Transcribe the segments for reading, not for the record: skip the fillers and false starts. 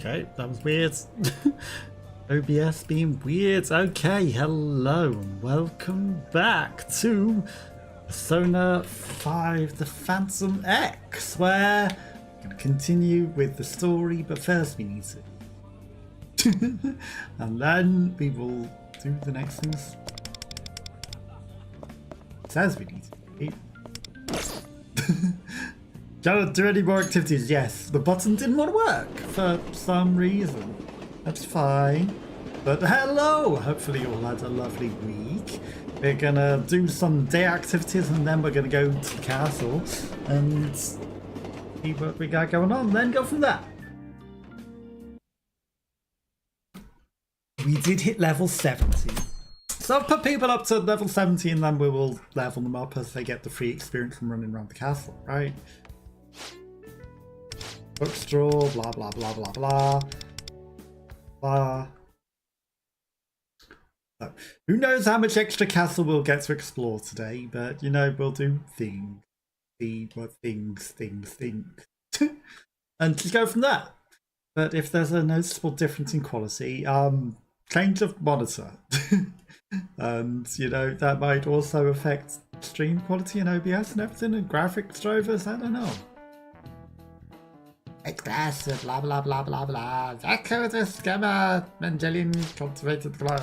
Okay, that was weird. OBS being weird. Okay, hello and welcome back to Persona 5 The Phantom X, where we're going to continue with the story, but first we need to. And then we will do the next things. It says we need to. Don't do any more activities. Yes, the button didn't want to work for some reason. That's fine. But hello! Hopefully you all had a lovely week. We're gonna do some day activities and then we're gonna go to the castle and see what we got going on, then go from there. We did hit level 70. So I've put people up to level 70 and then we will level them up as they get the free experience from running around the castle, right? Bookstore, blah blah blah blah blah blah. So, who knows how much extra castle we'll get to explore today, but you know, we'll do things. See what things. And just go from there. But if there's a noticeable difference in quality, change of monitor. And you know, that might also affect stream quality and OBS and everything and graphics drivers, I don't know. Glass, blah blah blah blah blah. Echo the scammer, Mendelian cultivated glow.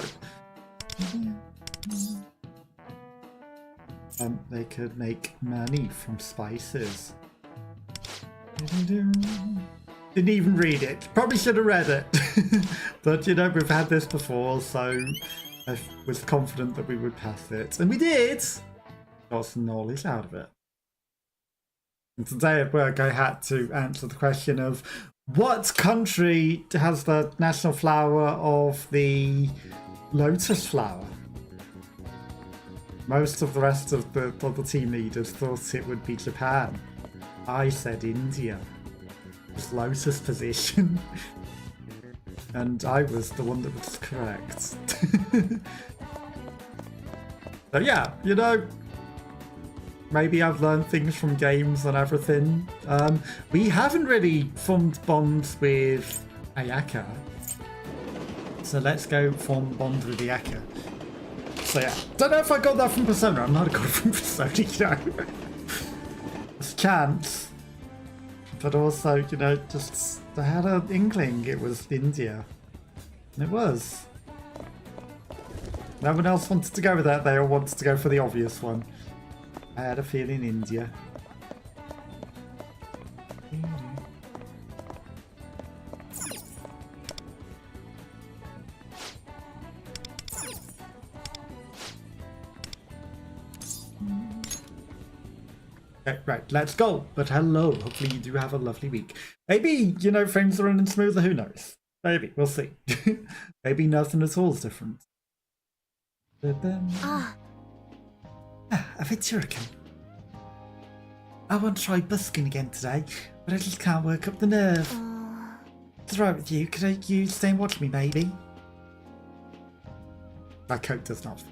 They could make money from spices. Didn't even read it. Probably should have read it. But you know, we've had this before, so I was confident that we would pass it. And we did! Got some knowledge out of it. And today at work I had to answer the question of what country has the national flower of the lotus flower? Most of the rest of the team leaders thought it would be Japan. I said India. It was lotus position. And I was the one that was correct. So yeah, you know, maybe I've learned things from games and everything. We haven't really formed bonds with Ayaka. So let's go form bonds with Ayaka. So yeah, don't know if I got that from Persona. I'm not a god from Persona, you know. There's a chance. But also, you know, just I had an inkling it was India. And it was. No one else wanted to go with that. They all wanted to go for the obvious one. I had a feeling India. Okay, right, let's go. But hello, hopefully you do have a lovely week. Maybe, you know, frames are running smoother, who knows? Maybe, we'll see. Maybe nothing at all is different. A Viturican. I want to try busking again today, but I just can't work up the nerve. What's right with you? Could you stay and watch me, maybe? That coat does not.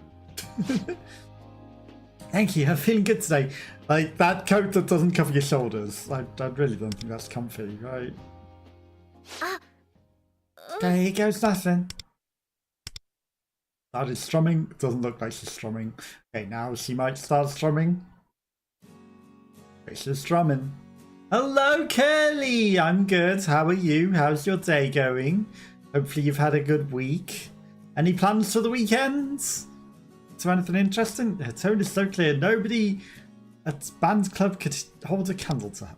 Thank you, I'm feeling good today. Like, that coat that doesn't cover your shoulders. I really don't think that's comfy, right? Okay, here goes nothing. Started strumming. Doesn't look like she's strumming. Okay, now she might start strumming. Okay, she's strumming. Hello, Curly! I'm good. How are you? How's your day going? Hopefully you've had a good week. Any plans for the weekend? To anything interesting? Her tone is so clear. Nobody at band club could hold a candle to her.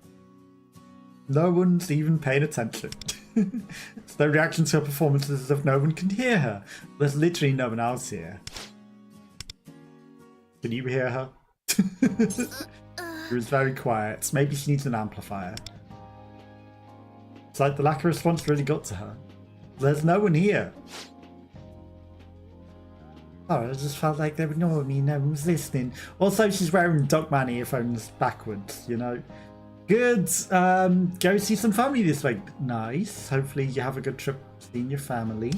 No one's even paying attention. There's no reaction to her performances as if no one can hear her. There's literally no one else here. Can you hear her? She was very quiet. Maybe she needs an amplifier. It's like the lack of response really got to her. There's no one here. Oh, I just felt like they would ignore me, no one was listening. Also, she's wearing Duckman earphones backwards, you know. Good. Go see some family this week. Nice. Hopefully you have a good trip seeing your family.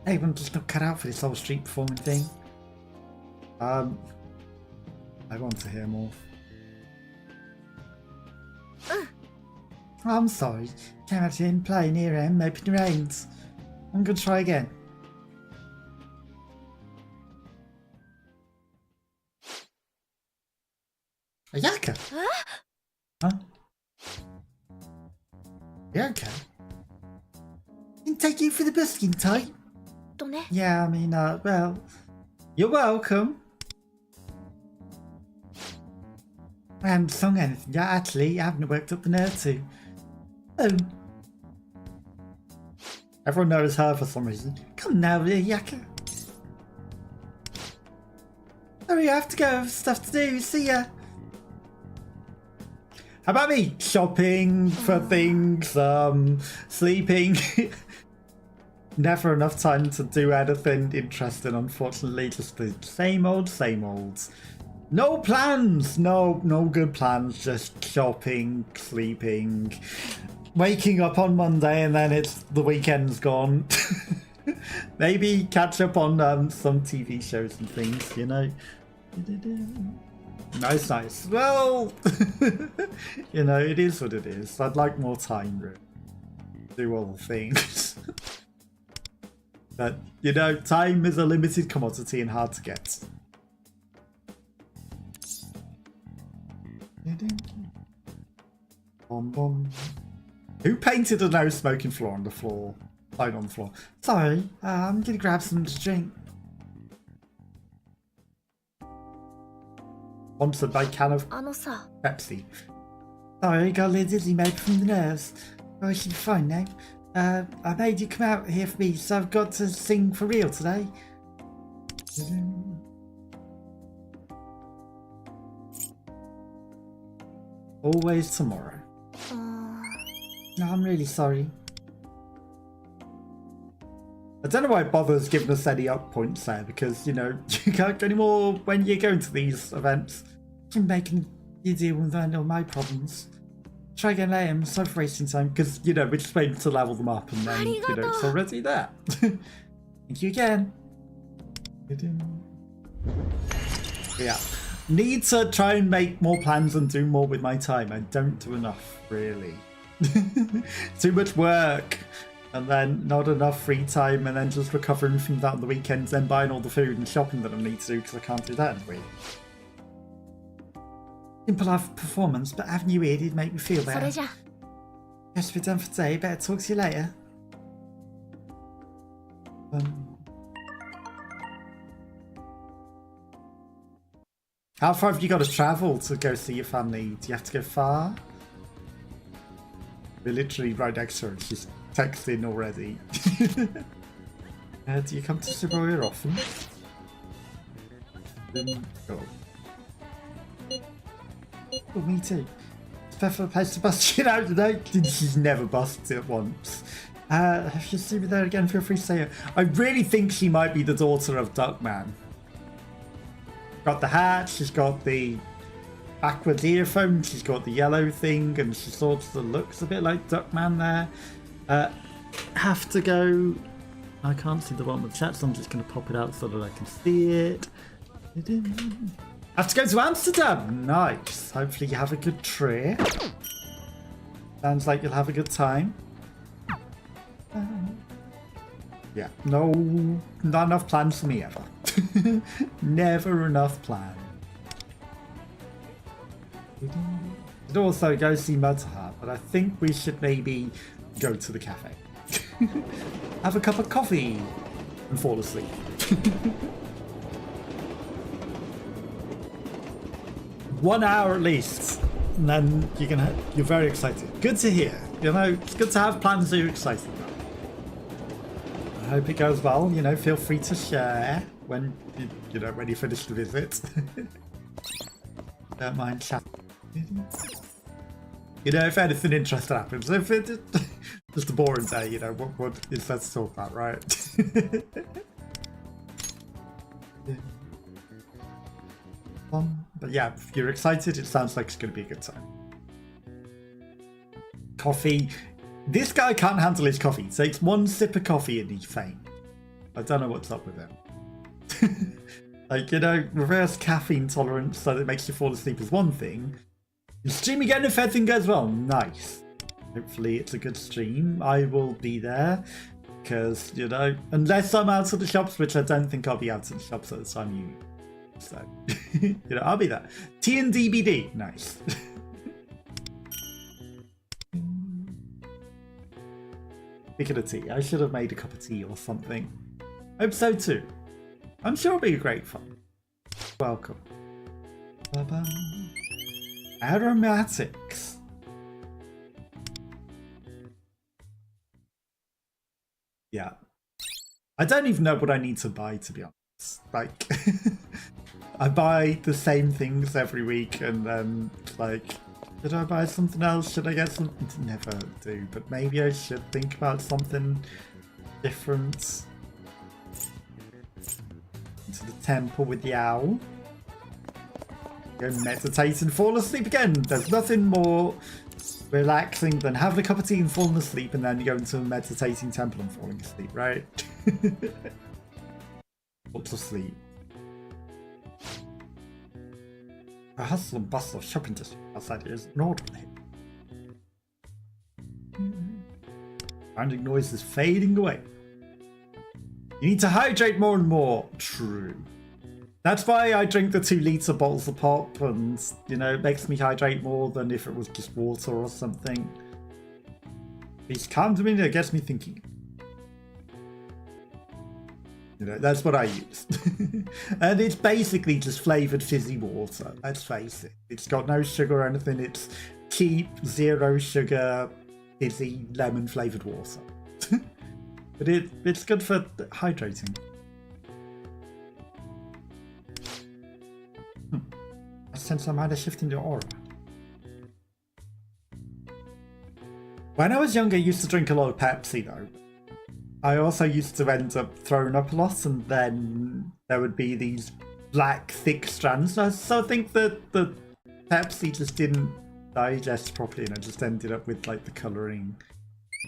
Everyone just not cut out for this whole street performing thing. I want to hear more. I'm sorry. Came out here and play near him, hoping it rains. I'm gonna try again. A yakka? Huh? You okay? Didn't take you for the busking type? Yeah, I mean, well, you're welcome. I haven't sung anything yet, actually. I haven't worked up the nerve to. Oh. Everyone knows her for some reason. Come now, yakka. Sorry, I have to go. I have stuff to do. See ya. How about me? Shopping for things, sleeping. Never enough time to do anything interesting, unfortunately. Just the same old, same old. No plans! No good plans. Just shopping, sleeping, waking up on Monday, and then the weekend's gone. Maybe catch up on some TV shows and things, you know. Nice. Well, you know, it is what it is. I'd like more time to do all the things. But, you know, time is a limited commodity and hard to get. Who painted a no smoking floor on the floor? Phone on the floor. Sorry, I'm gonna grab something to drink. Sponsored by can of Pepsi. Sorry, got a little dizzy maybe from the nerves. Oh, I should be fine now. I made you come out here for me, so I've got to sing for real today. Always tomorrow. No, I'm really sorry. I don't know why it bothers giving us any up points there, because, you know, you can't go anymore when you're going to these events. I'm making you deal with all my problems. Try again later, I'm sorry for wasting time, because, you know, we're just waiting to level them up and then, you know, it's already there. Thank you again. Yeah. Need to try and make more plans and do more with my time. I don't do enough, really. Too much work. And then not enough free time, and then just recovering from that on the weekends, then buying all the food and shopping that I need to do because I can't do that in the week. Simple life performance, but having you here did make me feel better. Guess we're done for today. Better talk to you later. How far have you got to travel to go see your family? Do you have to go far? We're literally right next to her. She's texting already. Do you come to Shibuya often? Oh, me too. It's perfect place to bust shit out today. She's never busted it once. If you see me there again, feel free to say it. I really think she might be the daughter of Duckman. Got the hat, she's got the backwards earphones, she's got the yellow thing, and she sort of looks a bit like Duckman there. Have to go. I can't see the one with the chat, so I'm just going to pop it out so that I can see it. Have to go to Amsterdam. Nice. Hopefully you have a good trip. Sounds like you'll have a good time. Yeah, no, not enough plans for me ever. Never enough plan. Could also go see Mudhart, but I think we should maybe go to the cafe. Have a cup of coffee and fall asleep. 1 hour at least, and then you're very excited. Good to hear. You know, it's good to have plans that you're excited about. I hope it goes well. You know, feel free to share when you finish the visit. Don't mind chatting. You know, if anything interesting happens, if it just a boring day, you know, what is that to talk about, right? But yeah, if you're excited, it sounds like it's going to be a good time. Coffee. This guy can't handle his coffee. He takes one sip of coffee and he's faint. I don't know what's up with him. Like, you know, reverse caffeine tolerance so that it makes you fall asleep is one thing. Streaming getting a fair thing goes well. Nice. Hopefully it's a good stream. I will be there because, you know, unless I'm out of the shops, which I don't think I'll be out of the shops at the time you. So, you know, I'll be there. T and DBD. Nice. Speaking of tea, I should have made a cup of tea or something. Hope so too. I'm sure it'll be great fun. Welcome. Ba-bum. Aromatics. Yeah. I don't even know what I need to buy, to be honest. Like, I buy the same things every week and then, like, should I buy something else? Should I get something? Never do, but maybe I should think about something different. Into the temple with the owl. Go meditate and fall asleep again. There's nothing more relaxing than having a cup of tea and falling asleep and then you go into a meditating temple and falling asleep, right? What's asleep? A hustle and bustle of shopping district outside here is inaudible. Surrounding noise is fading away. You need to hydrate more and more. True. That's why I drink the 2-litre bottles of pop and, you know, it makes me hydrate more than if it was just water or something. It's calm to me, it gets me thinking. You know, that's what I use. And it's basically just flavoured fizzy water, let's face it. It's got no sugar or anything, it's cheap, 0 sugar, fizzy, lemon flavoured water. But it's good for hydrating. I sense I might have shifted your aura. When I was younger, I used to drink a lot of Pepsi though. I also used to end up throwing up a lot and then there would be these black thick strands. So I think that the Pepsi just didn't digest properly and I just ended up with like the colouring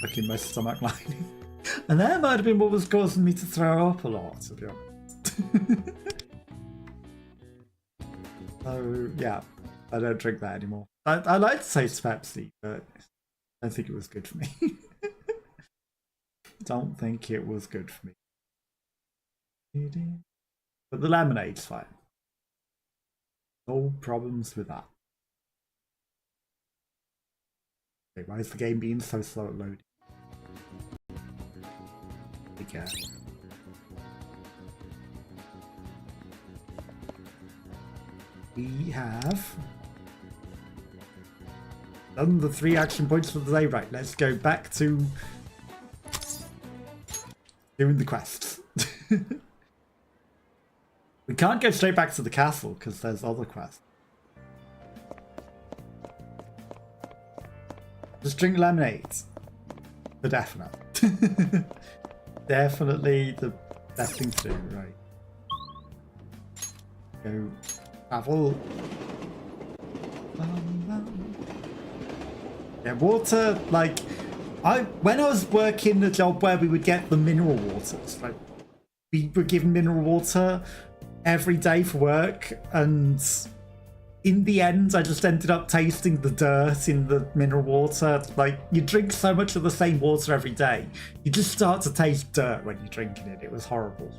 like in my stomach lining. And that might have been what was causing me to throw up a lot, to be honest. So yeah, I don't drink that anymore. I like to taste Pepsi, but I don't think it was good for me. Don't think it was good for me. But the lemonade's fine. No problems with that. Okay, why is the game being so slow at loading? Again. We have done the 3 action points for the day. Right, let's go back to doing the quests. We can't go straight back to the castle because there's other quests. Just drink lemonade. For definite. Definitely the best thing to do, right? Go travel. Yeah, water, like, when I was working a job where we would get the mineral waters, like, we were given mineral water every day for work, and in the end, I just ended up tasting the dirt in the mineral water. Like, you drink so much of the same water every day, you just start to taste dirt when you're drinking it. It was horrible.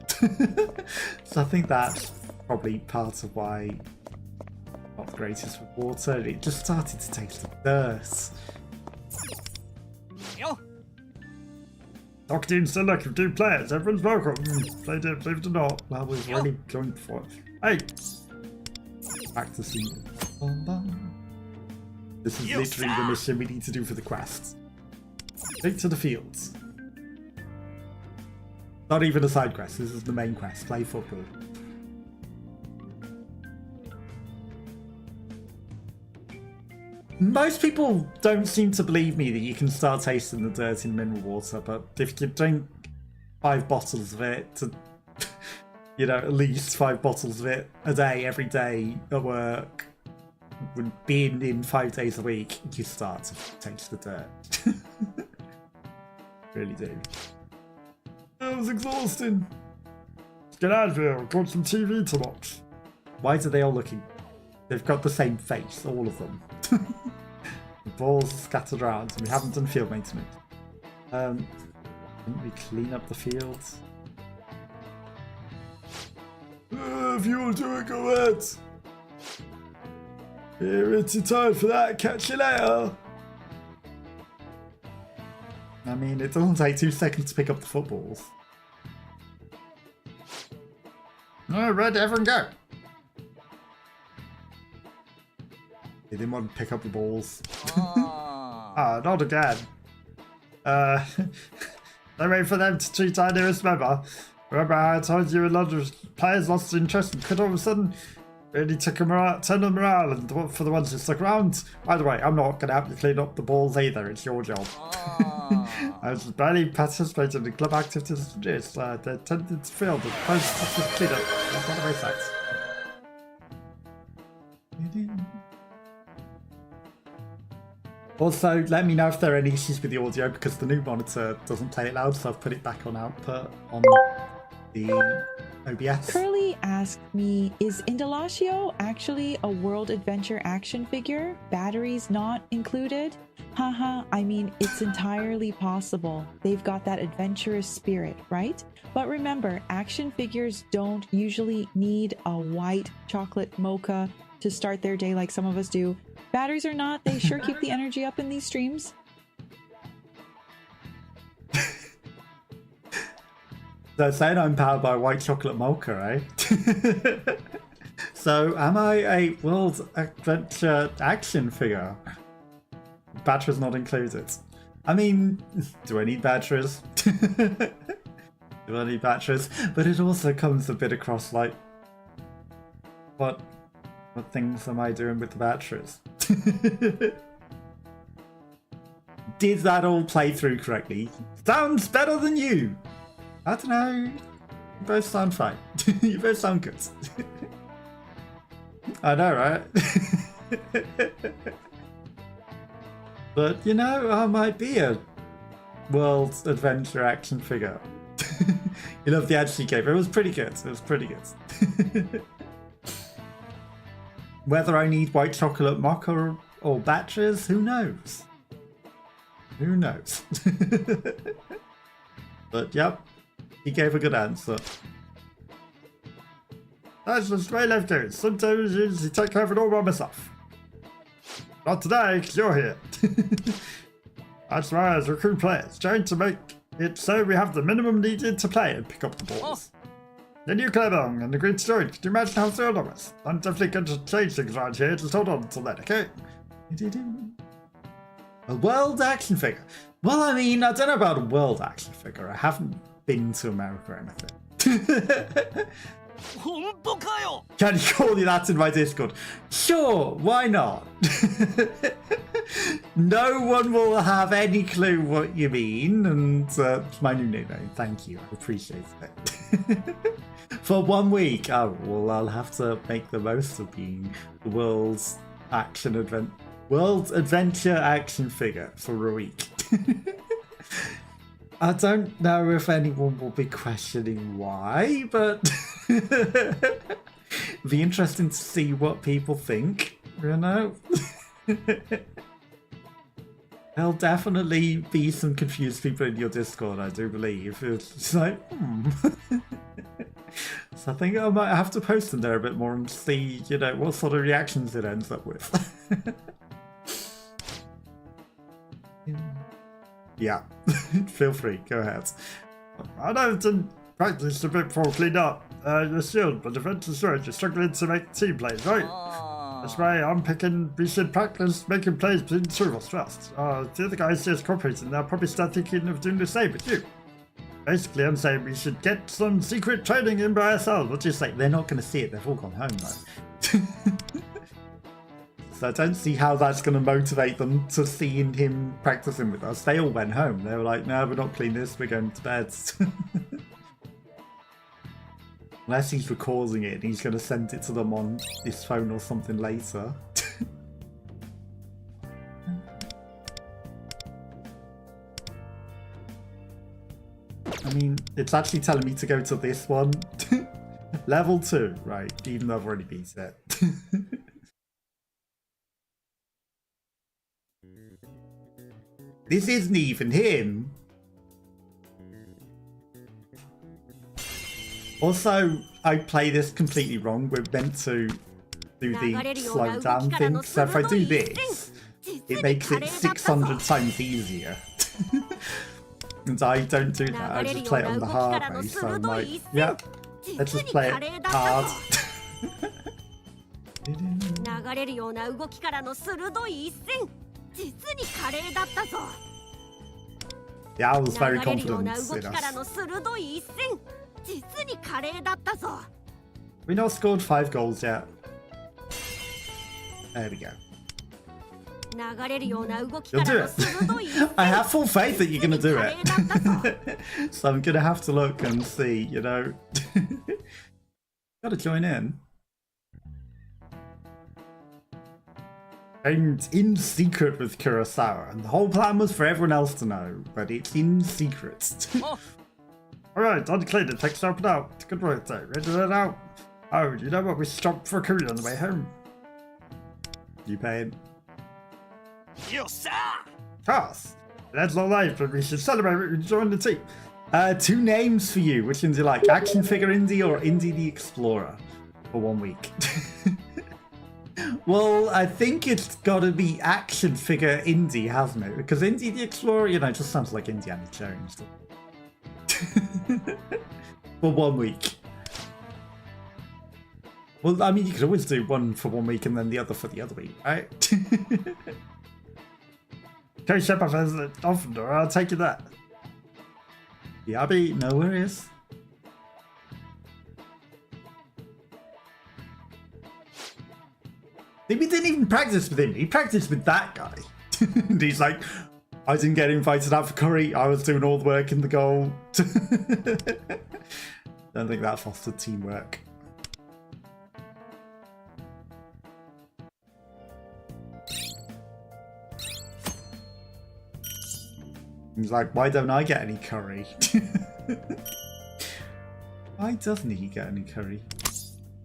So I think that's probably part of why I'm not the greatest with water. It just started to taste like dirt. Locked in, still looking for 2 players. Everyone's welcome. Played it, believe it or not. Well, we've already joined before. Hey! Back to see. This is literally the mission we need to do for the quest. Take to the fields. Not even a side quest, this is the main quest. Play football. Most people don't seem to believe me that you can start tasting the dirt in mineral water, but if you drink 5 bottles of it, to, you know, at least 5 bottles of it a day, every day at work, being in 5 days a week, you start to taste the dirt. Really do. That was exhausting. Let's get out of here, I've got some TV to watch. Why are they all looking? They've got the same face, all of them. balls scattered around, and we haven't done field maintenance. Didn't we clean up the fields? If you want to do it, go ahead. You're too tired for that. Catch you later. I mean, it doesn't take 2 seconds to pick up the footballs. All right, everyone go. They didn't want to pick up the balls. Ah, not again. They wait for them to treat our newest member. Remember how I told you a lot of players lost interest and could all of a sudden really took them around, turned them around, and for the ones that stuck around. By the way, I'm not going to help you clean up the balls either. It's your job. I was barely participating in club activities. They tended to feel the process to clean up. That's one of my sites. Also, let me know if there are any issues with the audio because the new monitor doesn't play it loud, so I've put it back on output on the OBS. Curly asked me, is Indelacio actually a World Adventure action figure? Batteries not included? Haha, I mean, it's entirely possible. They've got that adventurous spirit, right? But remember, action figures don't usually need a white chocolate mocha to start their day like some of us do. Batteries or not, they sure keep the energy up in these streams. They're saying I'm powered by white chocolate mocha, eh? So, am I a World Adventure action figure? Batteries not included. I mean, do I need batteries? Do I need batteries? But it also comes a bit across like, what things am I doing with the batteries? Did that all play through correctly? Sounds better than you! I don't know. You both sound fine. You both sound good. I know, right? But, you know, I might be a World Adventure action figure. You love the action game. It was pretty good. It was pretty good. Whether I need white chocolate mocha or batteries, who knows? Who knows? But, yep. He gave a good answer. That's just the way life goes. Sometimes you take care of it all by myself. Not today, because you're here. That's why I was recruiting players, trying to make it so we have the minimum needed to play and pick up the balls. Then you came along and agreed to join. Can you imagine how thrilled I was? I'm definitely going to change things around here. Just hold on until then, okay? A world action figure. Well, I mean, I don't know about a world action figure. I haven't been to America or anything. Can you call you that in my Discord? Sure, why not? No one will have any clue what you mean, and it's my new nickname. Thank you, I appreciate it. For 1 week, oh, well, I'll have to make the most of being the world adventure action figure for a week. I don't know if anyone will be questioning why, but be interesting to see what people think, you know? There'll definitely be some confused people in your Discord, I do believe. It's like, So I think I might have to post in there a bit more and see, you know, what sort of reactions it ends up with. Yeah, feel free, go ahead. I know it's in practice a bit before clean up your shield, but defense is right, you're struggling to make team plays, right? That's why I'm picking we should practice making plays between the two of us first. The other guys just cooperating, they'll probably start thinking of doing the same with you. Basically, I'm saying we should get some secret training in by ourselves. What do you say? They're not going to see it, they've all gone home though. So I don't see how that's going to motivate them to seeing him practicing with us. They all went home. They were like, no, we're not cleaning this, we're going to bed. Unless he's recording it and he's going to send it to them on his phone or something later. I mean, it's actually telling me to go to this one. Level 2, right, even though I've already beat it. This isn't even him. Also, I play this completely wrong. We're meant to do the slow down thing. So if I do this, it makes it 600 times easier. And I don't do that. I just play it on the hard way. So I'm like, yep, let's just play it hard. Yeah, I was very confident in us. We not scored 5 goals yet. There we go. You'll do it. I have full faith that you're going to do it. So I'm going to have to look and see, you know. Got to join in. And in secret with Kurosawa, and the whole plan was for everyone else to know, but it's in secret. Alright, unclean it, takes open out. Good work there, ready to out. Oh, you know what, we stopped for a curry on the way home. You paying? Yes, sir! Pass! That's not life, but we should celebrate when we join the team. 2 names for you, which ones do you like? Action Figure Indie or Indie the Explorer? For 1 week. Well, I think it's got to be Action Figure Indie, hasn't it? Because Indie the Explorer, you know, just sounds like Indiana Jones. For 1 week. Well, I mean, you could always do one for 1 week and then the other for the other week, right? Okay, Shep, I've often, or I'll take you that. Yabby, no worries. We didn't even practice with him. He practiced with that guy. And he's like, I didn't get invited out for curry. I was doing all the work in the goal. Don't think that fostered teamwork. He's like, why don't I get any curry? Why doesn't he get any curry?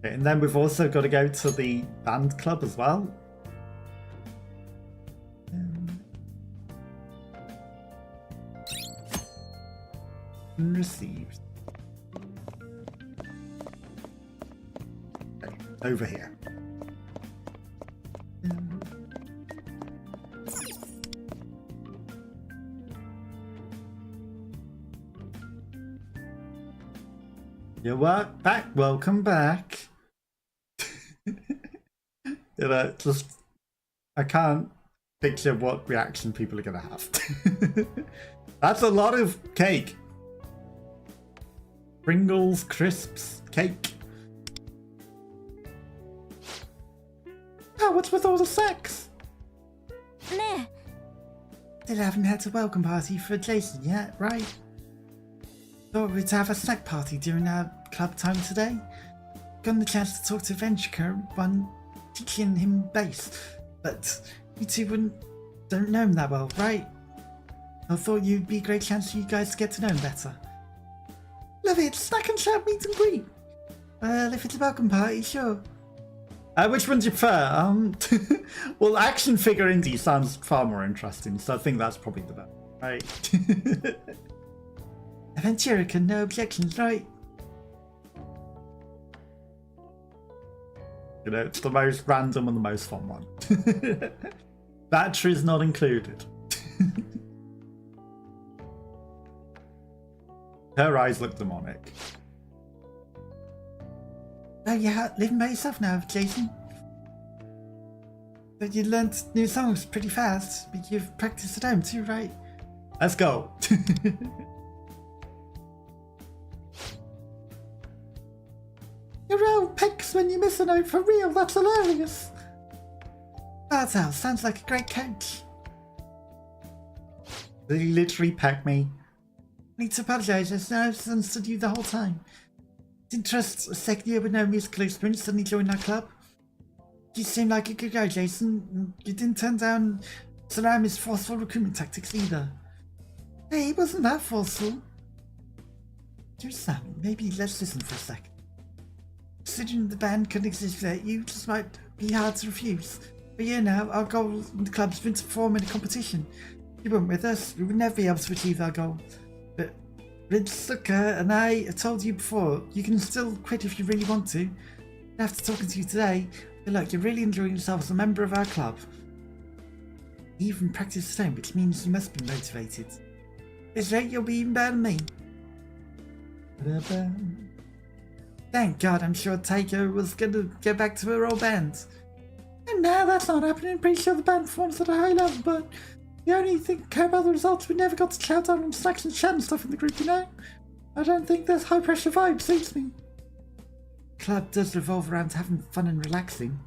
Okay, and then we've also got to go to the band club as well. Received. Okay, over here. You're back. Welcome back. You know, just I can't picture what reaction people are gonna have. That's a lot of cake. Pringles, crisps, cake. Oh, what's with all the sex? Nah. Still haven't had a welcome party for Jason yet, right? Thought we'd have a snack party during our club time today. Got the chance to talk to Venture when teaching him bass, but you two don't know him that well, right? I thought you'd be a great chance for you guys to get to know him better. Love it, snack and chat, meet and greet. Well, if it's a welcome party, sure. Which one do you prefer? Well, Action Figure Indie sounds far more interesting, so I think that's probably the best, right? Aventurica, no objections, right? You know, it's the most random and the most fun one. Batteries not included. Her eyes look demonic. Oh, you're living by yourself now, Jason. But you learned new songs pretty fast, but you've practiced at home too, right? Let's go. You're all pecks when you miss a note for real, that's hilarious. Bartell sounds like a great coach. They literally pecked me. I need to apologise, I understood you the whole time. Didn't trust a second year with no musical experience, suddenly joined our club. You seem like a good guy, Jason. You didn't turn down Salami's forceful recruitment tactics either. Hey, he wasn't that forceful. Dear Sammy, maybe let's listen for a second. Considering the band couldn't exist without you, just might be hard to refuse. But yeah, now our goal in the club has been to perform in a competition. you weren't with us, we would never be able to achieve our goal. But Ritsuka and I told you before, you can still quit if you really want to. After talking to you today, I feel like you're really enjoying yourself as a member of our club. You even practice stone, which means you must be motivated. At this rate, you'll be even better than me. Thank God, I'm sure Taiko was going to get back to her old band. And now that's not happening. I'm pretty sure the band performs at a high level, but the only thing care about the results, we never got to shout out on Snacks and Chat and stuff in the group, you know? I don't think this high pressure vibe suits me. The club does revolve around having fun and relaxing.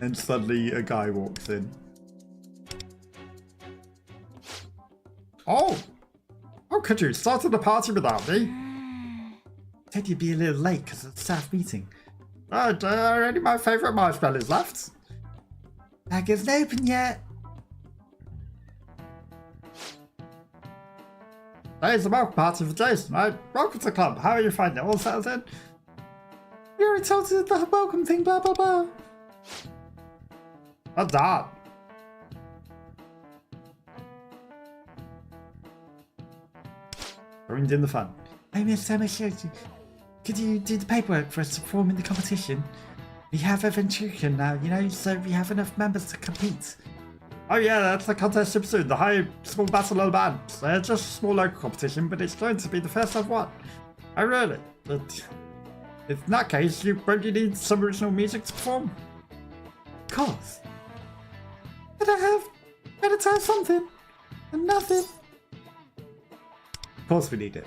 And suddenly a guy walks in. Oh! How could you started the party without me? Said you'd be a little late because of the staff meeting. Oh, only my favourite marshmallows left. Bag isn't open yet. Today's a welcome party for Jason, right? Welcome to the club. How are you finding it? All settled in? We already told you the welcome thing, blah blah blah. What's that? Ruined in the fun. Hey, Miss Emma, could you do the paperwork for us to perform in the competition? We have a Venturican now, you know, so we have enough members to compete. Oh yeah, that's the contest soon. The high school battle of the bands. Just a small local competition, but it's going to be the first I've won. Oh really? But in that case, won't you need some original music to perform? Of course. But I gotta try something. And nothing. Of course we need it.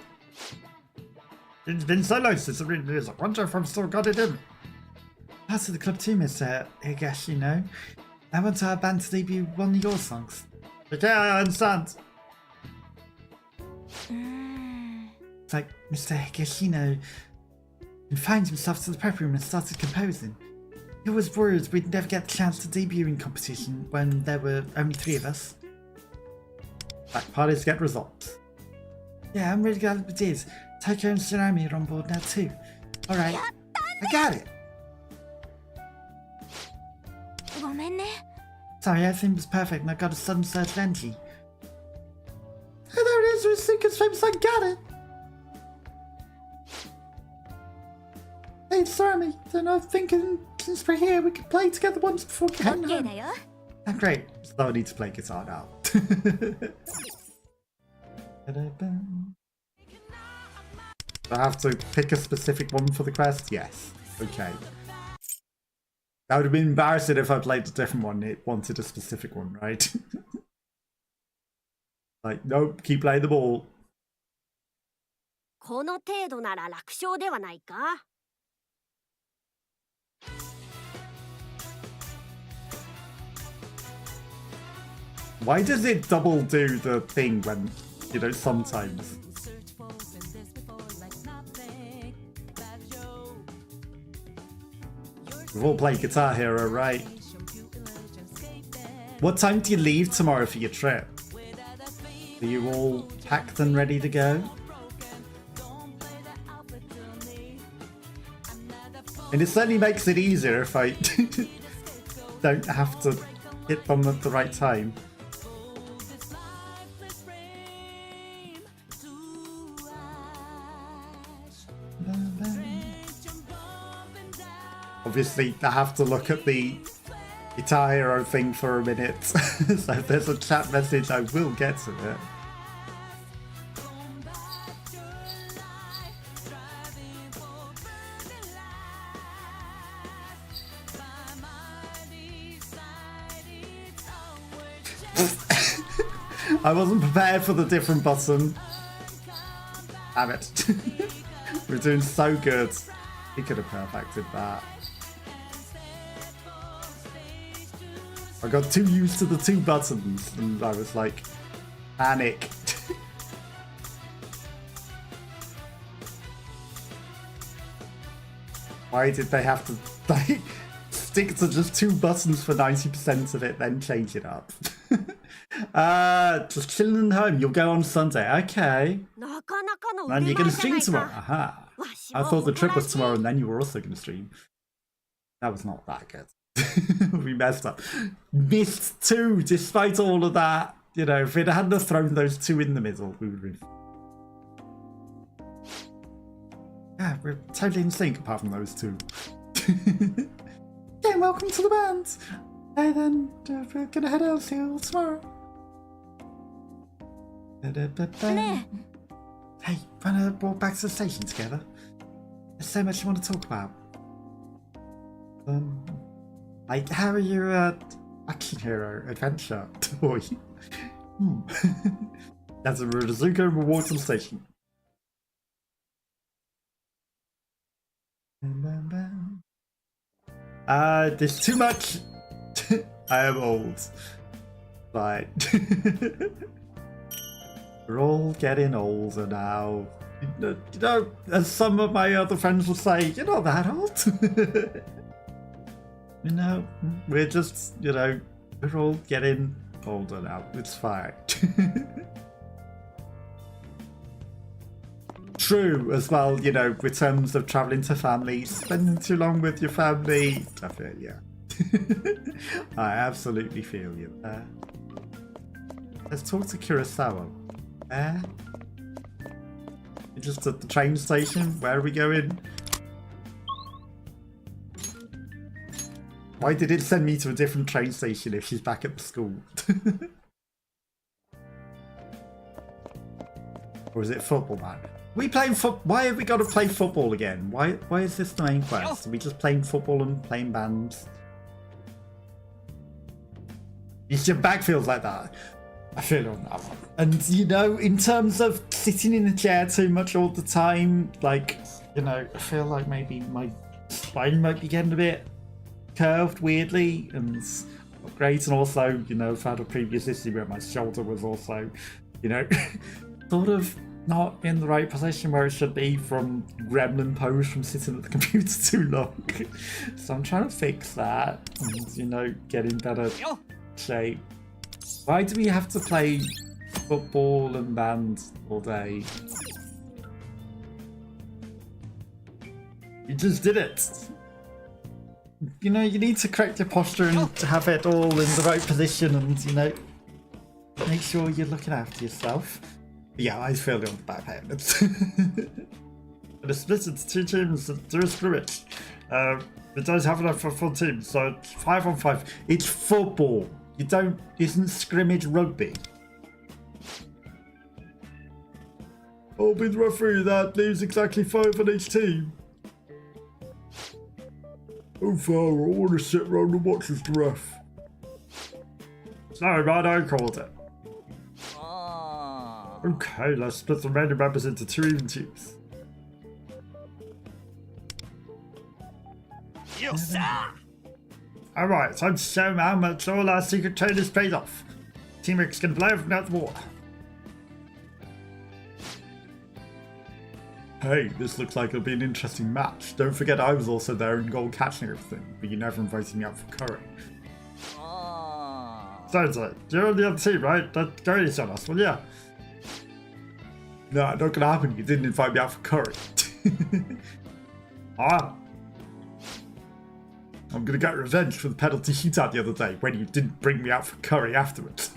It's been so long since I've written music. I wonder if I've still got it in me. Part of the club too, Mr. Higashino. I want our band to debut one of your songs. Okay, I understand. It's like Mr. Higashino confined himself to the prep room and started composing. He was worried we'd never get the chance to debut in competition when there were only 3 of us. Like parties get results. Yeah, I'm really glad we did. Taiko and Tsunami are on board now too. Alright, I got it! Sorry, everything was perfect and I got a sudden surge of energy. Oh, there it is, Risuka's famous I got it! Hey, Tsunami, then I'm thinking since we're here we could play together once before getting home. Oh, great, so I need to play guitar now. I have to pick a specific one for the quest? Yes. Okay. That would have been embarrassing if I played a different one. It wanted a specific one, right? Like, nope, keep playing the ball. この程度なら楽勝ではないか? Why does it double do the thing when, you know, sometimes? We've all played Guitar Hero, right? What time do you leave tomorrow for your trip? Are you all packed and ready to go? And it certainly makes it easier if I don't have to hit them at the right time. Obviously, I have to look at the Guitar Hero thing for a minute. So if there's a chat message, I will get to it. I wasn't prepared for the different button. Damn it. We're doing so good. He could have perfected that. I got too used to the 2 buttons and I was like, panic. Why did they have to like, stick to just 2 buttons for 90% of it, then change it up? Just chilling at home. You'll go on Sunday. Okay. And you're going to stream tomorrow. Aha. I thought the trip was tomorrow and then you were also going to stream. That was not that good. We messed up. Missed 2 despite all of that. You know, if it hadn't have thrown those 2 in the middle, we would have been... Yeah, we're totally in sync apart from those 2. Yeah, welcome to the band. And then we're gonna head out till tomorrow. Hey, wanna walk back to the station together? There's so much you want to talk about. Like, how are your action hero adventure toy? That's a Rizuko reward to the station. There's too much. I am old. Right. We're all getting older now. You know, as some of my other friends will say, you're not that old. You know, we're just, you know, we're all getting older now. It's fine. True as well, you know, with terms of traveling to families, spending too long with your family. I feel you. I absolutely feel you. Let's talk to Kurosawa. Just at the train station. Where are we going? Why did it send me to a different train station if she's back at the school? Or is it football, man? We playing football? Why have we got to play football again? Why is this the main quest? Are we just playing football and playing bands? Your back feels like that. I feel on that one. And, you know, in terms of sitting in a chair too much all the time, like, you know, I feel like maybe my spine might be getting a bit curved weirdly and not great. And also, you know, I've had a previous issue where my shoulder was also, you know, sort of not in the right position where it should be from gremlin pose from sitting at the computer too long. So I'm trying to fix that and, you know, get in better shape. Why do we have to play football and band all day? You just did it. You know, you need to correct your posture and have it all in the right position and, you know, make sure you're looking after yourself. Yeah, I feel on the back payments. But it's split into 2 teams to do a scrimmage. We don't have enough for full teams, so it's 5 on 5. It's football. You don't, isn't scrimmage rugby? I'll be the referee. That leaves exactly 5 on each team. Oh, Farrell, I want to sit around and watch as the ref. Sorry, man, I called it. Okay, let's split the remaining members into 2 even teams. Alright, time to show how much all our secret trainers paid off. Teamwork's gonna play from out the water. Hey, this looks like it'll be an interesting match. Don't forget I was also there in goal catching everything, but you never invited me out for curry. Sounds like you're on the other team, right? Don't go each on us, will ya? No, not gonna happen. You didn't invite me out for curry. I'm gonna get revenge for the penalty shootout the other day when you didn't bring me out for curry afterwards.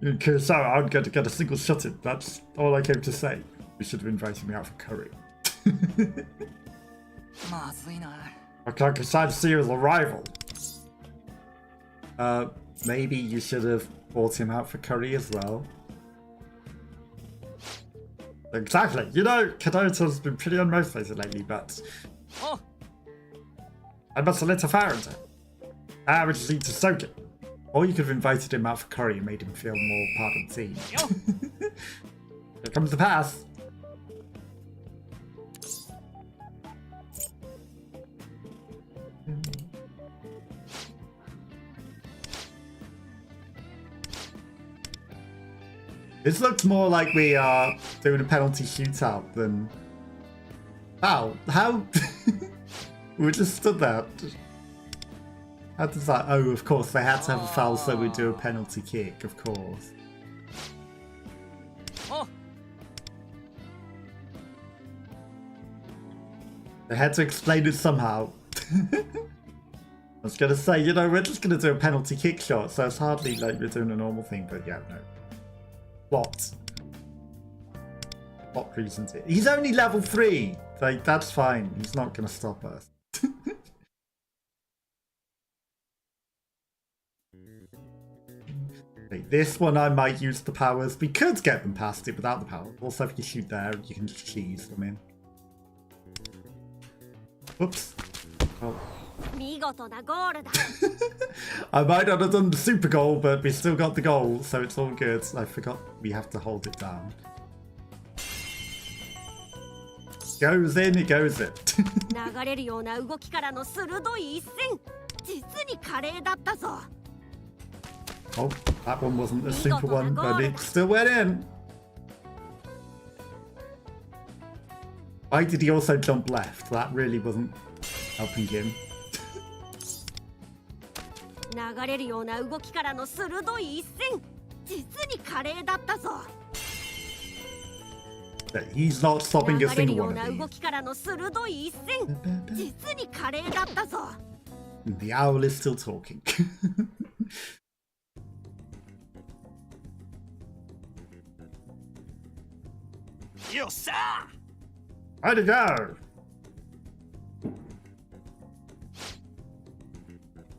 In Kurosawa, I'm going to get a single shot in. That's all I came to say. You should have invited me out for curry. I can't decide to see you as a rival. Maybe you should have brought him out for curry as well. Exactly. You know, Kadota's been pretty unmotivated lately, but I must have lit a fire into him. We just need to soak it. Or you could have invited him out for curry and made him feel more part of the team. Here comes the pass. This looks more like we are doing a penalty shootout than... Wow, how... We just stood there. How does that... Oh, of course, they had to have a foul so we do a penalty kick, of course. They had to explain it somehow. I was gonna say, you know, we're just gonna do a penalty kick shot, so it's hardly like we're doing a normal thing, but yeah, no. Plot reasons it. He's only level 3. Like, that's fine. He's not gonna stop us. Okay, this one I might use the powers. We could get them past it without the power. Also, if you shoot there, you can just cheese them in. Oops. Oh. 見事なゴールだ I might not have done the super goal, but we still got the goal, so it's all good. I forgot we have to hold it down. Goes in, it goes in. 流れるような動きからの鋭い一戦実に華麗だったぞ Oh, that one wasn't a super one, but it still went in. Why did he also jump left? That really wasn't helping him. 流れるような動きからの鋭い一戦実に華麗だったぞ He's not stopping 流 a れる single よう one な of 動 these. きからの鋭い一戦実に華麗だったぞ The owl is still talking. よっしゃ How'd it go?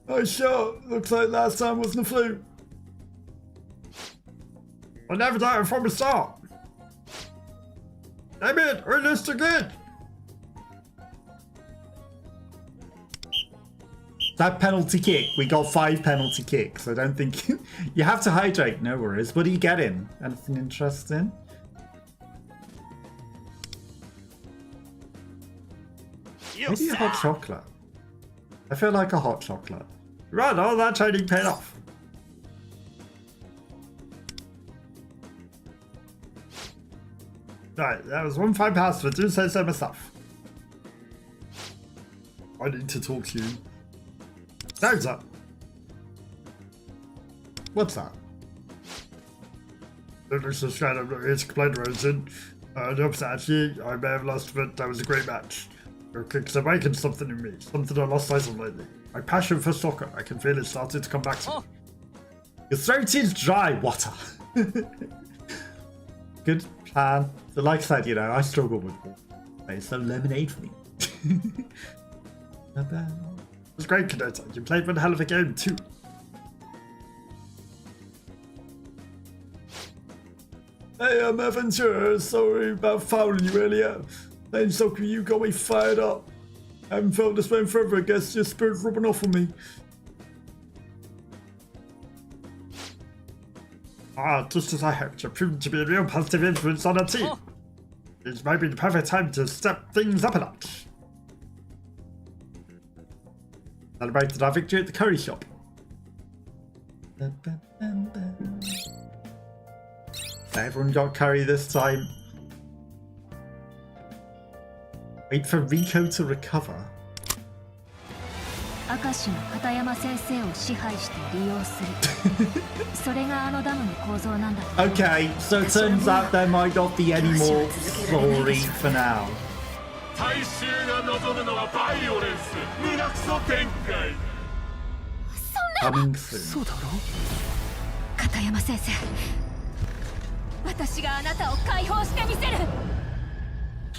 Nice shot. Looks like last time wasn't a fluke. I never doubted from the start. Damn it, we're just good. That penalty kick, we got 5 penalty kicks. I don't think you have to hydrate. No worries. What are you getting? Anything interesting? Maybe a hot chocolate. I feel like a hot chocolate. Right, all that training paid off. Right, that was one fine pass for do say so myself. I need to talk to you. There's that. What's that? This is kind of it's complaint raising. Oops, actually, I may have lost, but that was a great match. It's awakened something in me, something I lost sight of lately. My passion for soccer, I can feel it starting to come back to me. Your throat is dry, water. Good plan. So like I said, you know, I struggle with water. Make some lemonade for me. It was great, Kanota. You played one hell of a game too. Hey, I'm Aventura. Sorry about fouling you earlier. Playing soccer, you got me fired up. I haven't felt this way in forever. I guess your spirit's rubbing off on me. Just as I hoped, you're proving to be a real positive influence on our team. This might be the perfect time to step things up a notch. Celebrated our victory at the curry shop. Everyone got curry this time. Wait for Rico to recover. Okay, so it turns out there might not be any more story for now. Coming soon.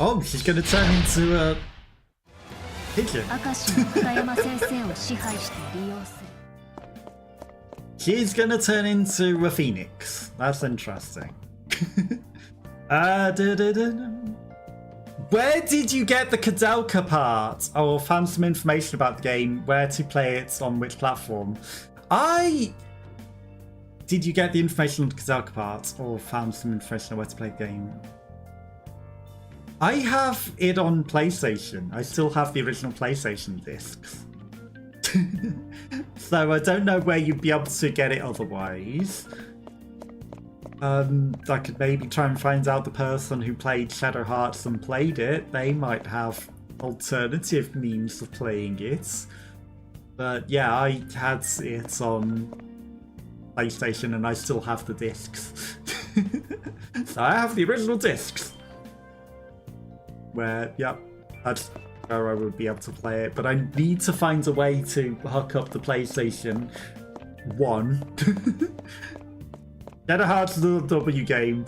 Oh, she's gonna turn into a pigeon. She's gonna turn into a phoenix. That's interesting. Where did you get the Kadelka part? Oh, found some information about the game, where to play it, on which platform. Did you get the information on the Kadelka part, or found some information on where to play the game? I have it on PlayStation. I still have the original PlayStation discs. So I don't know where you'd be able to get it otherwise. I could maybe try and find out the person who played Shadow Hearts and played it. They might have alternative means of playing it. But yeah, I had it on PlayStation and I still have the discs. So I have the original discs. Where, yep, where I would be able to play it, but I need to find a way to hook up the PlayStation 1. Shadow Hearts is a W game.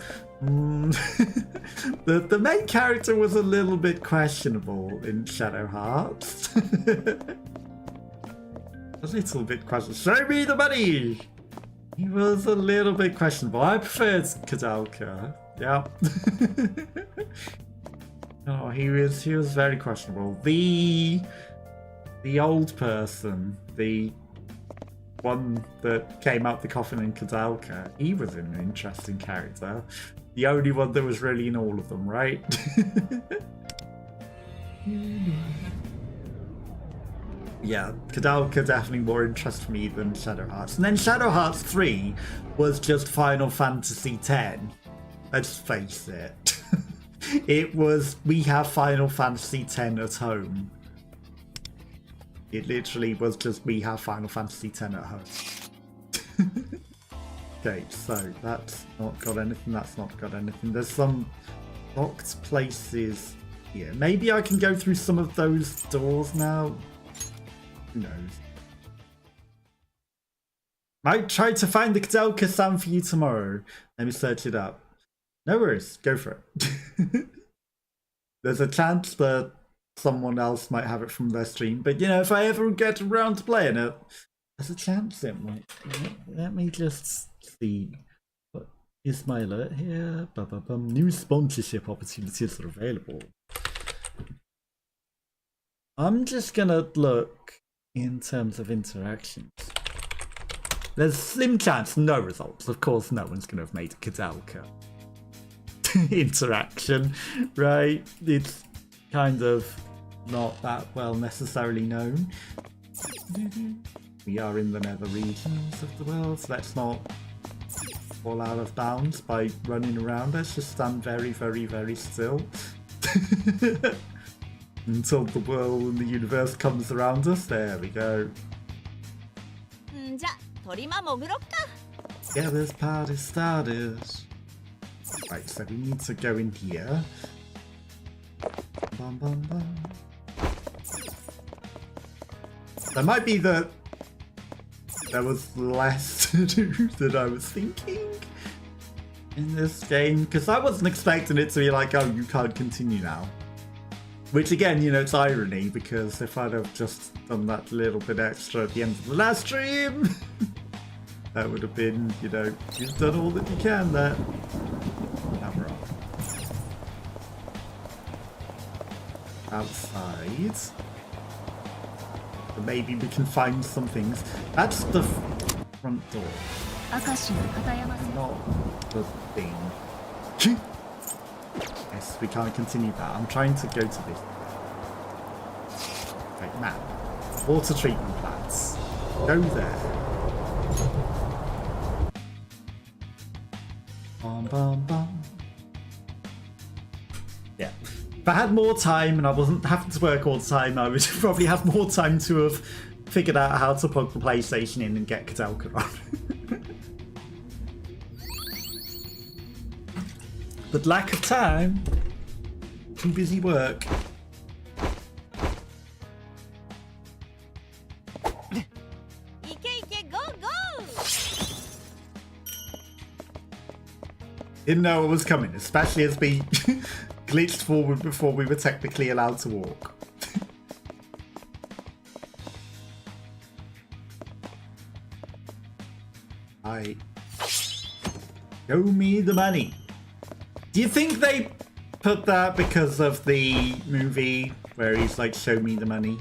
The main character was a little bit questionable in Shadow Hearts. A little bit questionable. Show me the money! He was a little bit questionable. I preferred Kadalka. Yeah. Oh, he was very questionable. The old person, the one that came out the coffin in Kadalka, he was an interesting character. The only one that was really in all of them, right? Yeah, Kadalka definitely more interest for me than Shadow Hearts. And then Shadow Hearts 3 was just Final Fantasy X. Let's face it. It was, we have Final Fantasy X at home. It literally was just, we have Final Fantasy X at home. Okay, so that's not got anything, that's not got anything. There's some locked places here. Maybe I can go through some of those doors now. Who knows? Might try to find the Kadelka sound for you tomorrow. Let me search it up. No worries, go for it. There's a chance that someone else might have it from their stream, but you know, if I ever get around to playing it, there's a chance it might. Let me just see. What is my alert here? New sponsorship opportunities are available. I'm just gonna look in terms of interactions. There's slim chance, no results. Of course, no one's gonna have made a Kadelka interaction, right? It's kind of not that well necessarily known. We are in the nether regions of the world, so let's not fall out of bounds by running around. Let's just stand very, very, very still. Until the world and the universe comes around us. There we go. Yeah, this party started. Right, so we need to go in here. Bum, bum, bum. There might be that there was less to do than I was thinking in this game, because I wasn't expecting it to be like, oh, you can't continue now. Which again, you know, it's irony, because if I'd have just done that little bit extra at the end of the last stream, that would have been, you know, you've done all that you can there. Now we're off. Outside. So maybe we can find some things. That's the front door. Not the thing. Yes, we can't continue that. I'm trying to go to this. Right, map. Water treatment plants. Go there. Bum, bum, bum. Yeah. If I had more time and I wasn't having to work all the time, I would probably have more time to have figured out how to plug the PlayStation in and get Kadelka on. But lack of time, too busy work. Didn't know it was coming, especially as we glitched forward before we were technically allowed to walk. Show me the money. Do you think they put that because of the movie where he's like, show me the money?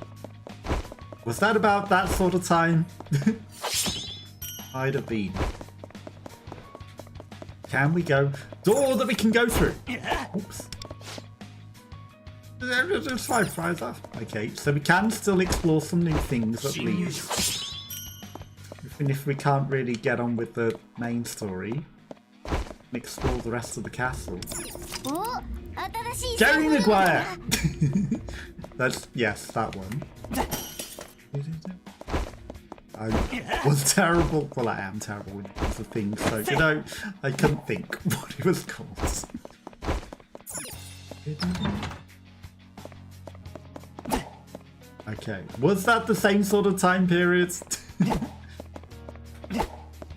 Was that about that sort of time? Might have been. Can we go? Door that we can go through. Oops. It's fine, fries off. Okay, so we can still explore some new things at least. Even if we can't really get on with the main story. Explore the rest of the castle. Jerry Maguire! That's, yes, that one. I was terrible. Well, I am terrible with lots of things, so, you know, I couldn't think what it was called. Okay. Was that the same sort of time period?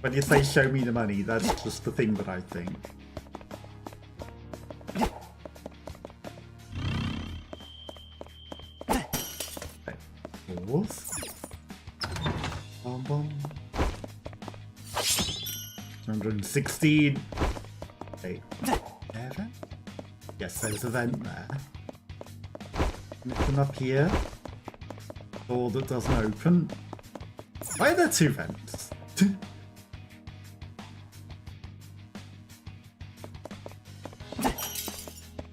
When you say show me the money, that's just the thing that I think. Okay. Fourth. Bum, bum. 216. Okay. Event? Yes, there's an event there. Anything up here? Door that doesn't open. Why are there two vents?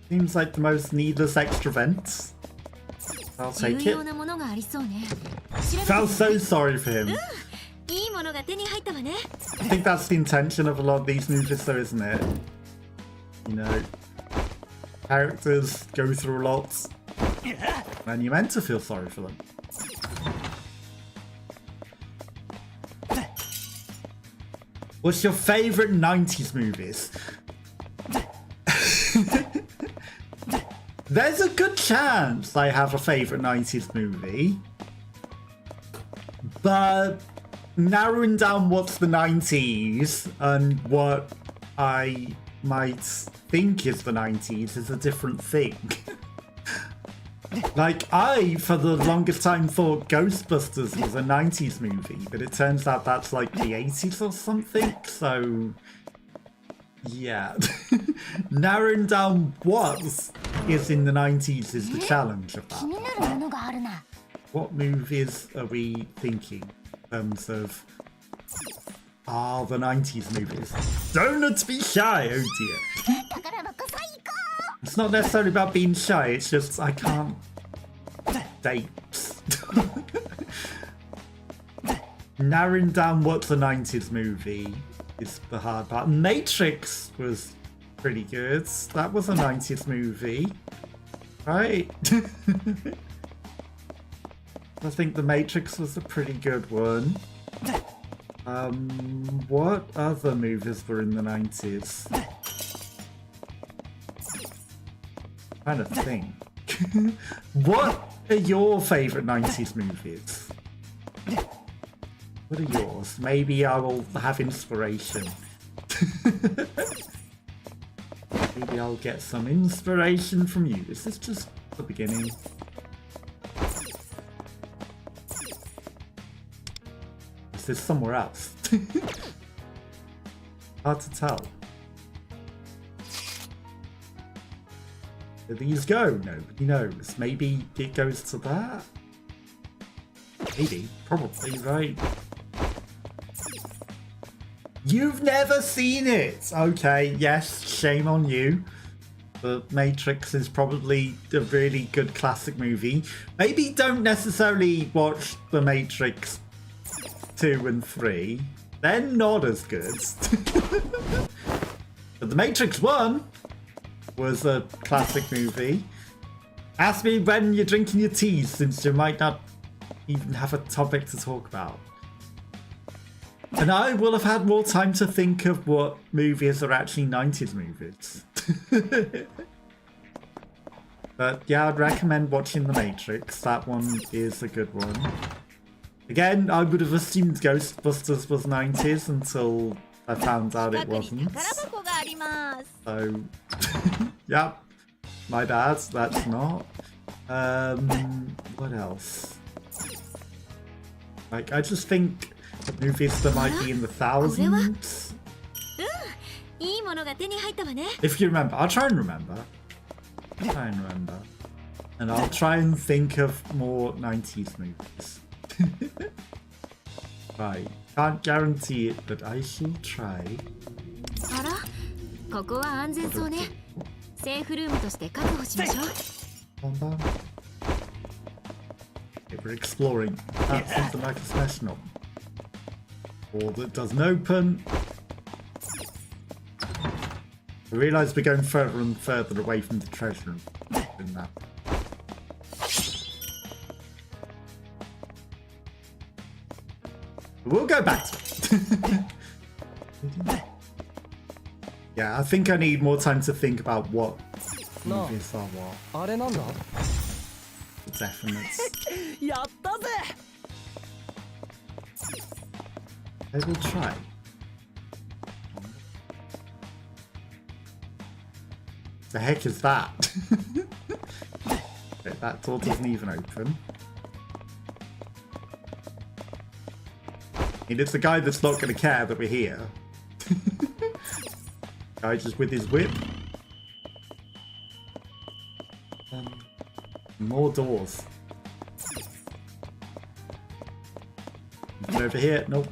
Seems like the most needless extra vents. I'll take it. Felt so sorry for him. I think that's the intention of a lot of these movies though, isn't it? You know, characters go through a lot and you're meant to feel sorry for them. What's your favourite 90s movies? There's a good chance I have a favourite 90s movie. But narrowing down what's the 90s and what I might think is the 90s is a different thing. Like, I, for the longest time, thought Ghostbusters was a 90s movie, but it turns out that's like the 80s or something, so... yeah. Narrowing down what is in the 90s is the challenge of that. What movies are we thinking in terms of... are the 90s movies? Don't be shy, oh dear. It's not necessarily about being shy, it's just I can't date. Narrowing down what's a 90s movie is the hard part. Matrix was pretty good. That was a 90s movie, right? I think The Matrix was a pretty good one. What other movies were in the 90s? Trying to think. What are your favourite 90s movies? What are yours? Maybe I will have inspiration. Maybe I'll get some inspiration from you. This is just the beginning. Is this somewhere else? Hard to tell. Where these go? Nobody knows. Maybe it goes to that? Maybe. Probably, right? You've never seen it! Okay, yes, shame on you. But Matrix is probably a really good classic movie. Maybe don't necessarily watch The Matrix 2 and 3. They're not as good. But The Matrix 1 was a classic movie. Ask me when you're drinking your tea, since you might not even have a topic to talk about. And I will have had more time to think of what movies are actually 90s movies. But yeah, I'd recommend watching The Matrix. That one is a good one. Again, I would have assumed Ghostbusters was 90s until I found out it wasn't. So, yeah, my bad, that's not. What else? Like, I just think movies that might be in the thousands. If you remember, I'll try and remember. And I'll try and think of more 90s movies. Right, can't guarantee it, but I shall try. Okay, we're exploring. That's something like a special. Door that doesn't open. I realise we're going further and further away from the treasure in that. We'll go back to it. Yeah, I think I need more time to think about what movies are what. definite. やったぜ I will try. The heck is that? Okay, that door doesn't even open. And it's the guy that's not going to care that we're here. Guy just with his whip. More doors. Nothing over here? Nope.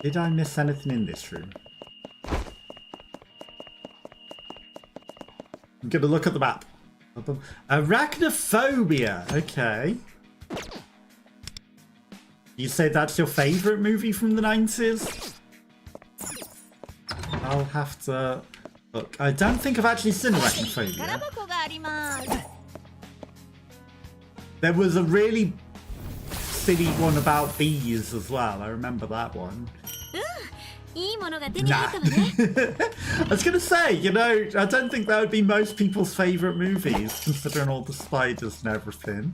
Did I miss anything in this room? I'm gonna look at the map. Arachnophobia. Okay. You say that's your favourite movie from the 90s? I'll have to look. I don't think I've actually seen Arachnophobia. There was a really silly one about bees as well. I remember that one. Nah. I was gonna say, you know, I don't think that would be most people's favourite movies, considering all the spiders and everything.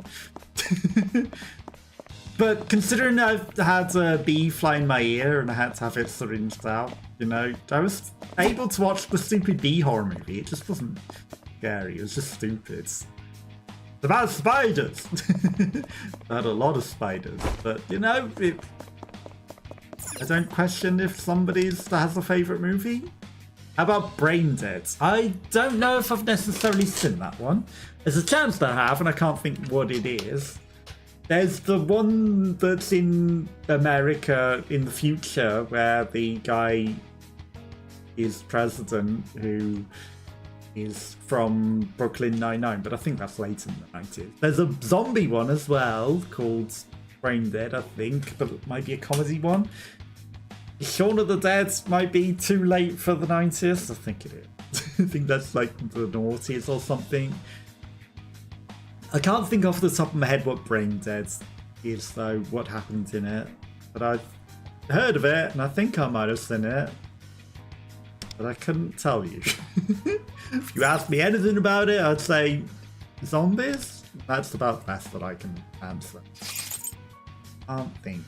But considering I've had a bee fly in my ear and I had to have it syringed out, you know, I was able to watch the stupid bee horror movie. It just wasn't scary, it was just stupid. It's about spiders! I had a lot of spiders, but you know, I don't question if somebody has a favourite movie. How about Brain Dead? I don't know if I've necessarily seen that one. There's a chance that I have, and I can't think what it is. There's the one that's in America in the future where the guy is president who is from Brooklyn Nine-Nine, but I think that's late in the 90s. There's a zombie one as well called Brain Dead, I think, but it might be a comedy one. Shaun of the Dead might be too late for the 90s. I think it is. I think that's like the noughties or something. I can't think off the top of my head what Brain Dead is, though, what happened in it. But I've heard of it, and I think I might have seen it. But I couldn't tell you. If you asked me anything about it, I'd say zombies. That's about the best that I can answer. Can't think.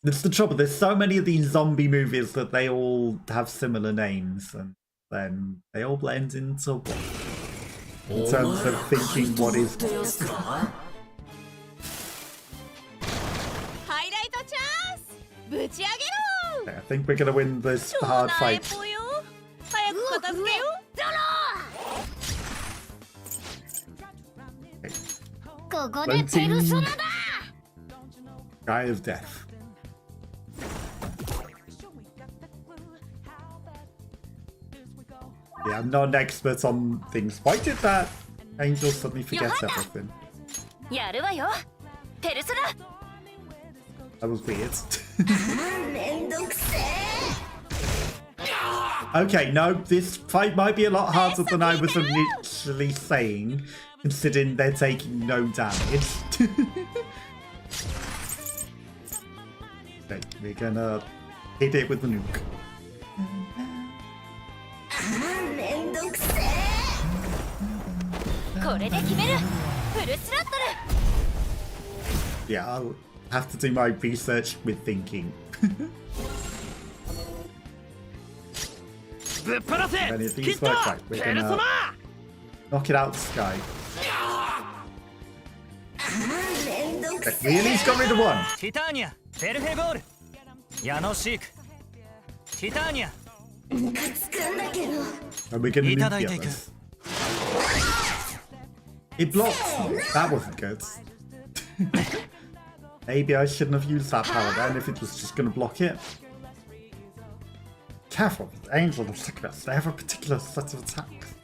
It's the trouble, there's so many of these zombie movies that they all have similar names, and then they all blend into one. In terms of thinking what is what. Okay, I think we're gonna win this hard fight. Okay. Floating Guy of Death. Yeah, I'm not an expert on things. Why did that angel suddenly forget everything? That was weird. Okay, no, this fight might be a lot harder than I was initially saying, considering they're taking no damage. Okay, we're gonna hit it with the nuke. Yeah, I'll have to do my research with thinking. Any of these work? Right, we're gonna knock it out the sky. Okay, really? He's got rid of one. And we're gonna nuke the others. It blocked. That wasn't good. Maybe I shouldn't have used that power then if it was just gonna block it. Careful, Angel and Sickness, they have a particular set of attacks.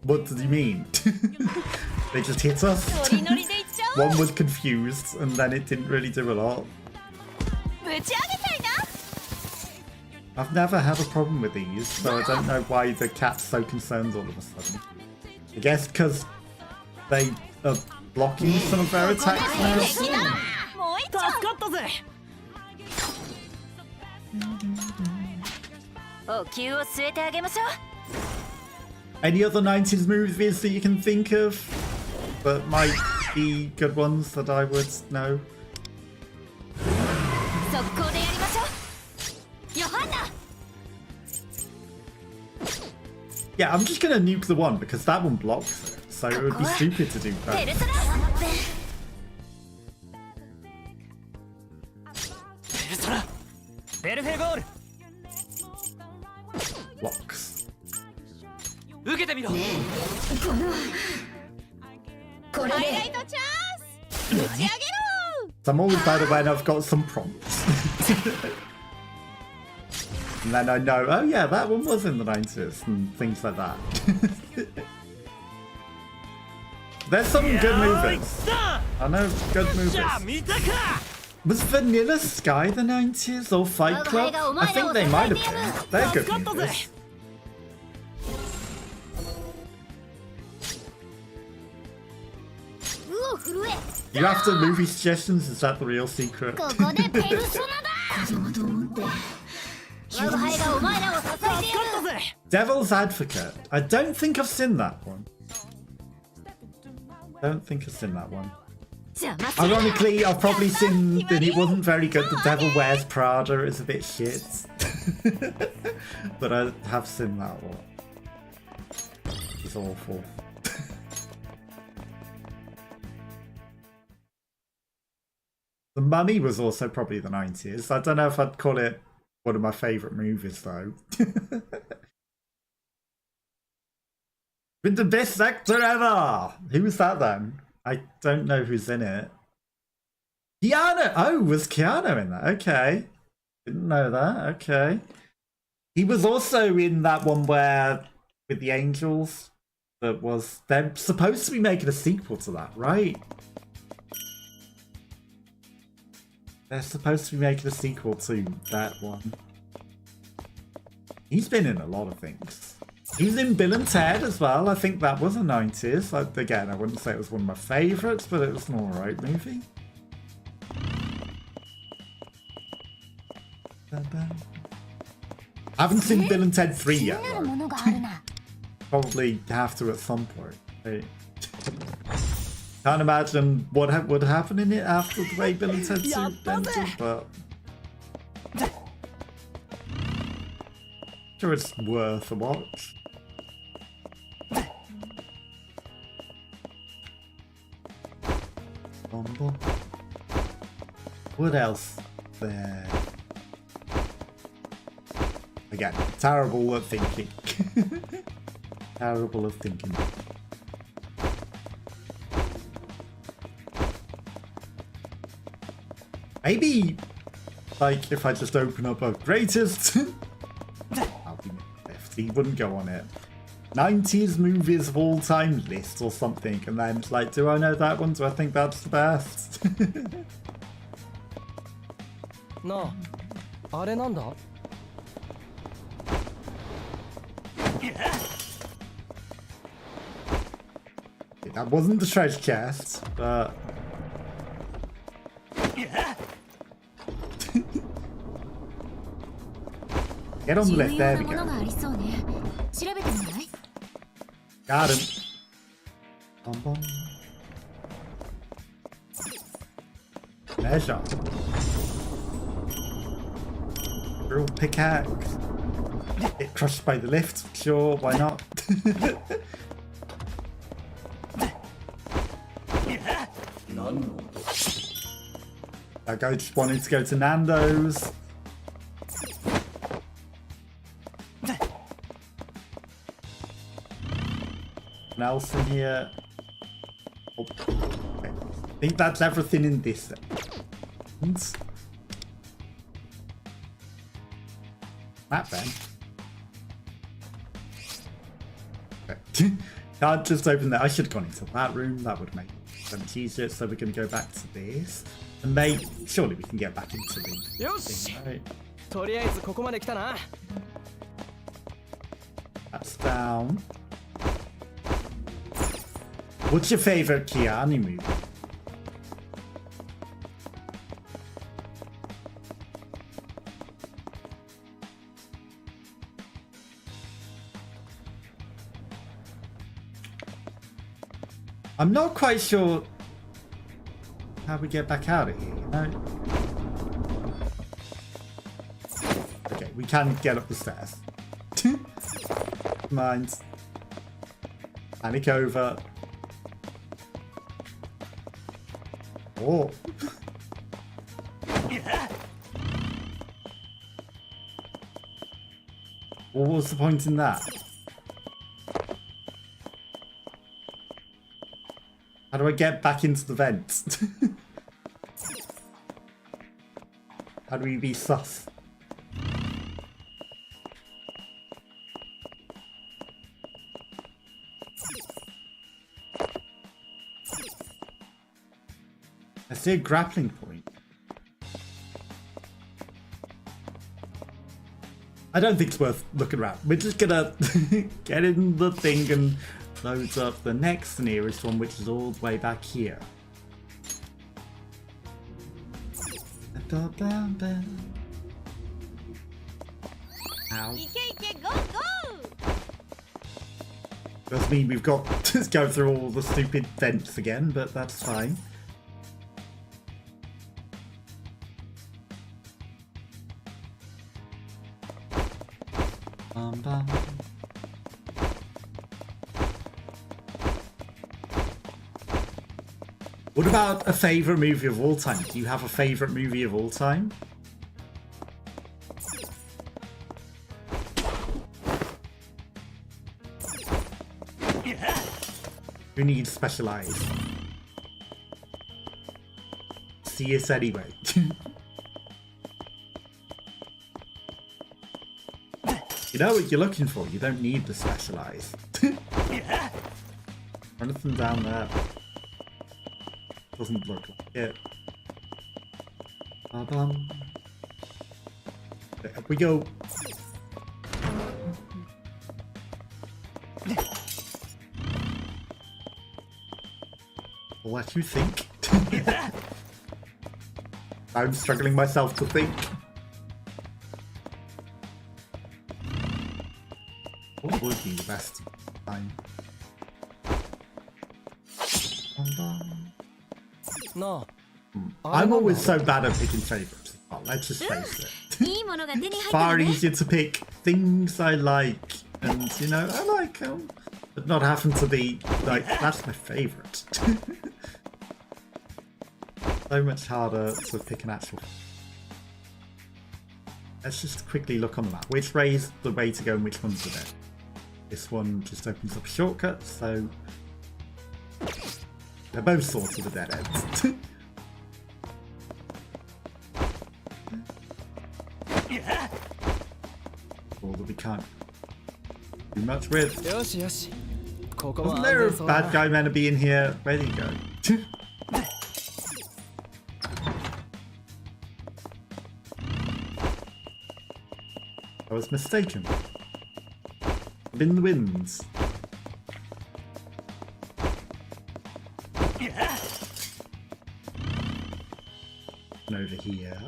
What did you mean? They just hit us? One was confused and then it didn't really do a lot. I've never had a problem with these, so I don't know why the cat's so concerned all of a sudden. I guess because they are blocking some of their attacks now. お灸を据えてあげましょう。 Any other 90s movies that you can think of that might be good ones that I would know? 速攻でやりましょう。ヨハンナ。 Yeah, I'm just gonna nuke the one because that one blocks it, so it would be stupid to do ペル that. ソナ。ペルソナベルフェゴール Blocks. 受けてみろ。ハイライトチャンス。打ち上げろ。 So I'm always better when I've got some prompts. And then I know, oh yeah, that one was in the 90s and things like that. There's some good movies. I know good じゃあ movies. 見たか。 Was Vanilla Sky the 90s or Fight Club? I think they might have been. They're good movies. You after movie suggestions? Is that the real secret? ここでペルソナだ。子供と思って我が輩がお前らを支えてやる。 Devil's Advocate. I don't think I've seen that one. Don't think I've seen that one. 邪魔するな。 Ironically, I've probably seen that it wasn't very good. The Devil Wears Prada is a bit shit. But I have seen that one. It's awful. The Mummy was also probably the 90s. I don't know if I'd call it one of my favourite movies though. Been the best actor ever! Who was that then? I don't know who's in it. Keanu! Oh, was Keanu in that? Okay. Didn't know that. Okay. He was also in that one where, with the angels, that was... They're supposed to be making a sequel to that, right? They're supposed to be making a sequel to that one. He's been in a lot of things. He was in Bill and Ted as well. I think that was the 90s. Again, I wouldn't say it was one of my favourites, but it was an alright movie. I haven't seen Bill and Ted 3 yet, though. Probably have to at some point. Right? Can't imagine what would happen in it after the way Bill and Ted 2 ended, but... sure it's worth a watch. What else there? Again, terrible at thinking. Terrible at thinking. Maybe, like, if I just open up a greatest... I'll be left. He wouldn't go on it. 90s movies of all time list or something, and then it's like, do I know that one? Do I think that's the best? なあ、あれなんだ? That wasn't the treasure chest, but... Get on the left, there we go. Got him. Bum, bum. Measure. Drill pickaxe. Get crushed by the lift, sure, why not? That guy just wanted to go to Nando's. Anything else in here? Oh, okay. I think that's everything in this. That then. Okay. Can't just open that. I should have gone into that room. That would make sense easier. So we're going to go back to this. And maybe, surely we can get back into the thing, right? とりあえずここまで来たな. That's down. What's your favourite Keanu movie? I'm not quite sure how we get back out of here, you know? Okay, we can get up the stairs. Mind. Panic over. Oh. What was the point in that? How do I get back into the vent? How do we be sus? I see a grappling point. I don't think it's worth looking around. We're just gonna get in the thing and load up the next nearest one, which is all the way back here. Ow. Does mean we've got to go through all the stupid vents again, but that's fine. What about a favourite movie of all time? Do you have a favourite movie of all time? Who needs special eyes? See us anyway. You know what you're looking for. You don't need the special eyes. Anything down there? Doesn't look like it. There we go. I'll let you think. I'm struggling myself to think. What would be the best time? No. I'm always so bad at picking favourites. Oh, let's just face it. Far easier to pick things I like, and you know, I like them, but not having to be like, that's my favourite. So much harder to pick an actual. Let's just quickly look on the map. Which way is the way to go and which one's the dead? This one just opens up a shortcut, so they're both sort of the dead ends. All that we can't do much with. Wasn't there a bad guy meant to be in here? Where did he go? I was mistaken. In the winds. And over here.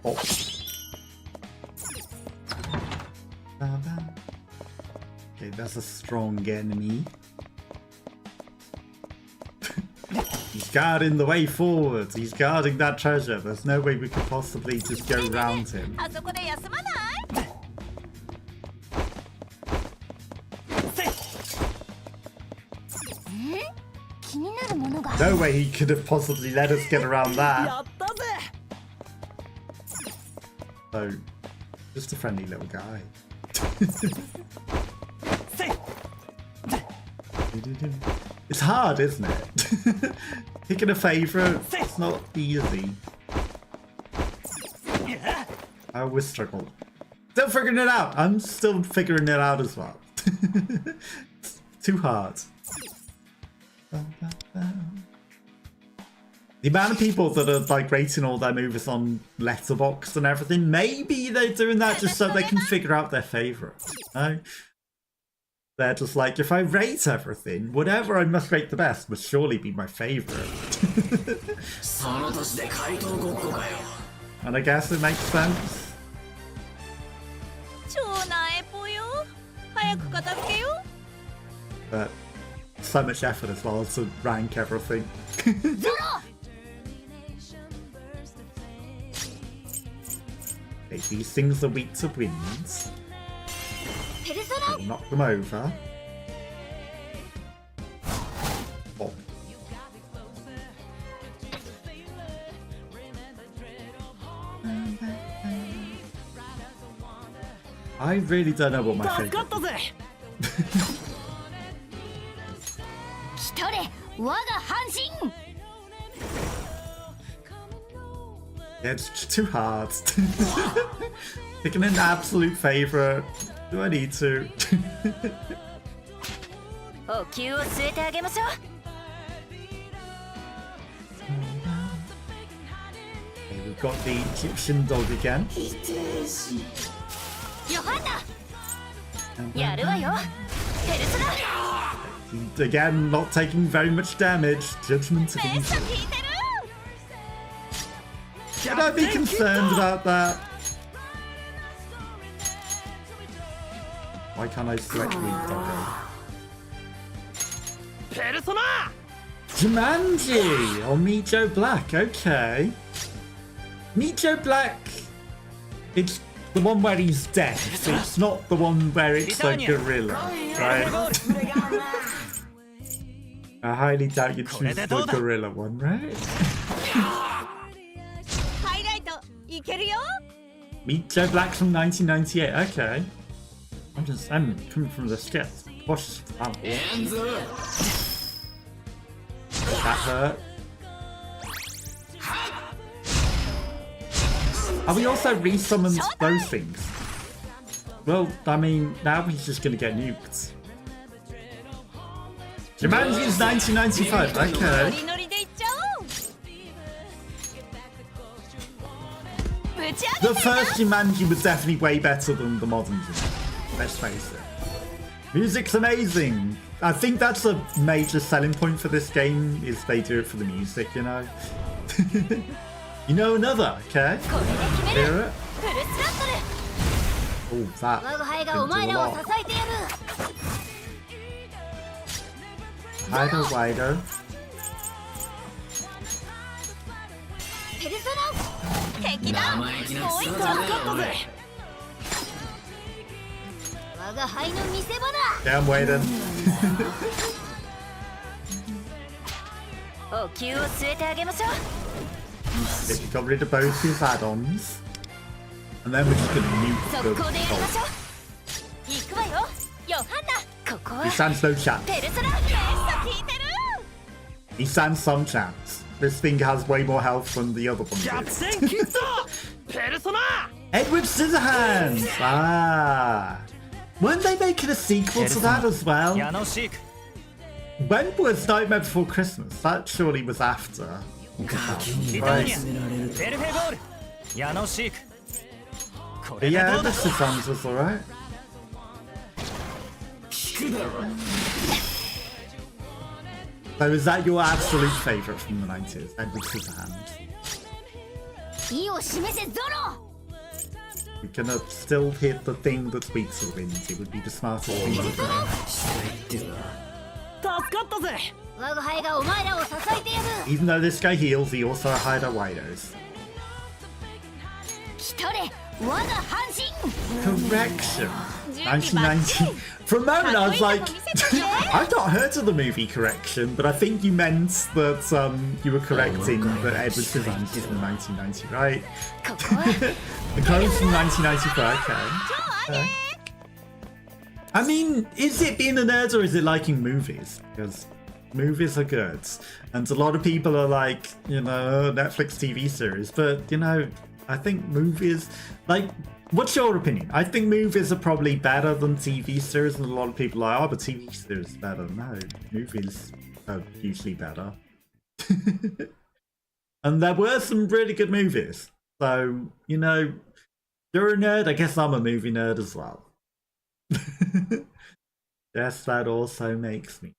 Oh. Okay, that's a strong enemy. He's guarding the way forward. He's guarding that treasure. There's no way we could possibly just go around him. No way he could have possibly let us get around that. So, just a friendly little guy. It's hard, isn't it? Picking a favourite, it's not easy. I always struggle. Still figuring it out. I'm still figuring it out as well. It's too hard. The amount of people that are like rating all their movies on Letterboxd and everything, maybe they're doing that just so they can figure out their favourite. No? They're just like, if I rate everything, whatever I must rate the best must surely be my favourite. and I guess it makes sense. 超なえぽよ早く片付けよ But so much effort as well to rank everything. Okay, these things are weak to winds. ペルソナ We'll knock them over. Oh. I really don't know what my 助か favorite ったぜ来たれ我が半身 Yeah, it's too hard. Picking an absolute favorite. Do I need to? お灸を据えてあげましょ Okay, we've got the Egyptian dog again. うヨハンナやるわよペルソナ Again, not taking very much damage. Judgment めっ against ちゃ it. 効いてる Should I be concerned about that? Why can't I select weak doggo? ペルソナ Jumanji! Or Meet Joe Black, okay. Meet Joe Black. It's the one where he's dead. It's not the one where it's a gorilla, right? I highly doubt you choose the gorilla one, right? ハイライトいけるよ Meet Joe Black from 1998, okay. I'm coming from the skit. Watch that. That hurt. Are we also resummoned those things? Well, I mean, now he's just gonna get nuked. Jumanji's 1995, ノ okay. リノリでいっちゃおうぶち上 The げて first Jumanji was definitely way better than the modern Jumanji. Let's face it. Music's amazing. I think that's a major selling point for this game, is they do it for the music, you know? You know another, okay? これで決める Hear it? フルスラットル Oh, that 我が輩が didn't お do 前 a らを支 lot. えてやる Wider, wider. ペルソナ敵だもう一個助かったぜ我が輩の見せ場だ Yeah, I'm waiting. お灸を据えてあげましょう If we got rid of both his add-ons. And then we're just gonna nuke 速 the 攻でやりましょ dog. う行くわよヨハンナここは He stands no chance. ペルソナめっちゃ効いてる He stands some chance. This thing has way more health than the other one 逆 did. 転キットペルソナ Edward Scissorhands! Ah! Weren't they making a sequel to that as well? 矢野シーク When was Nightmare Before Christmas? That surely was after. リターニャペルフェゴール矢野シークこ But れで yeah, どうだ Edward Scissorhands was alright. So is that your absolute favourite from the 90s? Edward Scissorhands? 意を示せゾロ We're gonna still hit the thing that's weak to the wind. It would be the smartest thing to do. 助かったぜ我が輩がお前らを支えてやる Even though this guy heals, he also hide our widos. 来たれ我が半身 Correction. 1990. For a moment, I was like, I've not heard of the movie Correction, but I think you meant that you were correcting that Edward Scissorhands is from 1990, right? ここは The clone's from 1994, okay. I mean, is it being a nerd or is it liking movies? Because movies are good. And a lot of people are like, you know, Netflix TV series. But, you know, I think movies, like, what's your opinion? I think movies are probably better than TV series. And a lot of people are like, oh, but TV series is better. No, movies are usually better. And there were some really good movies. So, you know, you're a nerd. I guess I'm a movie nerd as well. Yes, that also makes me.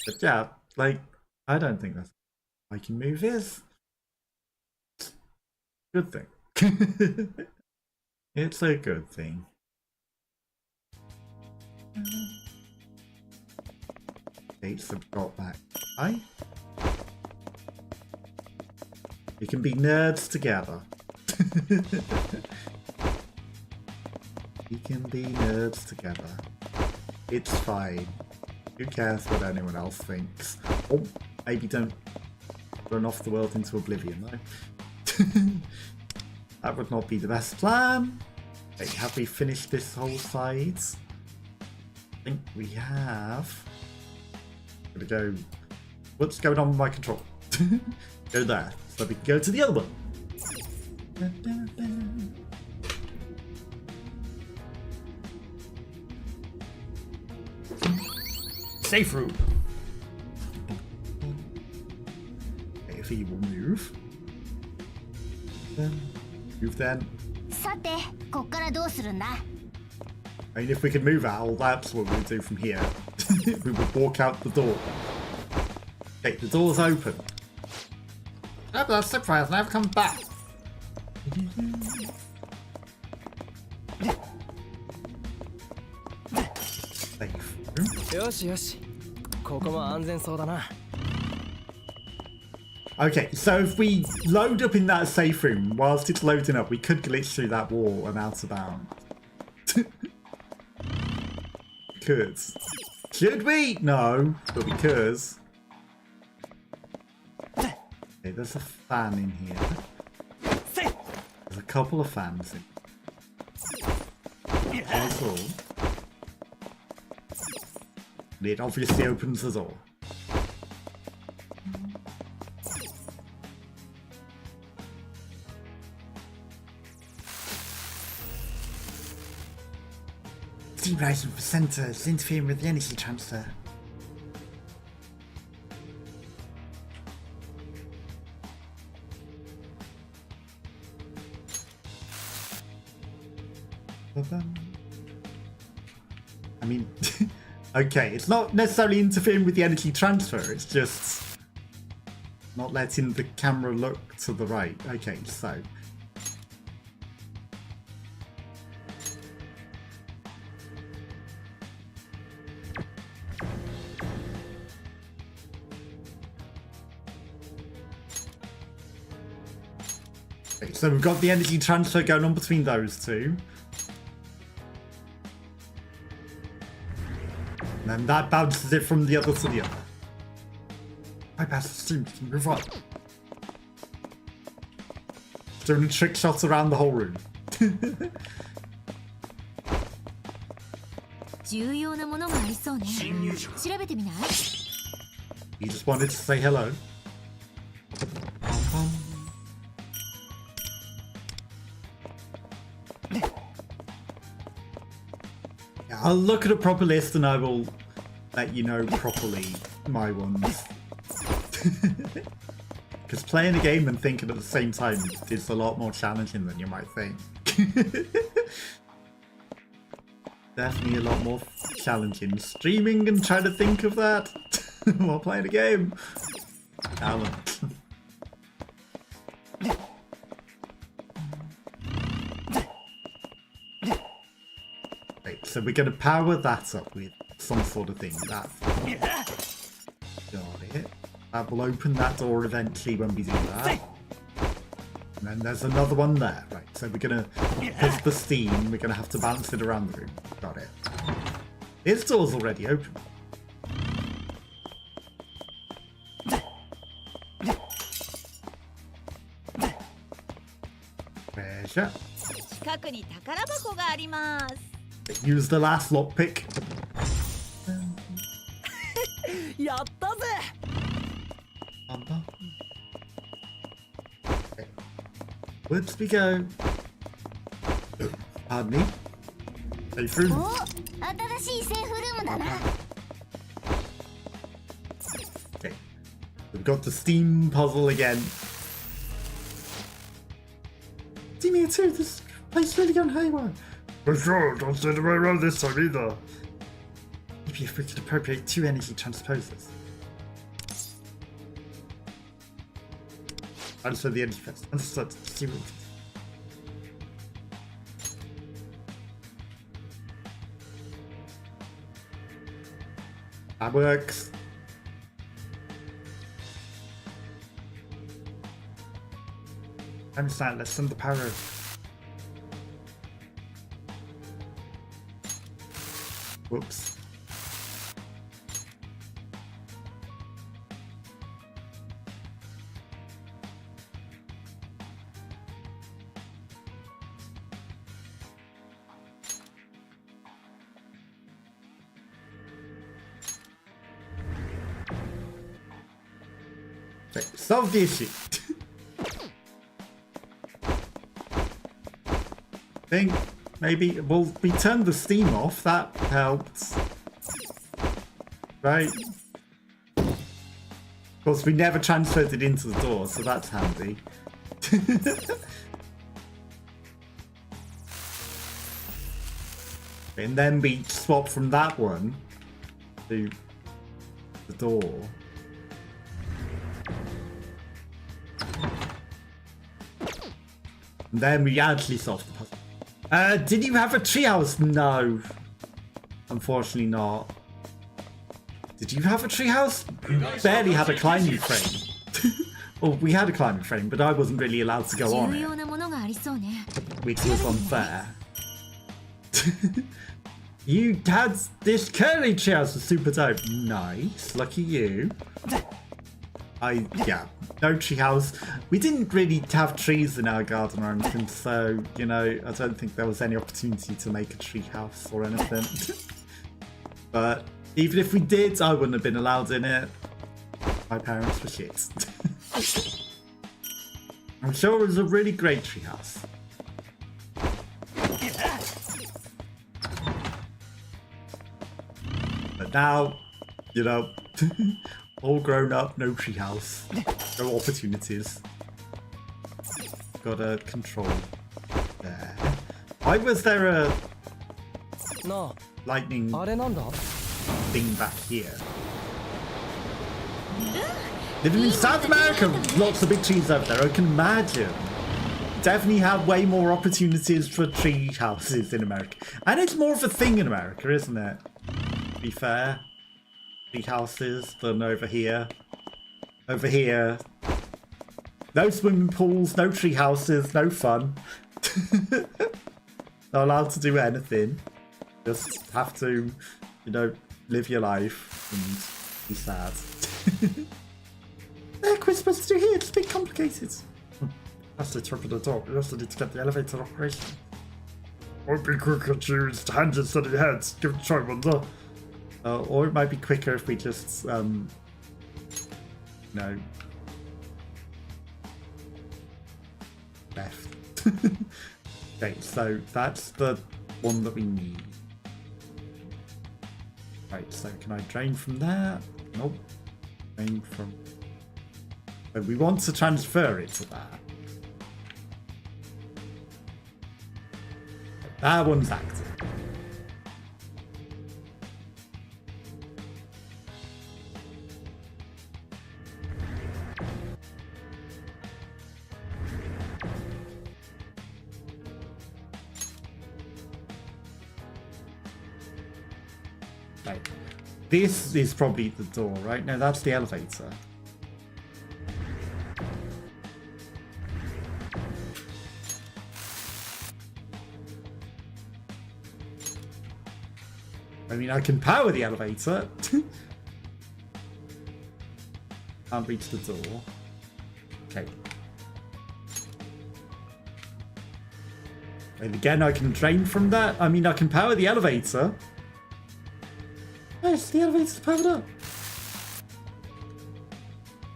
But yeah, like, I don't think that's liking movies. Good thing. It's a good thing. Dates have got back. Aye? We can be nerds together. We can be nerds together. It's fine. Who cares what anyone else thinks? Oh, maybe don't run off the world into oblivion, though. That would not be the best plan. Okay, have we finished this whole side? I think we have. Gonna go. What's going on with my control? Go there, so we can go to the other one. Safe room. Okay, if he will move. Then move then. さて、こっからどうするんだ? I mean, if we could move out, that's what we'll do from here. We would walk out the door. Okay, the door's open. Oh, but that surprise never come back. Safe room. よしよし。ここも安全そうだな。 Okay, so if we load up in that safe room, whilst it's loading up, we could glitch through that wall and out of bounds. Could. Should we? No, but we could. Okay, there's a fan in here. There's a couple of fans in. That's all. And it obviously opens the door. Steam rising for centres, interfering with the energy transfer. I mean, okay, it's not necessarily interfering with the energy transfer, it's just not letting the camera look to the right. Okay, so so we've got the energy transfer going on between those two. And then that bounces it from the other to the other. Bypass the stream, you can move on. Doing trick shots around the whole room. 重要なものがありそうね。調べてみない? He just wanted to say hello. I'll look at a proper list and I will let you know properly my ones. Because playing a game and thinking at the same time is a lot more challenging than you might think. Definitely a lot more challenging. Streaming and trying to think of that while playing a game. Talent. So we're going to power that up with some sort of thing. That got it. That will open that door eventually when we do that. And then there's another one there. Right, so we're going to, because the steam, we're going to have to bounce it around the room. Got it. This door's already open. Treasure. 近くに宝箱があります。 Use the last lockpick. やったぜ。 Okay. Whoops we go. Pardon me. Safe room. お、新しいセーフルームだな。 Okay. We've got the steam puzzle again. See me too, this place really gone haywire. For sure, don't stand away around this time either. Maybe if we could appropriate 2 energy transposers. Transfer the energy first. Understood. See what That works. I understand. Let's send the power. Whoops. Okay, solve the issue. Think maybe we turned the steam off. That helped, right? Of course, we never transferred it into the door, so that's handy. And then we swap from that one to the door. And then we actually solved the puzzle. Did you have a treehouse? No. Unfortunately not. Did you have a treehouse? We barely had a climbing frame. Well, we had a climbing frame, but I wasn't really allowed to go on it, which was unfair. You had this curly treehouse was super dope. Nice. Lucky you. Yeah, no treehouse. We didn't really have trees in our garden or anything, so, you know, I don't think there was any opportunity to make a treehouse or anything. But even if we did, I wouldn't have been allowed in it. My parents were shit. I'm sure it was a really great treehouse. But now, you know, all grown up, no treehouse, no opportunities. Got a control there. Why was there a lightning thing back here? Living in South America, lots of big trees over there. I can imagine. Definitely have way more opportunities for tree houses in America. And it's more of a thing in America, isn't it? To be fair. Tree houses than over here. Over here, no swimming pools, no tree houses, no fun. Not allowed to do anything. Just have to, you know, live your life and be sad. What we're supposed to do here? It's a bit complicated. That's the top of the door. We also need to get the elevator operation. Won't be quicker to use the hands instead of your heads. Give it a try, wonder. Or it might be quicker if we just, you know, left. Okay, so that's the one that we need. Right, so can I drain from there? Nope. Drain from... So we want to transfer it to that. That one's active. Right. This is probably the door, right? No, that's the elevator. I mean, I can power the elevator. Can't reach the door. Okay. And again, I can drain from that. I mean, I can power the elevator. Yes, the elevator's powered up.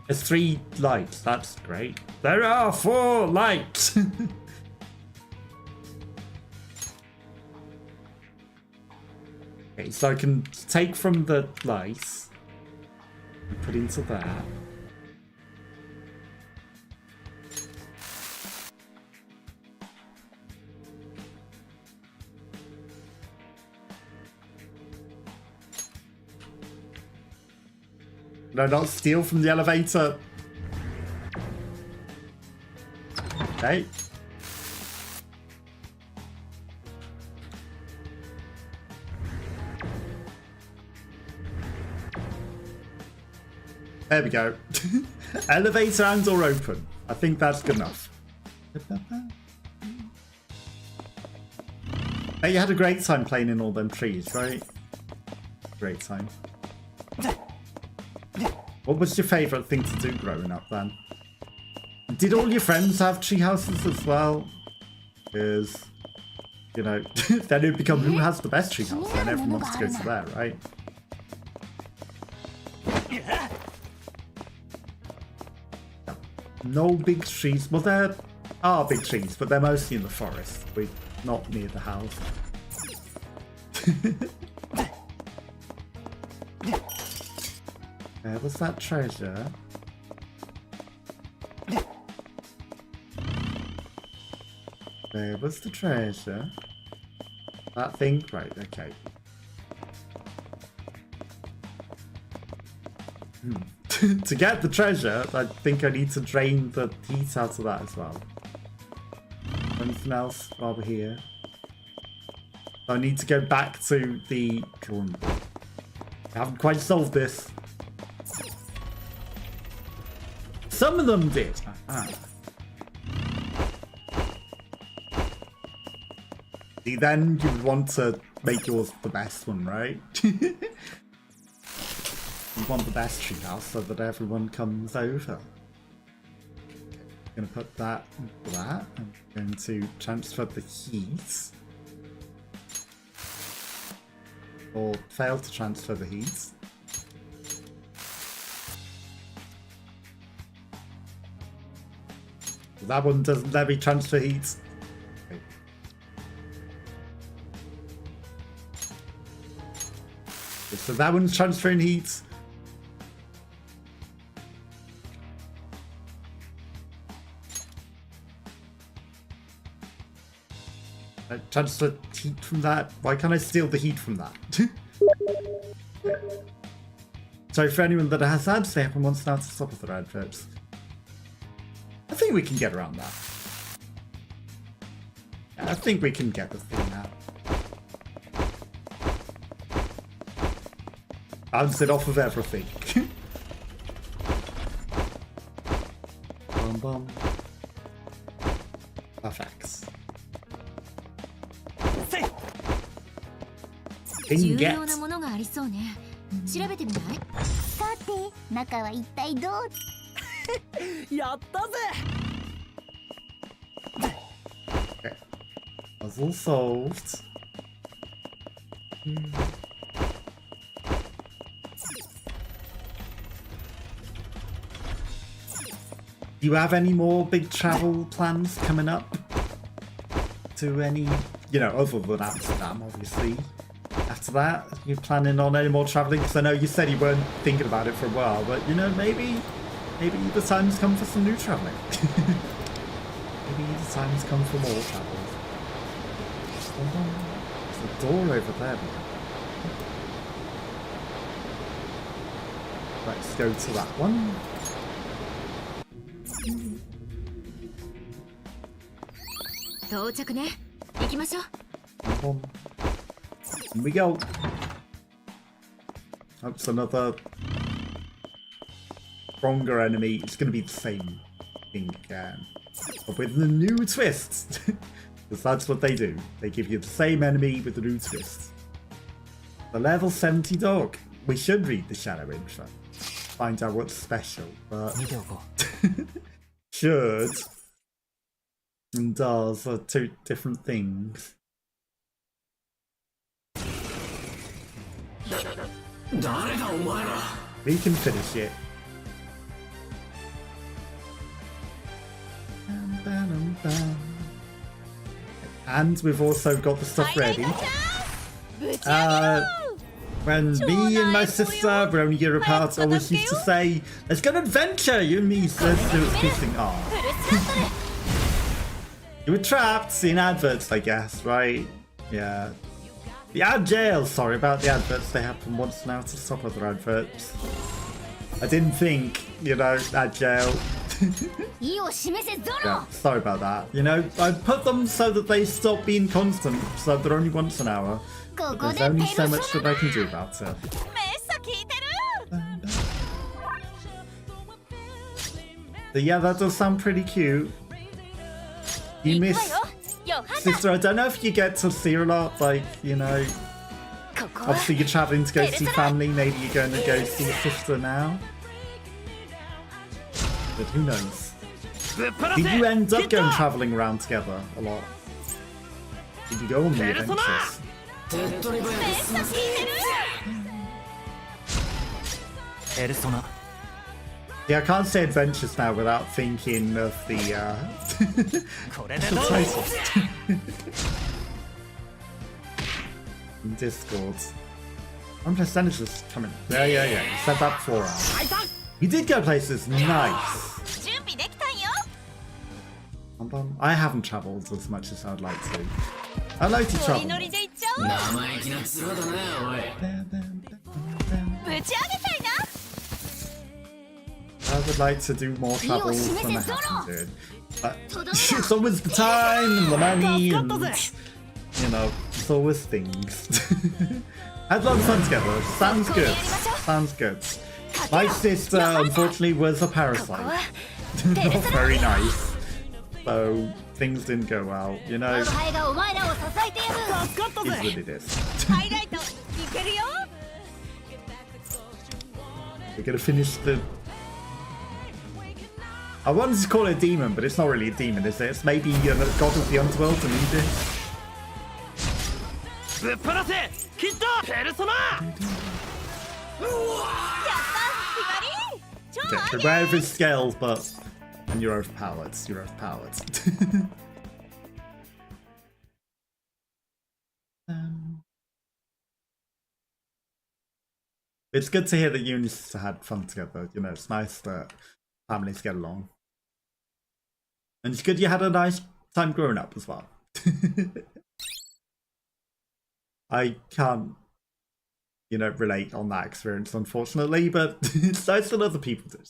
There's 3 lights. That's great. There are 4 lights. Okay, so I can take from the lights and put into that. No, not steal from the elevator. Okay. There we go. Elevator and door open. I think that's good enough. Hey, you had a great time playing in all them trees, right? Great time. What was your favourite thing to do growing up then? Did all your friends have tree houses as well? Because, you know, then it becomes who has the best tree house, then everyone wants to go to there, right? No big trees. Well, there are big trees, but they're mostly in the forest. We're not near the house. Where was that treasure? Where was the treasure? That thing? Right, okay. To get the treasure, I think I need to drain the heat out of that as well. Anything else while we're here? I need to go back to the drawing board. I haven't quite solved this. Some of them did. See, then you would want to make yours the best one, right? You want the best treehouse so that everyone comes over. I'm going to put that into that. I'm going to transfer the heat. Or fail to transfer the heat. That one doesn't let me transfer heat. Okay. So that one's transferring heat. I transfer heat from that. Why can't I steal the heat from that? So for anyone that has ads, they happen once now to stop with their adverbs. I think we can get around that. Yeah, I think we can get the thing now. Bounce it off of everything. Bum bum. Perfect. Thing get. 重要なものがありそうね。調べてみない？さて、中は一体どう？やったぜ。 Okay. Puzzle solved. Do you have any more big travel plans coming up? To any, you know, other than Amsterdam, obviously. After that, are you planning on any more travelling? Because I know you said you weren't thinking about it for a while, but you know, maybe the time's come for some new travelling. Maybe the time's come for more travel. There's a door over there. Let's go to that one. Here we go. That's another stronger enemy. It's going to be the same thing again, but with the new twist. Because that's what they do. They give you the same enemy with the new twist. The level 70 dog. We should read the shadow intro. Find out what's special, but should and does are two different things. We can finish it. And we've also got the stuff ready. When me and my sister were only a year apart, always used to say, "Let's go on an adventure, you and me." So it was kissing. Oh. You were trapped in adverts, I guess, right? Yeah. The ad jail. Sorry about the adverts. They happen once now to stop other adverts. I didn't think, you know, ad jail. Yeah, sorry about that. You know, I put them so that they stop being constant, so they're only once an hour. But there's only so much that I can do about it. But yeah, that does sound pretty cute. You miss sister. I don't know if you get to see her a lot, like, you know, obviously you're traveling to go see family, maybe you're going to go see sister now. But who knows? Did you end up going traveling around together a lot? Did you go on the adventures? Yeah, I can't say adventures now without thinking of the title. Discord. 1% is just coming. Yeah. You said that before. You did go places. Nice. I haven't travelled as much as I'd like to. I'd like to travel. I would like to do more travel than I have been doing. But it's always the time and the money and, you know, it's always things. Had a lot of fun together. Sounds good. Sounds good. My sister, unfortunately, was a parasite. Not very nice. So things didn't go well, you know. It's what it is. We're gonna finish the... I wanted to call it a demon, but it's not really a demon, is it? It's maybe a god of the underworld, an Edith. Okay, beware of his scales, but... And you're overpowered. You're overpowered. It's good to hear that you and your sister had fun together. You know, it's nice that families get along. And it's good you had a nice time growing up as well. I can't, you know, relate on that experience, unfortunately, but it's nice that other people did.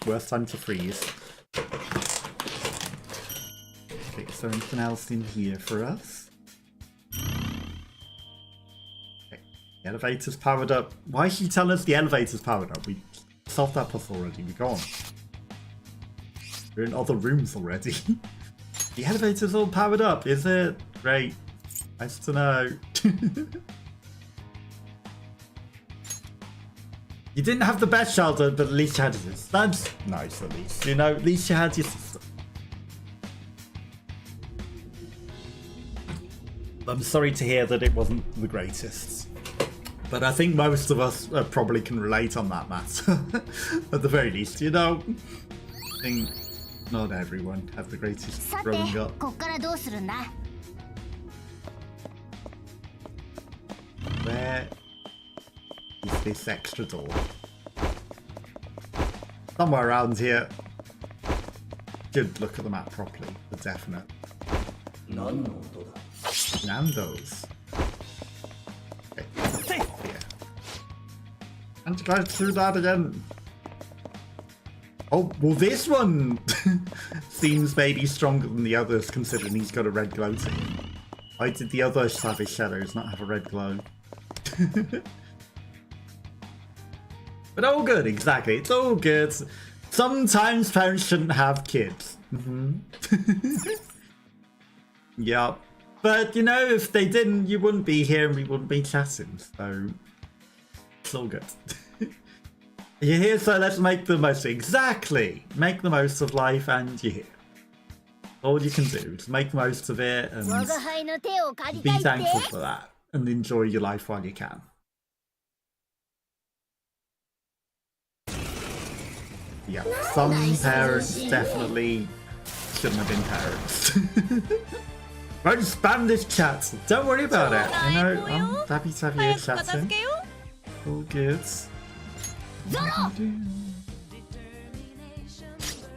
Worst time to freeze. Okay, is there anything else in here for us? Okay, the elevator's powered up. Why is she telling us the elevator's powered up? We solved that puzzle already. We're gone. We're in other rooms already. The elevator's all powered up, is it? Great. Nice to know. You didn't have the best childhood, but at least you had your sister. That's nice, at least. You know, at least you had your sister. I'm sorry to hear that it wasn't the greatest. But I think most of us probably can relate on that matter. At the very least, you know. I think not everyone had the greatest growing up. Where is this extra door? Somewhere around here. Should look at the map properly, for definite. Nando's. Okay. Yeah. And to go through that again. Oh, well, this one seems maybe stronger than the others, considering he's got a red glow to him. Why did the other Savage Shadows not have a red glow? But all good, exactly. It's all good. Sometimes parents shouldn't have kids. Yeah. But, you know, if they didn't, you wouldn't be here and we wouldn't be chatting. So, it's all good. You're here, so let's make the most. Exactly. Make the most of life and you're here. All you can do is make the most of it and be thankful for that. And enjoy your life while you can. Yeah, some parents definitely shouldn't have been parents. Don't spam this chat. Don't worry about it. You know, I'm happy to have you chatting. All good.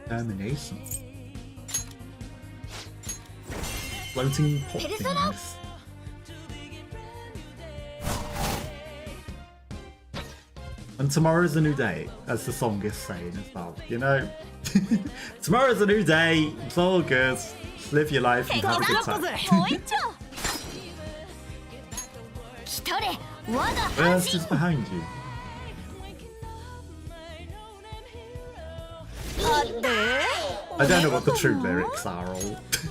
Termination. Floating pot things. And tomorrow's a new day, as the song is saying as well, you know? Tomorrow's a new day, it's all good. Just live your life and have a good time. Burst is behind you. I don't know what the true lyrics are, or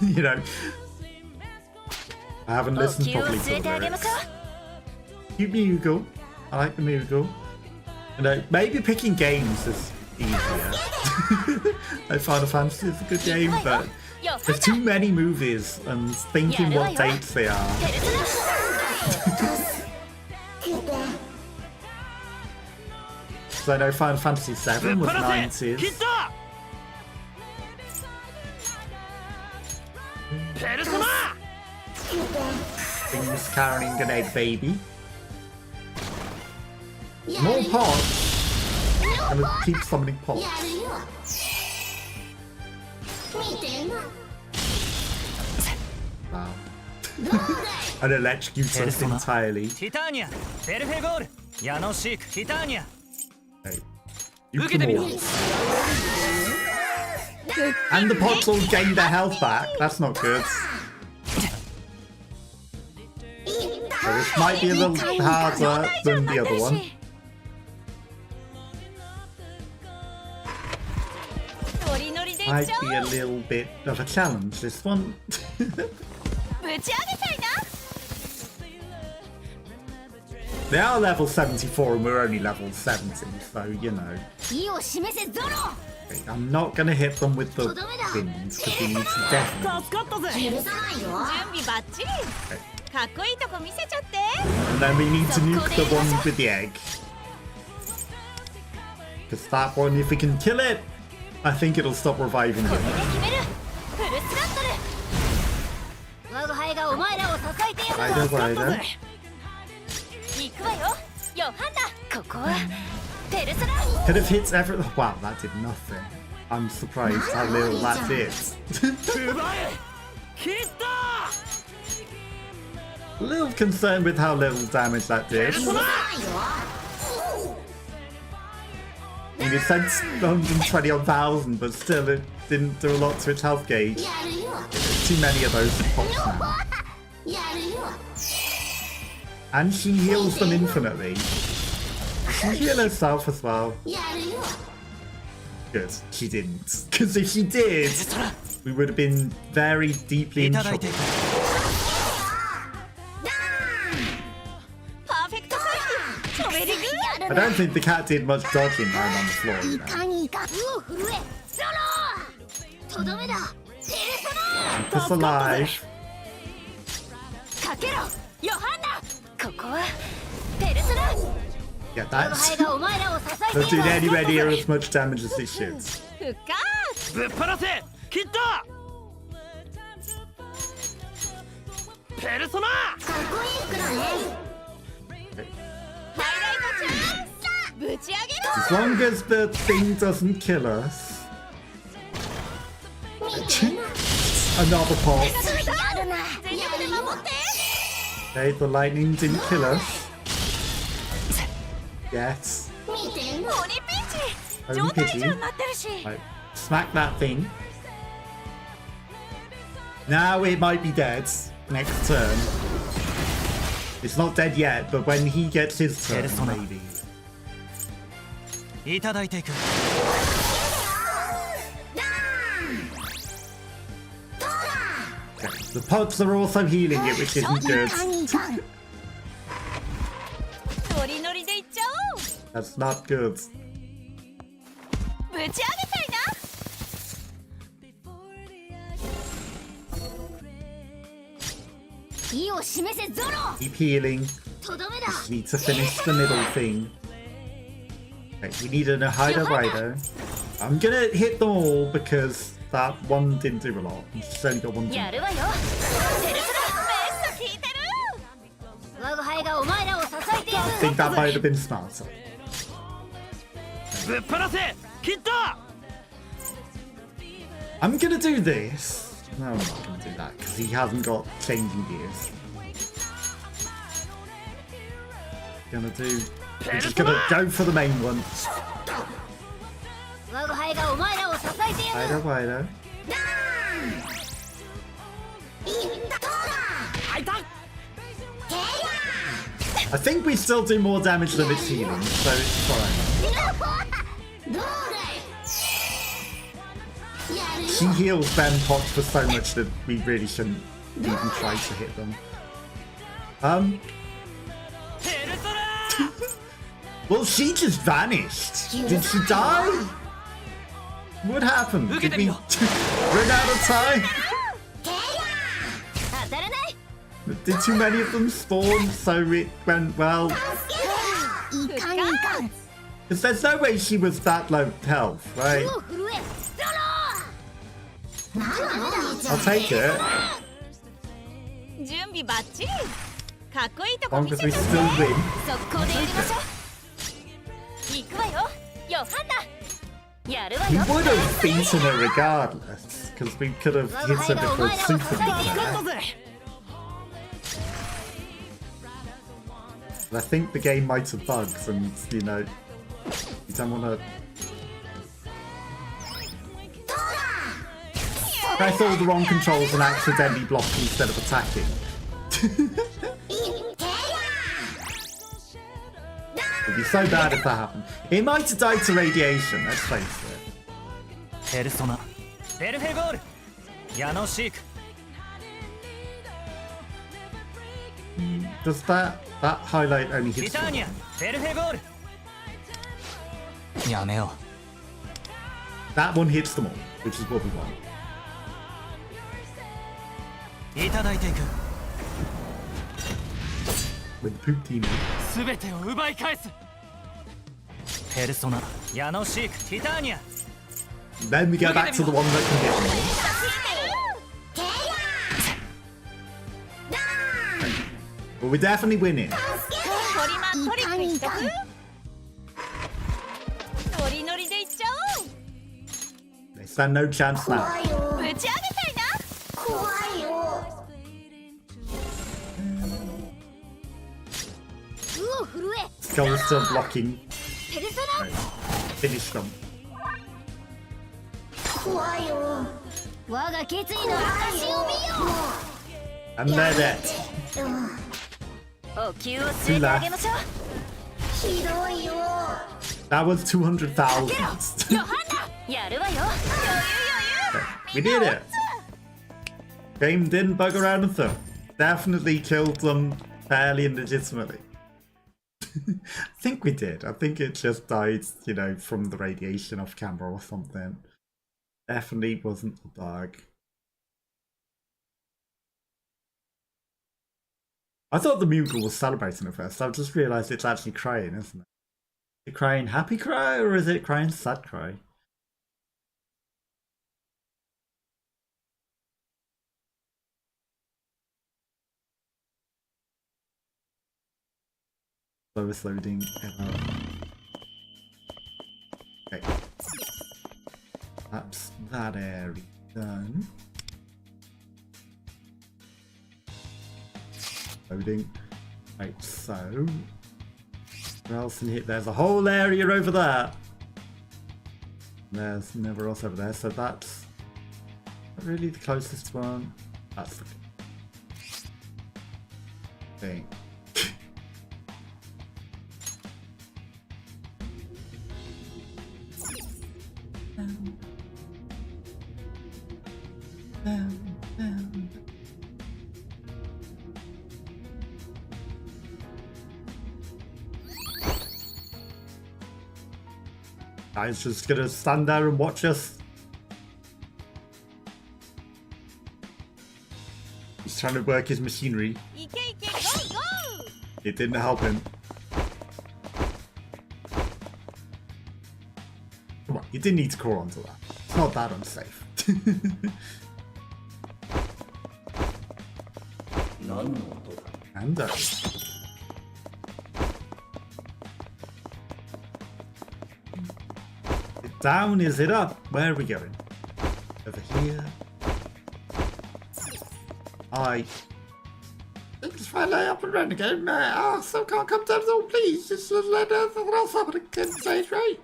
you know. I haven't listened properly to the lyrics. Cute Moogle. I like the Moogle. You know, maybe picking games is easier. Like Final Fantasy is a good game, but there's too many movies and thinking what dates they are. So I know Final Fantasy VII was 90s. Things carrying an egg baby. More pots! And it keeps summoning pots. Wow. And electrocutes us entirely. Titania, Perfegor, Yanoshik, Titania. Okay. You can all. And the pots all gain their health back. That's not good. So this might be a little harder than the other one. Might be a little bit of a challenge, this one. They are level 74 and we're only level 70, so you know. Okay, I'm not going to hit them with the winds because he needs death. And then we need to nuke the one with the egg. Because that one, if we can kill it, I think it'll stop reviving him. Rider. Could have hit every. Wow, that did nothing. I'm surprised how little that did. A little concerned with how little damage that did. I mean, it said 120,000, but still it didn't do a lot to its health gauge. There's too many of those pops now. And she heals them infinitely. She heal herself as well. Good, she didn't. Because if she did, we would have been very deeply in trouble. I don't think the cat did much dodging lying on the floor, you know. Keep us alive. Yeah, that's not doing anywhere near as much damage as it should. As long as the thing doesn't kill us. Another pot. Okay, the lightning didn't kill us. Yes. Only pity. Right. Smack that thing. Now it might be dead. Next turn. It's not dead yet, but when he gets his turn, maybe. Okay. The pods are also healing it, which isn't good. That's not good. Keep healing. Just need to finish the middle thing. Okay, we need a Hydroelectric. I'm gonna hit them all because that one didn't do a lot. She's only got one thing. I think that might have been smarter. I'm gonna do this. No, I'm not gonna do that because he hasn't got changing gears. We're just gonna go for the main one. Wider. I think we still do more damage than it's healing, so it's fine. She heals them pots for so much that we really shouldn't even try to hit them. Well, she just vanished. Did she die? What happened? Did we run out of time? Did too many of them spawn, so it went well? Because there's no way she was that low health, right? I'll take it. As long as we still win. We would have beaten her regardless, because we could have hit her before super beat. I think the game might have bugs, and you know, you don't want to press all the wrong controls and accidentally block instead of attacking. It'd be so bad if that happened. It might have died to radiation, let's face it. Does that highlight only hit someone? That one hits them all, which is what we want. With the poop team. Then we go back to the one that can hit them all. But we're definitely winning. They stand no chance now. Skull still blocking. Right. Finish them. And they're dead. Two left. That was 200,000. We did it. Game didn't bug around with them. Definitely killed them fairly and legitimately. I think we did. I think it just died, you know, from the radiation off camera or something. Definitely wasn't a bug. I thought the Moogle was celebrating at first. I've just realised it's actually crying, isn't it? Is it crying happy cry or is it crying sad cry? Slowest loading ever. Okay. That's that area done. Loading. Right, so where else in here? There's a whole area over there. There's never else over there, so that's not really the closest one. That's the thing. Guy's just gonna stand there and watch us. He's trying to work his machinery. It didn't help him. Come on, you didn't need to crawl onto that. It's not that unsafe. And down, is it up? Where are we going? Over here. I just try to lay up and run again. I still can't come down. Oh, please, just let nothing else happen again. Stage right.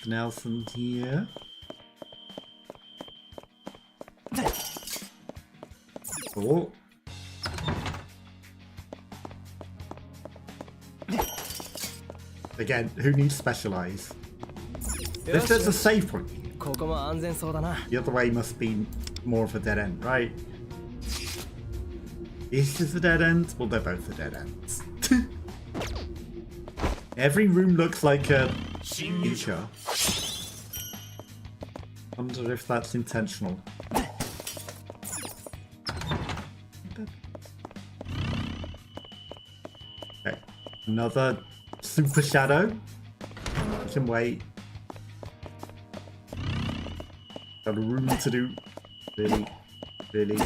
Nelson here. thought. Again, who needs specialize? If there's a save point here, ここも安全そうだな。 the other way must be more of a dead end, right? This is a dead end? Well, they're both a dead ends. Every room looks like a future. Wonder if that's intentional. Okay, another super shadow. I can wait. Got a room to do. Really? Really?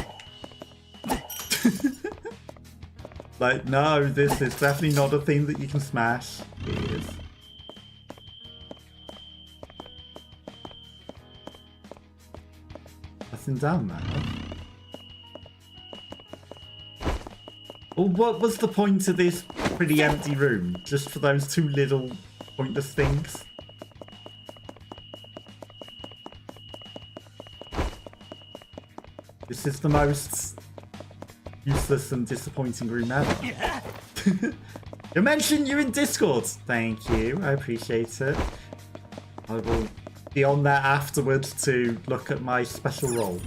Like, no, this is definitely not a thing that you can smash. It is. Nothing down there. Well, what was the point of this pretty empty room? Just for those two little pointless things? This is the most useless and disappointing room ever. You mentioned you're in Discord. Thank you. I appreciate it. I will be on there afterwards to look at my special role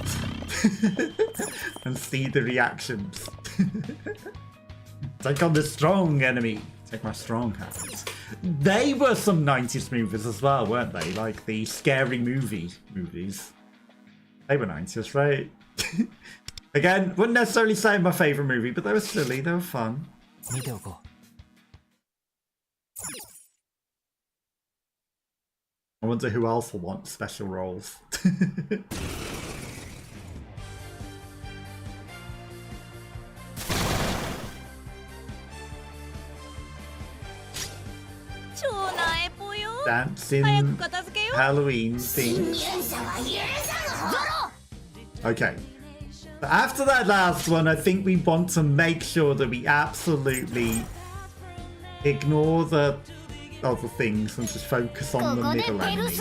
and see the reactions. Take on the strong enemy. Take my strong hands. They were some 90s movies as well, weren't they? Like the scary movies. They were 90s, right? Again, wouldn't necessarily say my favourite movie, but they were silly, they were fun. 見ておこ I wonder who else will want special roles. Dancing Halloween theme. Okay. But after that last one, I think we want to make sure that we absolutely ignore the other things and just focus on the middle enemy.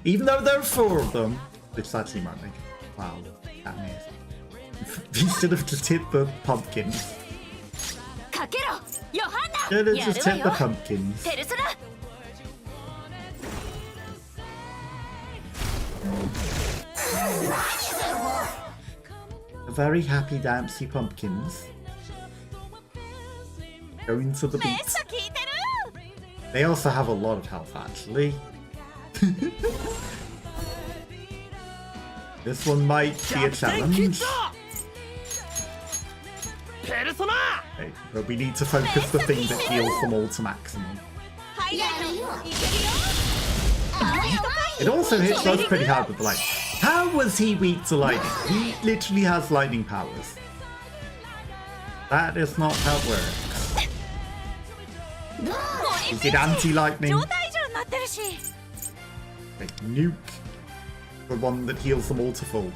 Even though there are 4 of them, which actually might make it. Wow, that is. We should have just hit the pumpkins. Should have just hit the pumpkins. The very happy dancey pumpkins. Going to the beat. They also have a lot of health, actually. This one might be a challenge. Okay, but we need to focus the thing that heals them all to maximum. It also hits us pretty hard with lightning. How was he weak to lightning? He literally has lightning powers. That is not how it works. Is it anti-lightning? Okay, nuke. The one that heals them all to full.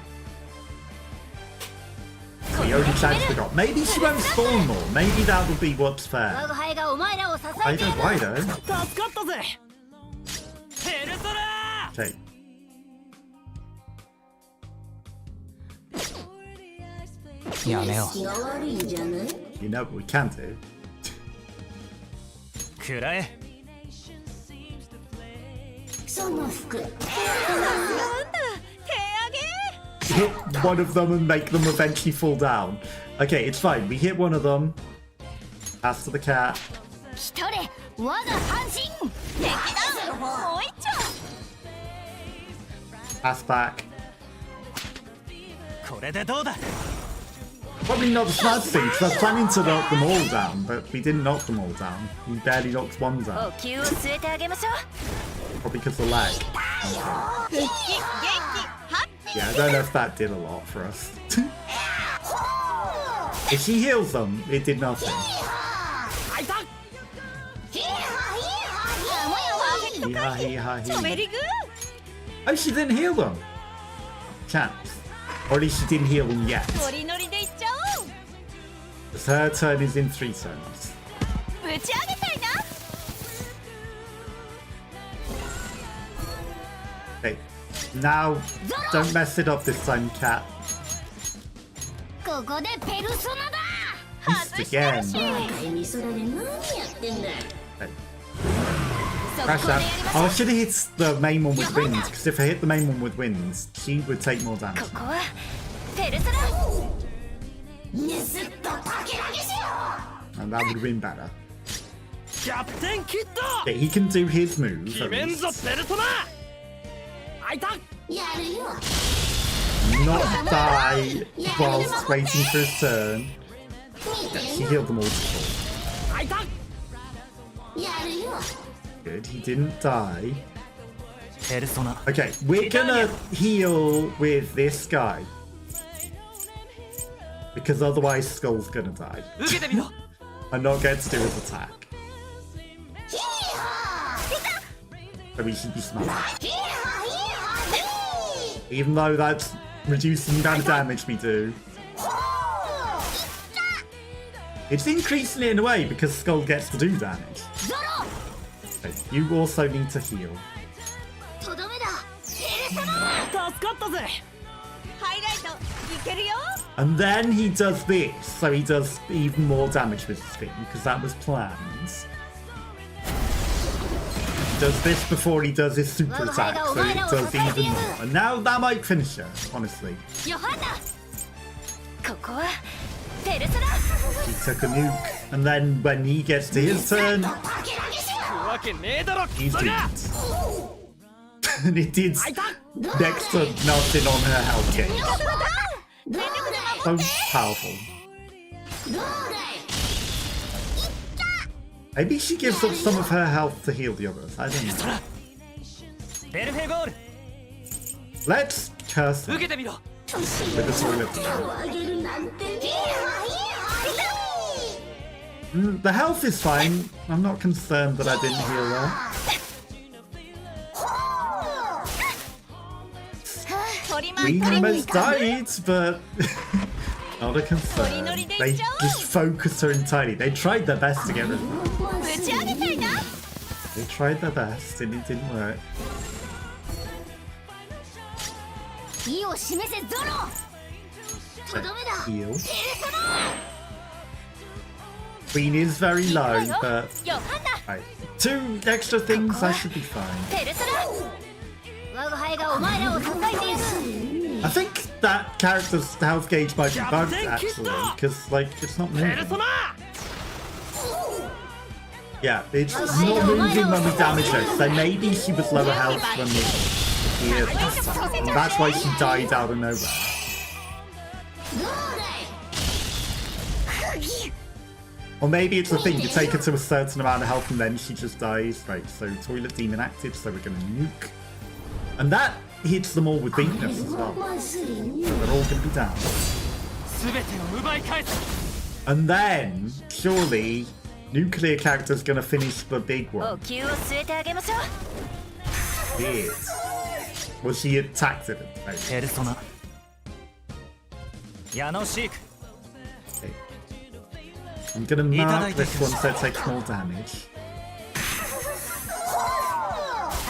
The only chance we got. Maybe she won't spawn more. Maybe that will be what's fair. I don't. Why though? 助かったぜ。ペルソナ。 Okay.やめよう。 You know what we can do. くらえ。 Hit one of them and make them eventually fall down. Okay, it's fine. We hit one of them. Pass to the cat. Pass back. これでどうだ。 Probably not the smart thing, because I was planning to knock them all down, but we didn't knock them all down. We barely knocked one down. Probably because of lag. Yeah, I don't know if that did a lot for us. If she heals them, it did nothing. Oh, she didn't heal them. Chance. Or at least she didn't heal them yet. Because her turn is in 3 turns. Okay. Now, don't mess it up this time, cat. ここでペルソナだ。 Missed again. 赤い味噌だで何やってんだ。 Crash that. Oh, I should have hit the main one with winds, because if I hit the main one with winds, she would take more damage. ここはペルソナ。盗っとかけらげしよ And that would have been better. キャプテンキッド Okay, he can do his move. 決 at めんぞ least. ペルソナあいたう。やるよ。 Not die whilst waiting for his turn. Yeah, she healed them all before. あいたやるよ。 Good, he didn't die. ペルソナ Okay, we're gonna heal with this guy. Because otherwise Skull's gonna die. 受けてみろ And not get to do his attack. So we should be smart. Even though that's reducing the amount of damage we do. It's increasing it in a way because Skull gets to do damage. Okay, you also need to heal. とどめだ。ペルソナ。助かったぜハイライトいけるよ。 And then he does this, so he does even more damage with his thing, because that was planned. He does this before he does his super attack, so he does even more. And now that might finish her, honestly. ヨハンナ。ここはペルソナ。 He took a nuke, and then when he gets to his turn, かけらげしよ わけねえだろク he's ソが doomed. And it did next to nothing on her health gain. どうだ。 So powerful. どうだい。 Maybe she gives up some of her health to heal the others. I don't know. ベルフェゴール Let's curse 受 her けてみろ with the toilet. あげるなんて。いいわいいわ。 The health is fine. I'm not concerned that I didn't heal her. We almost died, but not a concern. They just focused her entirely. They tried their best to get rid of her. ぶち上げたいな。 They tried their best and it didn't work. 意を示せゾロ。とどめだ。 Heal. ペルソナ。 Queen is very low, but ヨハンナ。 right. 2 extra things, I should be fine. ペルソナ。我が輩がお前らを支えていく。 I think that character's health gauge might be bugged actually, because like it's not ペル moving. ソナ Yeah, it's not moving when we damage her. So maybe she was lower health when we healed last time. And that's why she died out of nowhere. どうだい。 Or maybe it's the thing, you take her to a certain amount of health and then she just dies. Right, so Toilet Demon active, so we're gonna nuke. And that hits them all with weakness as well. So they're all gonna be down. 全てを奪い返す And then, surely, nuclear character's gonna finish the big お one. 灸を据えてあげましょう。 Yes. Well, she attacked it. Right. ペルソナ矢野シーク Okay. I'm gonna mark this one so it takes more damage.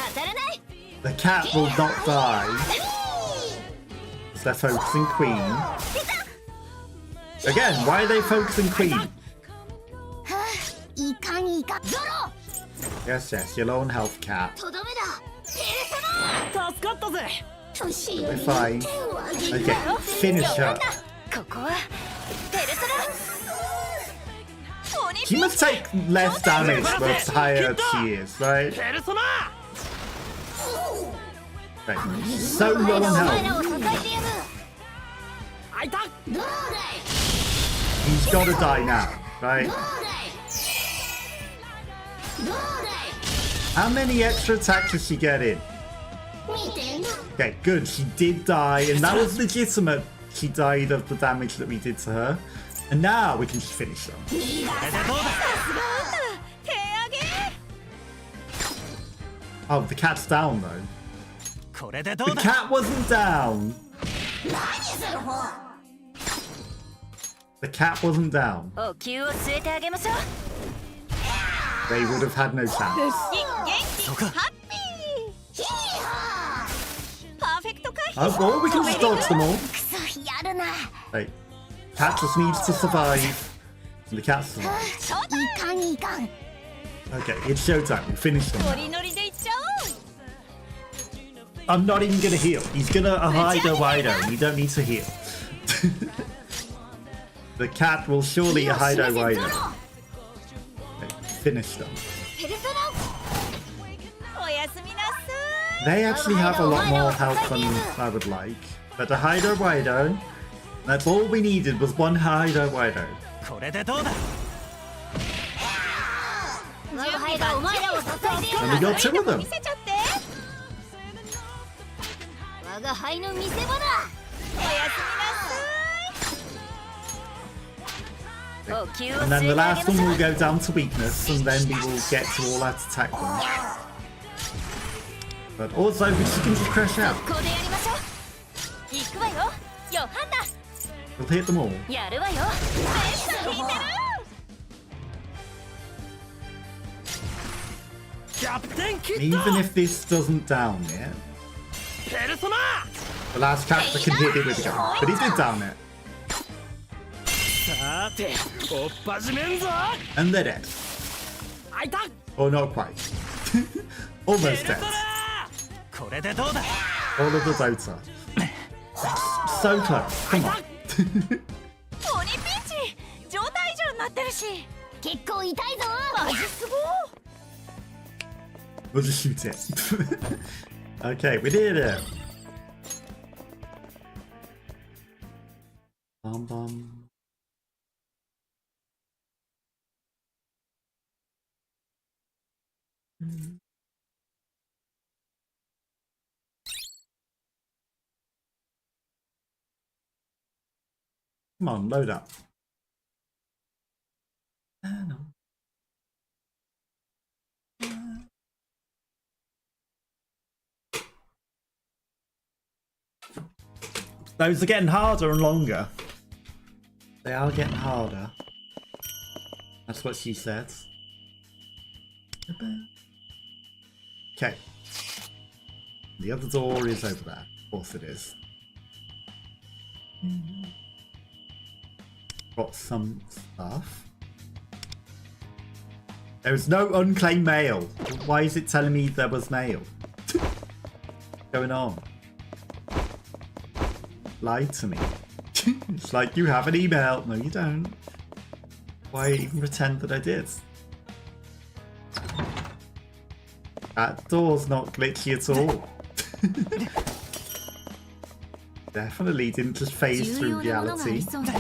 当たらない。 The cat will not die. So they're focusing Queen. Again, why are they focusing Queen? いかんいかん。ゾロ。 Yes, yes, you're low on health, cat. とどめだ。ペルソナ。助かったぜ年寄 We're り fine. 手を挙げる Okay, finish her. ここはペルソナ。 She must take less damage the higher she is, right? ペルソナ Right. So お前 low ら on を health. 支えてやる。あいたどうだい。 He's gotta die now, right? どうだい。どうだい。 How many extra attacks does she get in? 見てな。 Okay, good. She did die, and that was legitimate. She died of the damage that we did to her. And now we can just finish her. これでどうだ手上げ。 Oh, the cat's down though. これでど The うだ cat wasn't down. 何する方。 The cat wasn't down. お灸を据えてあげましょう。 They would have had no chance. 元気そうかハッピー。パーフェクト回避。 Oh, or we can just dodge them all. くそやるな。 Right. cat just needs to survive. And the cat survives. いかんいかん Okay, it's showtime. We finished him. ノリノリでいっちゃおう I'm not even gonna heal. He's gonna hide a wider. You don't need to heal. The cat will surely hide a wider. Okay, finish them. ペルソナおやすみなさい They actually have a lot more health than I would like. But the Hydro Wido, that's all we needed was one Hydro Wido. これでどうだ 我が輩がお前らを支えている And we got two of them. 見せちゃって我が輩の見せ場だおやすみなさいお気を And then the last one will go down to weakness, and then we will get to all out attack them. But also, we can just crash out. ここでやりましょう行くわよヨハンナ We'll hit them all. やるわよベスト引いてるキャプテンキッド Even if this doesn't down it, ペルソナ the last character can hit it with a gun. But he did down it. さておっ始めんぞ And they're dead. あいた Or not quite. Almost ペル dead. ソナこれでどうだ All of the Dota. So close. Come on. 鬼ピンチ状態異常になってるし結構痛いぞマジすご We'll just shoot it. Okay, we did it. Bum bum. Come on, load up. No. Those are getting harder and longer. They are getting harder. That's what she said. Okay. The other door is over there. Of course it is. Got some stuff. There is no unclaimed mail. Why is it telling me there was mail? What's going on? Lie to me. It's like you have an email. No, you don't. Why even pretend that I did? That door's not glitchy at all. Definitely didn't just phase 重 through 要なものがあり reality. そうで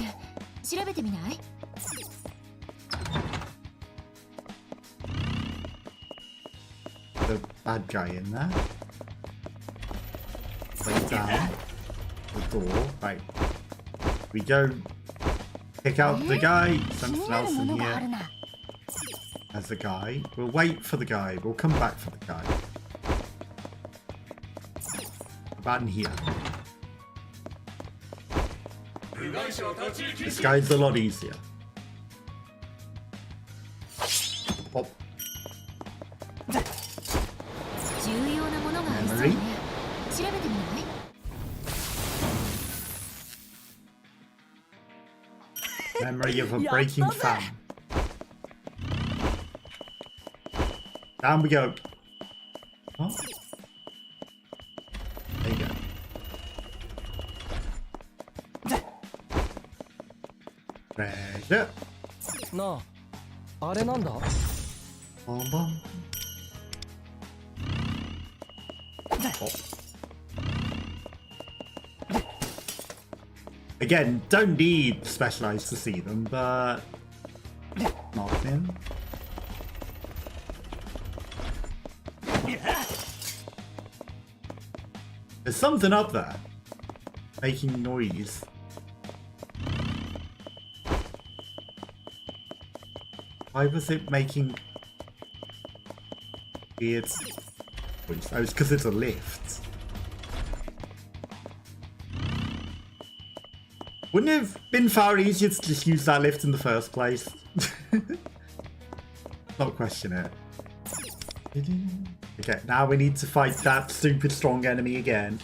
調べてみない The bad guy in there. Lay down. The door. Right. We go pick out the guy. 気 Something になる else も in のがあ here. るな As the guy. We'll wait for the guy. We'll come back for the guy. About in here. This guy's a lot easier. Oh, 重要なものがありそうね調べてみない memory of a breaking fan. Down we go. Oh. There you go. Treasure. なああれなんだ Bom bom. Oh. Again, don't need specialized to see them, but nothing. There's something up there making noise. Why was it making weird noise? Oh, it's because it's a lift. Wouldn't it have been far easier to just use that lift in the first place? Not question it. Okay, now we need to fight that super strong enemy again.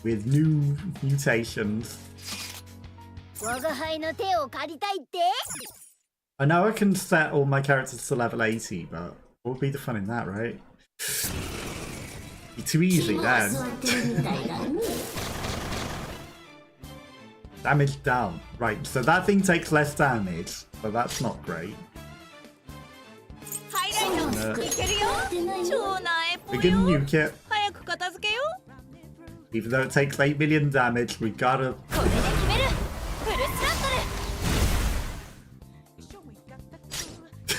With new mutations. 我が輩の手を借りたいって I know I can set all my characters to level 80, but what would be the fun in that, right? Be too easy then. Damage down. Right, so that thing takes less damage, so that's not great. ハイライトいけるよ超なえぽ We can よ nuke it. 早く片付けよ Even though it takes 8 million damage, we gotta... これで決めるフルスラッ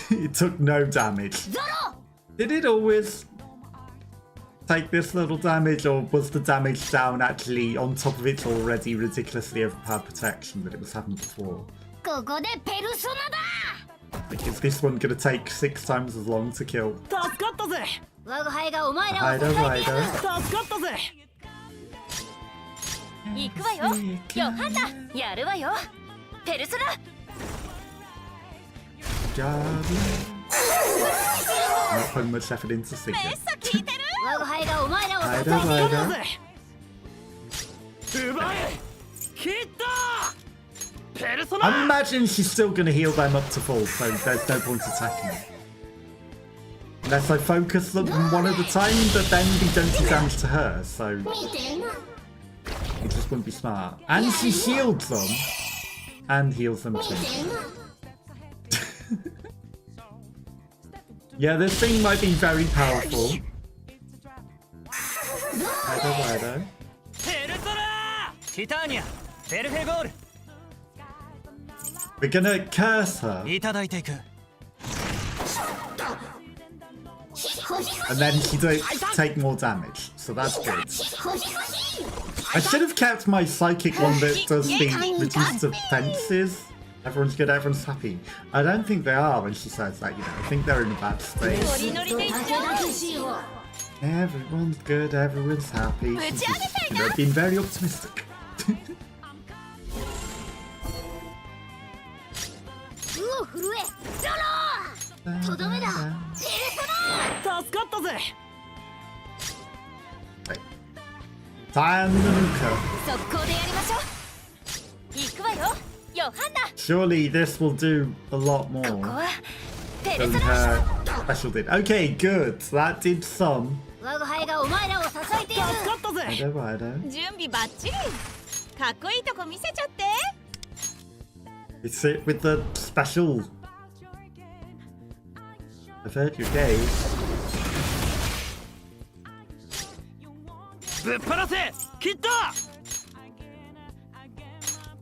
トル It took no damage. ゾロ Did it always take this little damage, or was the damage down actually on top of its already ridiculously overpowered protection that it was having before? ここでペルソナだ Like, is this one gonna take 6 times as long to kill? 助かったぜ我が輩がお前らを Hydro, 支えてやる Hydro. 助かったぜ行くわよヨハンだやるわよペルソナ Not putting much effort into メッ singing. サ聞いてる我が輩がお前らを支え Hydro, てやる Hydro. 奪え切ったペルソナ I imagine she's still gonna heal them up to full, so there's no point attacking it. Unless I focus them one at a time, but then we don't do damage to her, so it just wouldn't be smart. And she shields them, and heals them too. Yeah, this thing might be very powerful. Hydro. ペルソナティターニアベルフェゴール We're gonna curse her, いただいていく and then she don't take more damage, so that's good. I should have kept my psychic one that does the reduced defenses. Everyone's good, everyone's happy. I don't think they are when she says that, you know. I think they're in a bad state. ノリノリで行っちゃう Everyone's good, everyone's happy. She's just, you know, being very optimistic. うお震えゾロとどめだペルソナ助かったぜ Diane Manuka. 速攻でやりましょう行くわよヨハンだ Surely this will do a lot ここ more はペル than ソナ her special did. Okay, good. That did some. 我が輩がお前らを支えてやる助かったぜ I don't. 準備バッチリかっこいいとこ見せちゃって It's it with the special. I've heard you're gay. ぶっ放せ切った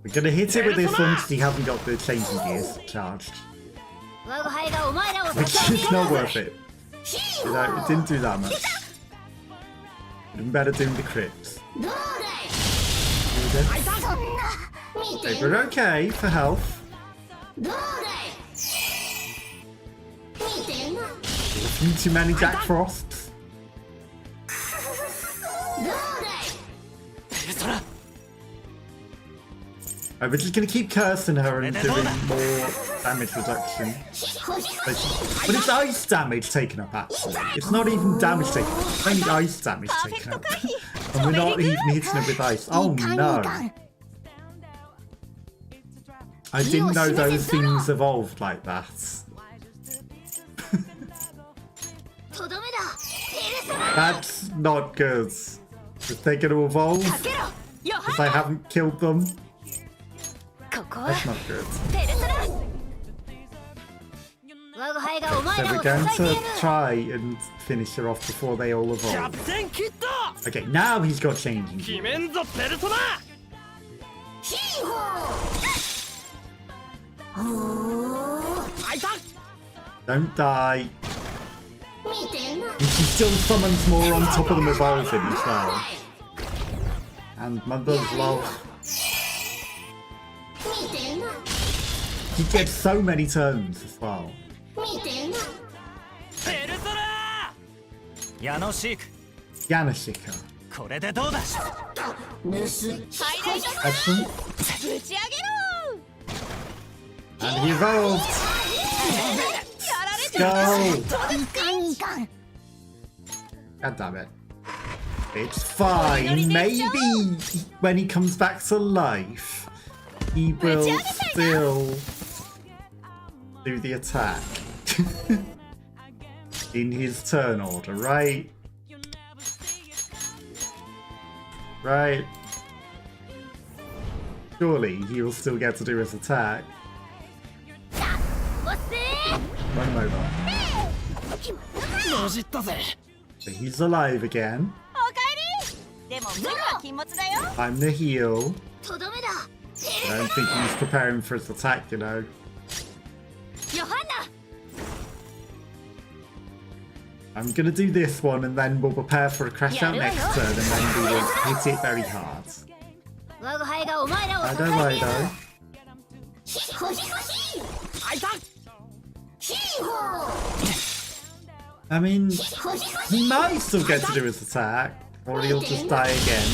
We're gonna hit it with this one because he hasn't got the changing gears charged. 我が輩がお前らを支 Which えて is や not る worth it. You know, it didn't do that much. Even better doing the crits. どう Okay, we're okay for health. だい A few too many Jack Frosts. どうだい ペルソナ We're just gonna keep cursing her and doing more damage reduction. But it's ice damage taken up actually. It's not even damage taken up, it's only ice damage taken up. And we're not even hitting her with ice. Oh no. I didn't know those things evolved like that. とどめだペルソナ That's not good. If they're gonna evolve, かけろヨハ if I haven't killed them, ここは that's not good. ペルソナ我が輩がお前 So らを we're 支 going えてや to る try and finish her off before they all キャ evolve. プテン切った Okay, now he's got changing. 決めんぞペルソナ ヒーホー あいた Don't die. 見てな And she still summons more on top of them evolving as well. And Mother's Love. 見てな He gets so many turns as well. 見てなペルソナヤノシーク Yanashika. これでどうだハイライト Excellent. ぶち上げろ And he evolved. やられち Go. ゃういかんいかん God damn it. It's fine. Maybe when he comes back to life, he will still do the attack in his turn order, right? Right. Surely he will still get to do his attack. One moment. So he's alive again. I'm the heal. I don't think he's preparing for his attack, you know. I'm gonna do this one and then we'll prepare for a crash out next turn and then we will hit it very hard. I don't know though. I mean, he might still get to do his attack, or he'll just die again.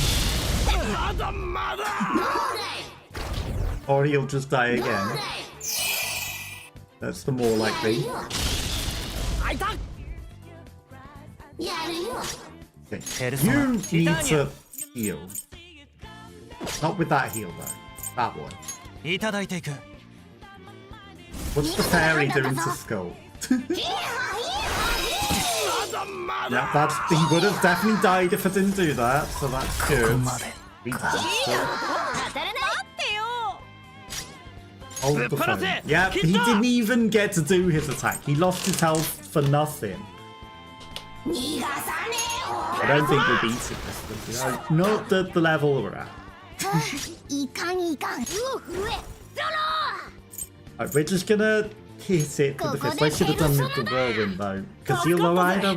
Or he'll just die again. That's the more likely. Okay. You need to heal. Not with that heal though. That one. What's the fairy doing to Skull? Yeah, that's, he would have definitely died if I didn't do that, so that's good. Hold the phone. Yeah, he didn't even get to do his attack. He lost his health for nothing. I don't think we're beating this, you know, not at the level we're at. Right, we're just gonna hit it with the fist. I should have done with the whirlwind though, because he'll go wider.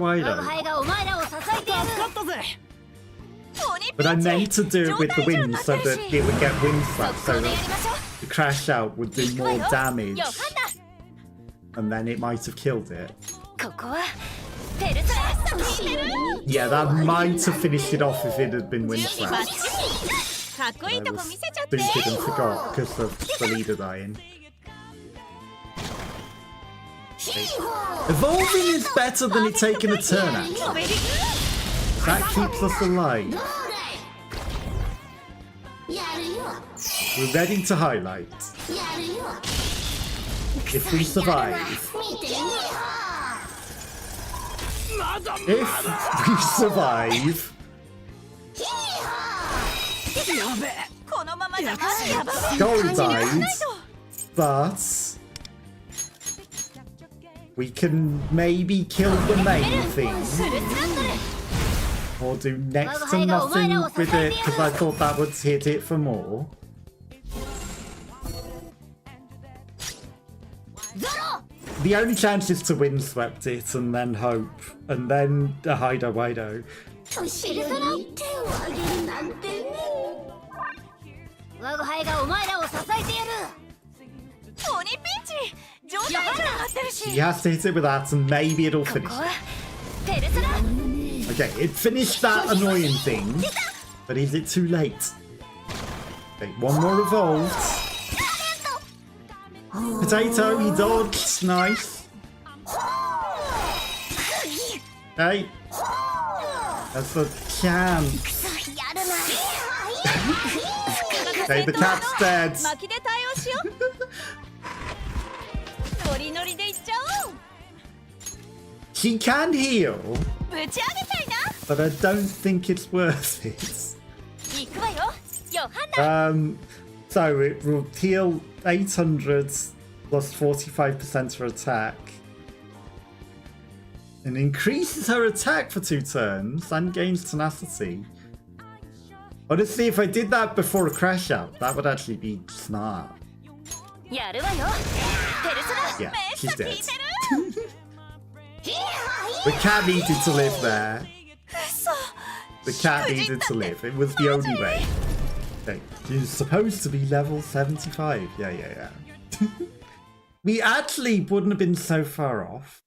But I meant to do it with the wind so that it would get wind swept, so that the crash out would do more damage, and then it might have killed it. Yeah, that might have finished it off if it had been wind swept. I was stupid and forgot because of the leader dying. Evolving is better than it taking a turn, actually. That keeps us alive. We're ready to highlight. If we survive. If we survive. Gold died. But we can maybe kill the main thing. Or do next to nothing with it, because I thought that would hit it for more. The only chance is to windswept it and then hope. And then a Hydroelectric He has to hit it with that and maybe it'll finish it. Okay, it finished that annoying thing, but is it too late? Okay, one more revolt. Potato, he dodged, nice. Okay. That's a chance. Okay, the cat's dead. She can heal, but I don't think it's worth it. So it will heal 800 plus 45% her attack. And increases her attack for 2 turns and gains tenacity. Honestly, if I did that before a crash out, that would actually be smart. Yeah, she's dead. The cat needed to live there. The cat needed to live. It was the only way. Okay, she's supposed to be level 75. Yeah. We actually wouldn't have been so far off,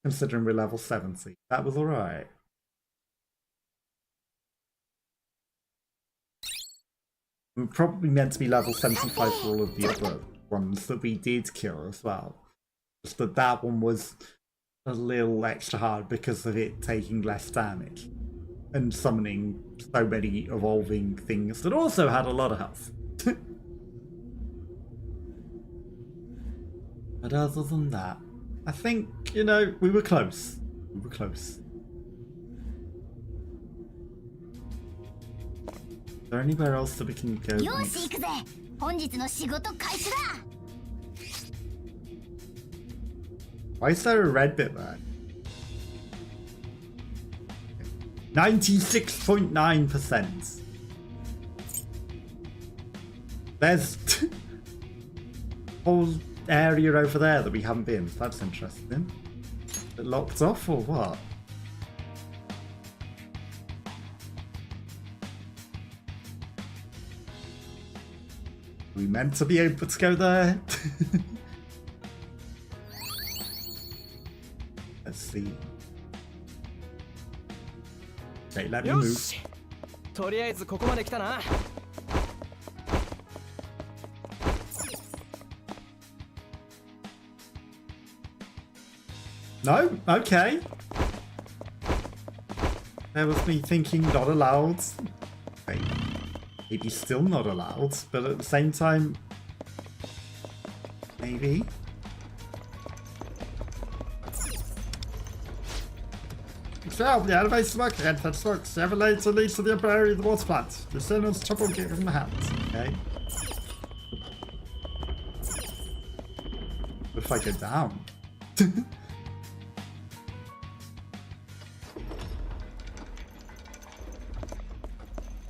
considering we're level 70. That was alright. We're probably meant to be level 75 for all of the other ones that we did kill as well. Just that that one was a little extra hard because of it taking less damage and summoning so many evolving things that also had a lot of health. But other than that, I think, you know, we were close. We were close. Is there anywhere else that we can go? よし行くぜ。本日の仕事開始だ。 Why is there a red bit there? 96.9%. There's a whole area over there that we haven't been. That's interesting. Is it locked off or what? Are we meant to be able to go there? Let's see. Okay, let me よ move. しとりあえずここまで来たな。 No? Okay. There was me thinking not allowed. Wait. Maybe still not allowed, but at the same time... Maybe? Excel, the elevator's working, entrance works. The elevator leads to the upper area of the water plant. The signal's trouble getting the hands. Okay. What if I go down?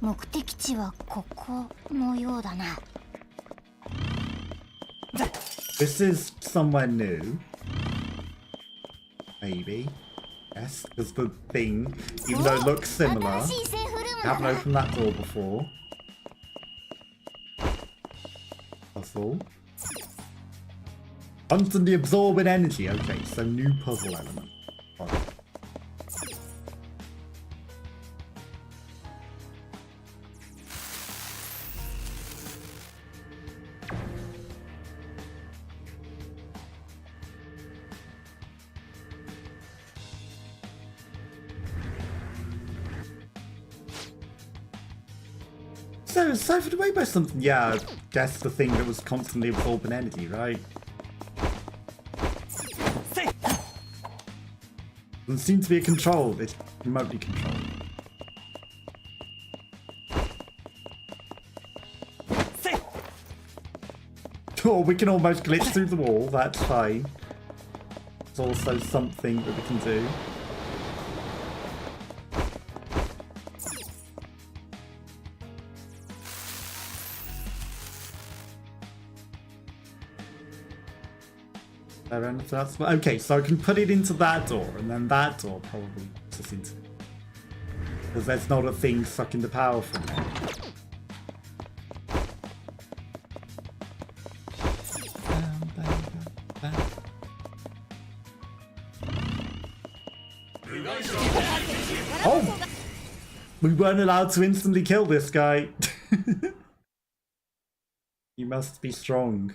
目的地はここのようだな。 This is somewhere new. Maybe. Yes, because the thing, even though it looks similar, 新しいセーフルーム I だ haven't な。 opened that door before. Puzzle. Constantly absorbing energy. Okay, so new puzzle element. Right. So, it's siphoned away by something. Yeah, I guess the thing that was constantly absorbing energy, right? Doesn't seem to be a control. It's remotely controlled. Oh, we can almost glitch through the wall. That's fine. It's also something that we can do. That's, okay, so I can put it into that door, and then that door probably puts us into it. Because there's not a thing sucking the power from there. Oh! We weren't allowed to instantly kill this guy. He must be strong.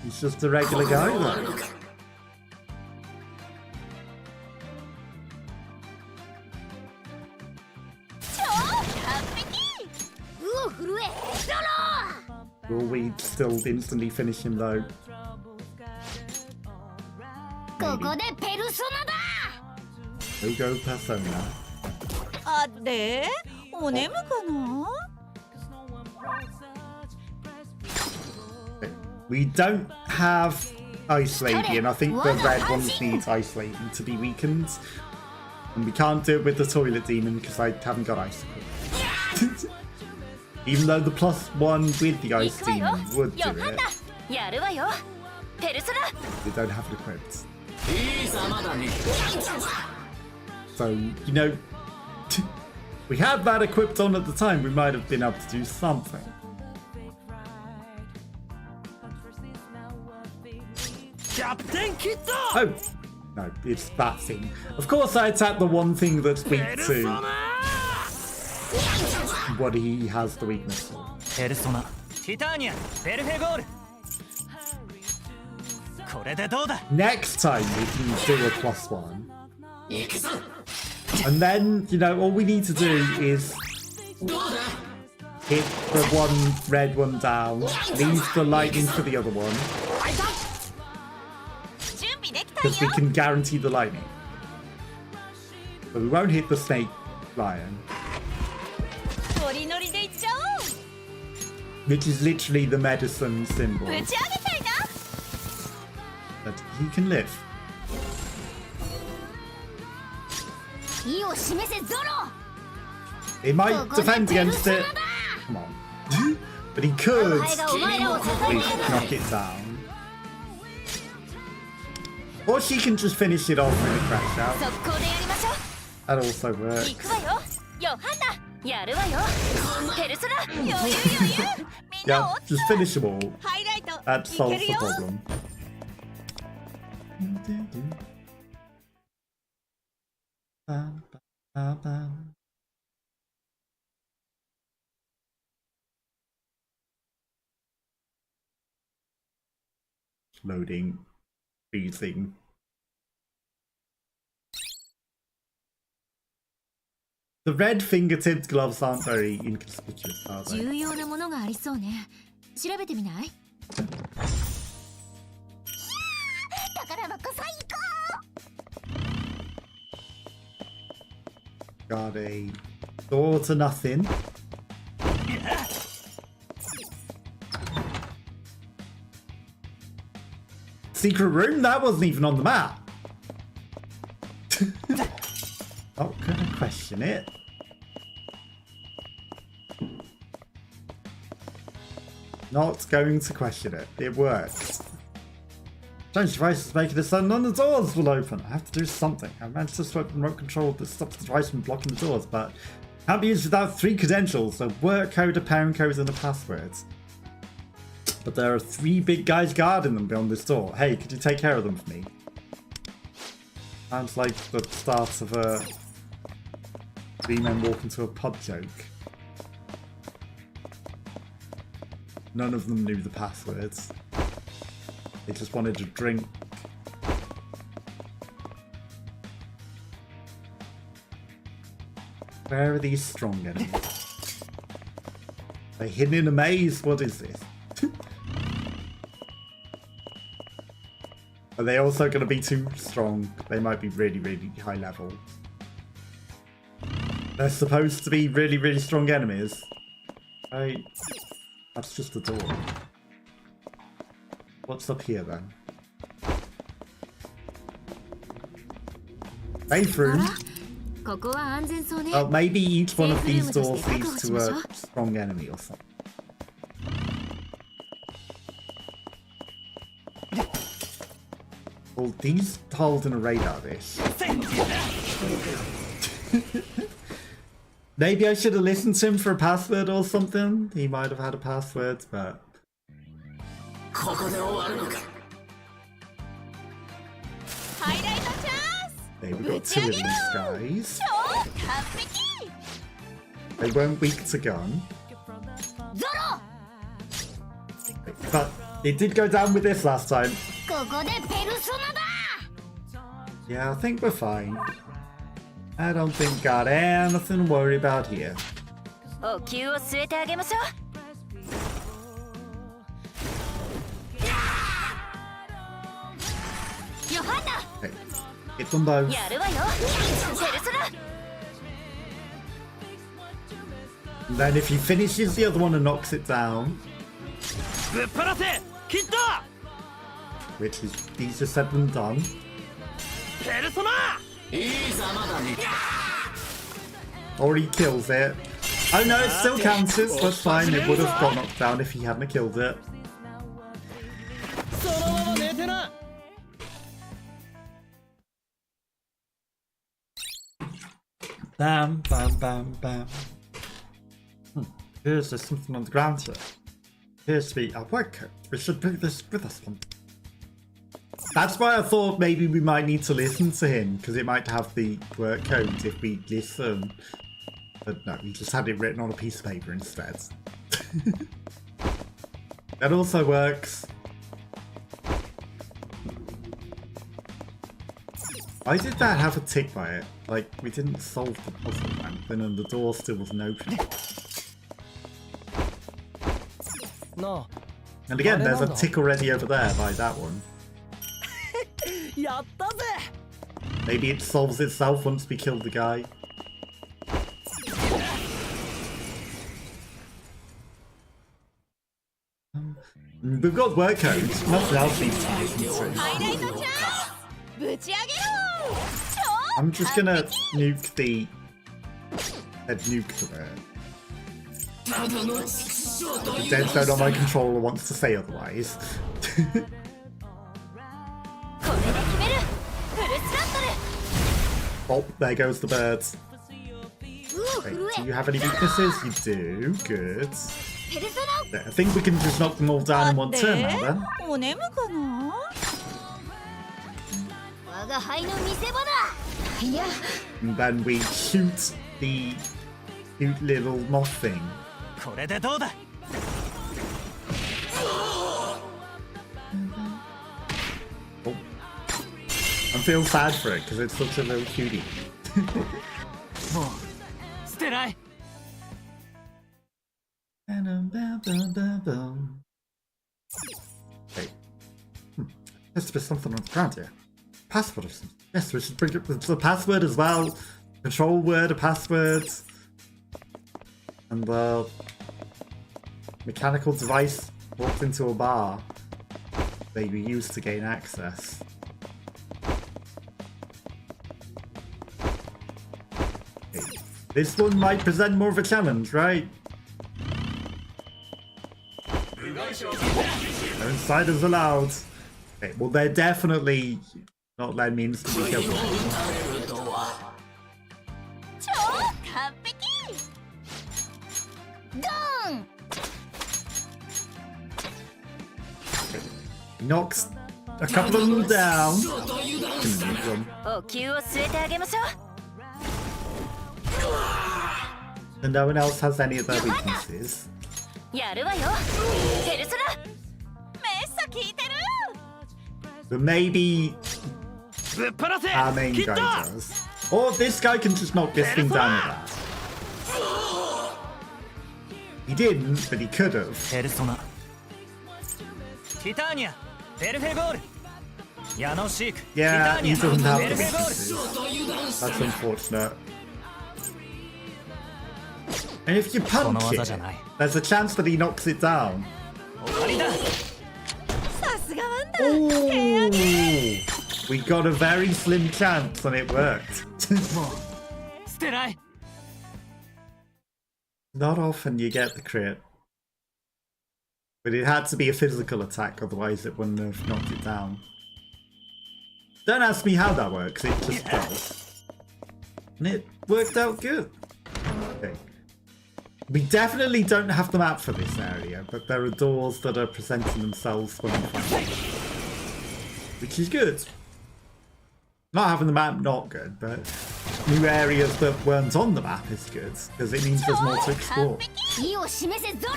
He's just a regular guy, though. Will we still instantly finish him, though? ここでペルソナだ。 Go Persona. あれお眠かな We don't have Ice Lady, and I think the red ones need Ice Lady to be weakened. And we can't do it with the Toilet Demon because I haven't got Ice equipped. Even though the +1 with the Ice Demon would do it, やるわよ。ペルソナ。 we don't have it equipped. So, you know, we had that equipped on at the time, we might have been able to do something. Oh! No, it's that thing. Of course I attacked the one thing that's weak to what he has the weakness for. ペルソナティターニアベルフェゴールこれでどうだ Next time we can do a +1. And then, you know, all we need to do is hit the one red one down, leave the lightning for the other one, because we can guarantee the lightning. But we won't hit the snake lion, ノリノリでいっちゃおう which is literally the medicine symbol ぶち上げたいな that he can live. 意を示せゾロ It might defend against it. Come on. But he could at least knock it down. Or she can just finish it off with a crash out. 速攻でやりましょう That also works. 行くわよヨハンナやるわよペルソナ余裕余裕みんな Yeah, 落ち just finish them all. ハイライト That いけ solves る the よ problem. Bam, bam, bam. Loading, freezing. The red fingertipped gloves aren't very inconspicuous, are they? 重要なものがありそうね調べてみない宝箱最高 Got a door to nothing. Secret room? That wasn't even on the map. Not gonna question it. Not going to question it. It works. Strange device is making a sound. None of the doors will open. I have to do something. I managed to swipe the remote control that stops the device from blocking the doors, but can't be used without 3 credentials: a work code, a parent code, and a password. But there are 3 big guys guarding them beyond this door. Hey, could you take care of them for me? Sounds like the start of a 3 men walk into a pub joke. None of them knew the passwords. They just wanted a drink. Where are these strong enemies? They're hidden in a maze? What is this? Are they also going to be too strong? They might be really, really high level. They're supposed to be really, really strong enemies. Right. That's just a door. What's up here then? Safe room. ここは安全そうね Well, maybe each one of these doors leads to a strong enemy or something. Well, these holding a radar dish. Maybe I should have listened to him for a password or something. He might have had a password, but... ここで終わるのかハイライトチャンス There we got 2 of these guys. 超完璧 They weren't weak to gun. ゾロ But it did go down with this last time. ここでペルソナだ Yeah, I think we're fine. I don't think got anything to worry about here. お灸を据えてあげましょう ヨハンナ Okay. Hit them both. やるわよペルソナ And then if he finishes the other one and knocks it down, ぶっ放せキッド which is easier said than done. ペルソナ Or he kills it. Oh no, it still counts. That's fine. It would have got knocked down if he hadn't killed it. そのまま寝てな Bam, bam, bam, bam. Here's there's something on the ground here. Appears to be a work code. We should bring this with us one. That's why I thought maybe we might need to listen to him, because it might have the work code if we listen. But no, we just had it written on a piece of paper instead. That also works. Why did that have a tick by it? Like, we didn't solve the puzzle then, and the door still wasn't open. なあ And again, there's a tick already over there by that one. やった Maybe it solves itself once we kill the guy. We've got work codes. Nothing else needs to be listened to. I'm just gonna nuke the nuke the bird. The dead zone on my controller wants to say otherwise. Oh, there goes the birds. Wait, do you have any weaknesses? You do. Good. I think we can just knock them all down in one turn now then. お眠かな我が輩の見せ場だ。いや And then we shoot the cute little moth thing. これでどうだ Oh. I feel sad for it because it's such a little cutie. もう捨てない Okay. Has to be something on the ground here. Password or something. Yes, we should bring up the password as well. Control word, a password. And the mechanical device walked into a bar they were used to gain access. Okay. This one might present more of a challenge, right? No insiders allowed. Okay, well they're definitely not letting me instantly kill them. 超完璧。ドーン。 Knocks a couple of them down. お灸を据えてあげましょう And no one else has any of their weaknesses. やるわよペルソナメッサ効いてる But maybe ぶっ放せ our main ヒッ guy ト does. Or this guy can just knock this thing down with that. He didn't, but he could have. ペルソナティターニアベルフェゴールヤノシーク Yeah, ティ he ター doesn't ニア have ベ the ルフェゴール weaknesses. That's unfortunate. And if you punch it, there's a chance that he knocks it down. 終わりださすがワンダ Ooh, we got a very slim chance and it worked. もう捨てない Not often you get the crit. But it had to be a physical attack, otherwise it wouldn't have knocked it down. Don't ask me how that works, it just does. And it worked out good. Okay. We definitely don't have the map for this area, but there are doors that are presenting themselves when we find them. Which is good. Not having the map, not good, but new areas that weren't on the map is good, because it means there's more to explore. 意を示せゾロ。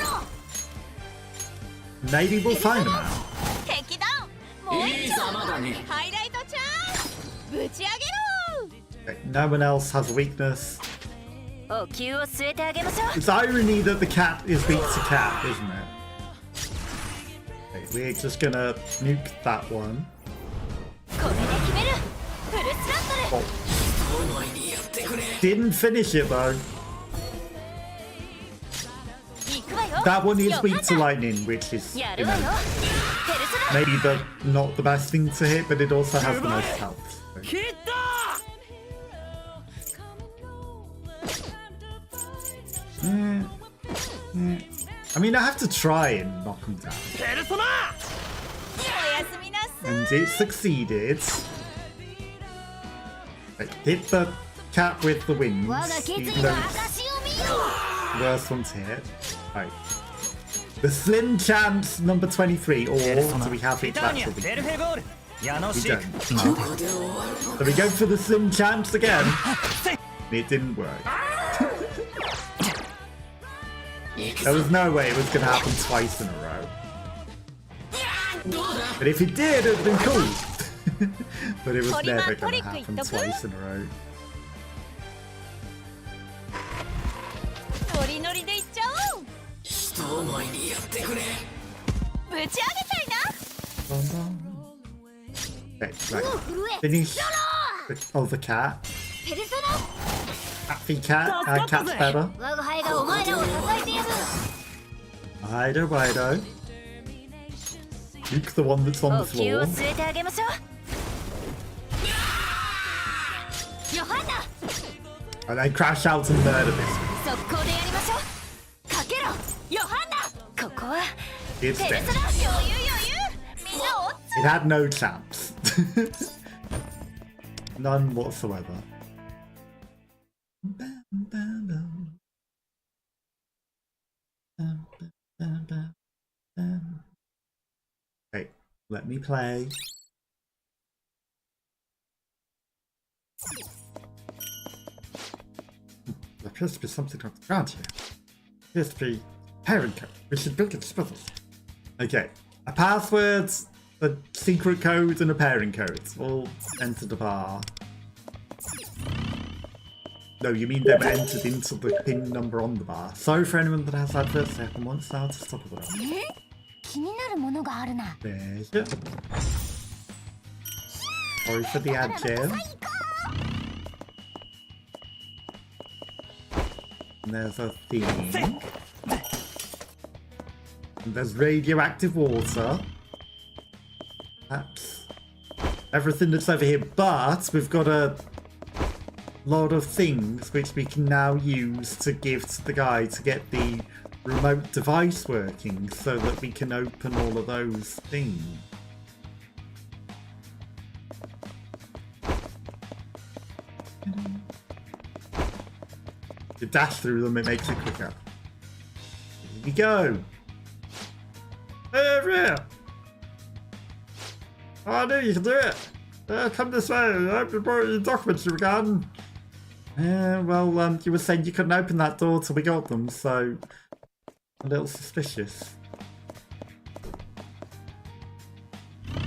Maybe we'll find them out. 敵だもう一丁ハイライトチャンスぶち上げろ Okay, no one else has a weakness. お灸を据えてあげましょう It's irony that the cat is weak to cat, isn't it? Okay, we're just gonna nuke that one. これで決めるフルスラットル Oh. Didn't finish it though. 行くわよ That one is weak to lightning, which is, や you るわよ know, ペルソナ maybe not the best thing to hit, but it also has the most health. So. ヒット I mean, I have to try and knock him down. ペルソナおやすみなさい And it succeeded. Like, hit the cat with the wings, 我が決 even 意 though の it's 証を見よ。 the worst one to hit. Right. The slim chance number 23, or ペルソナ do we have ティ it ターニア actually? ベルフェゴールヤノ We シー don't. ク So we go for the slim chance again. せい It didn't work. There was no way it was going to happen twice in a row. But if it did, it would have been cool. But it was never going to happen twice in a row. ノリノリでいっちゃおう人思いにやってくれ。ぶち上げちゃいな Okay, 手を right. 震え。 Finish Oh, the cat. ペルソ Happy cat. Cat's better. ナ我が輩がお前らを支えてやる Hydro. Luke, the one that's on お the 灸を floor. 据えてあげましょうヨハンナ And then crash out and murder this. 速攻でやりましょうかけろヨハンナここは It's ペル dead. ソナ余裕みんなおっ It had no chance. None whatsoever. Okay, let me play. There appears to be something on the ground here. Appears to be pairing code. We should build it together. Okay, a password, a secret code, and a pairing code. All enter the bar. No, you mean they've entered into the pin number on the bar. Sorry for anyone that has adverts happen once now to stop it. 気になるものがあるな There you go. Sorry for the ad jam. And there's a theme. And there's radioactive water. That's everything that's over here, but we've got a lot of things which we can now use to give to the guy to get the remote device working so that we can open all of those things. You dash through them, it makes it quicker. Here we go. Here. Oh, I knew you could do it. Come this way. I hope you brought your documents to your garden. Well, you were saying you couldn't open that door till we got them, so a little suspicious.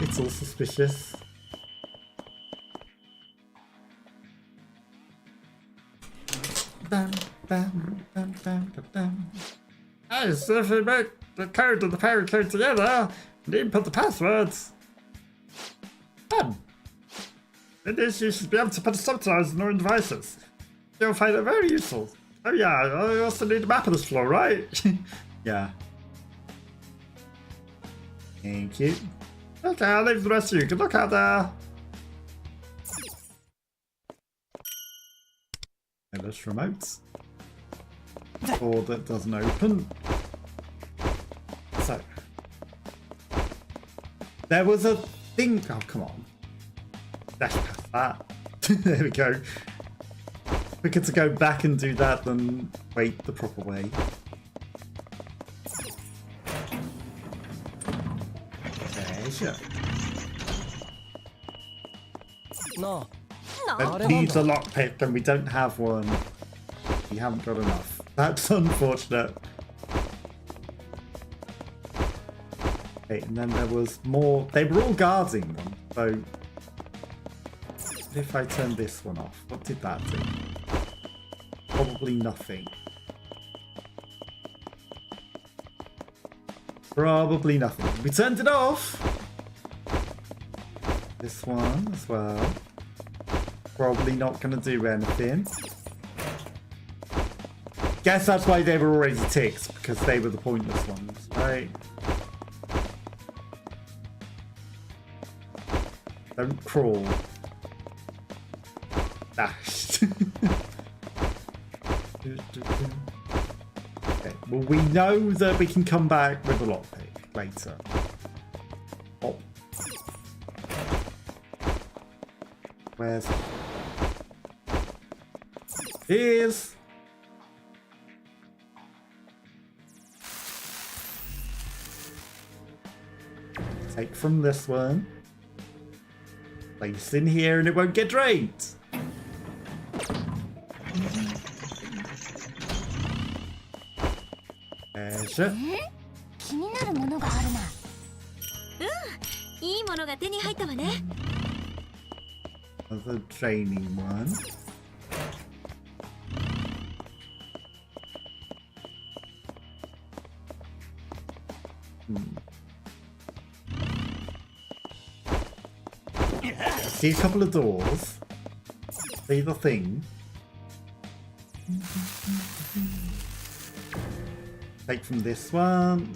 It's all suspicious. Bam, bam, bam, bam, bam, bam. Hey, so if you make the code and the pairing code together, you input the passwords. Fun. In this, you should be able to put subtitles on your devices. You'll find it very useful. Oh yeah, I also need a map of this floor, right? Yeah. Thank you. Okay, I'll leave the rest of you. Good luck out there. And there's remotes. Door that doesn't open. So. There was a thing. Oh, come on. Dash past that. There we go. Quicker to go back and do that than wait the proper way. There you go. That needs a lockpick and we don't have one. We haven't got enough. That's unfortunate. Okay, and then there was more. They were all guarding them, so what if I turn this one off? What did that do? Probably nothing. Probably nothing. We turned it off. This one as well. Probably not going to do anything. Guess that's why they were already ticked, because they were the pointless ones, right? Don't crawl. Dash. Okay, well, we know that we can come back with a lockpick later. Oh. Where's it? Here's. Take from this one. Place in here and it won't get drained. There's it. 気になるものがあるないいものが手に入ったわね Another training one. See a couple of doors. See the thing. Take from this one.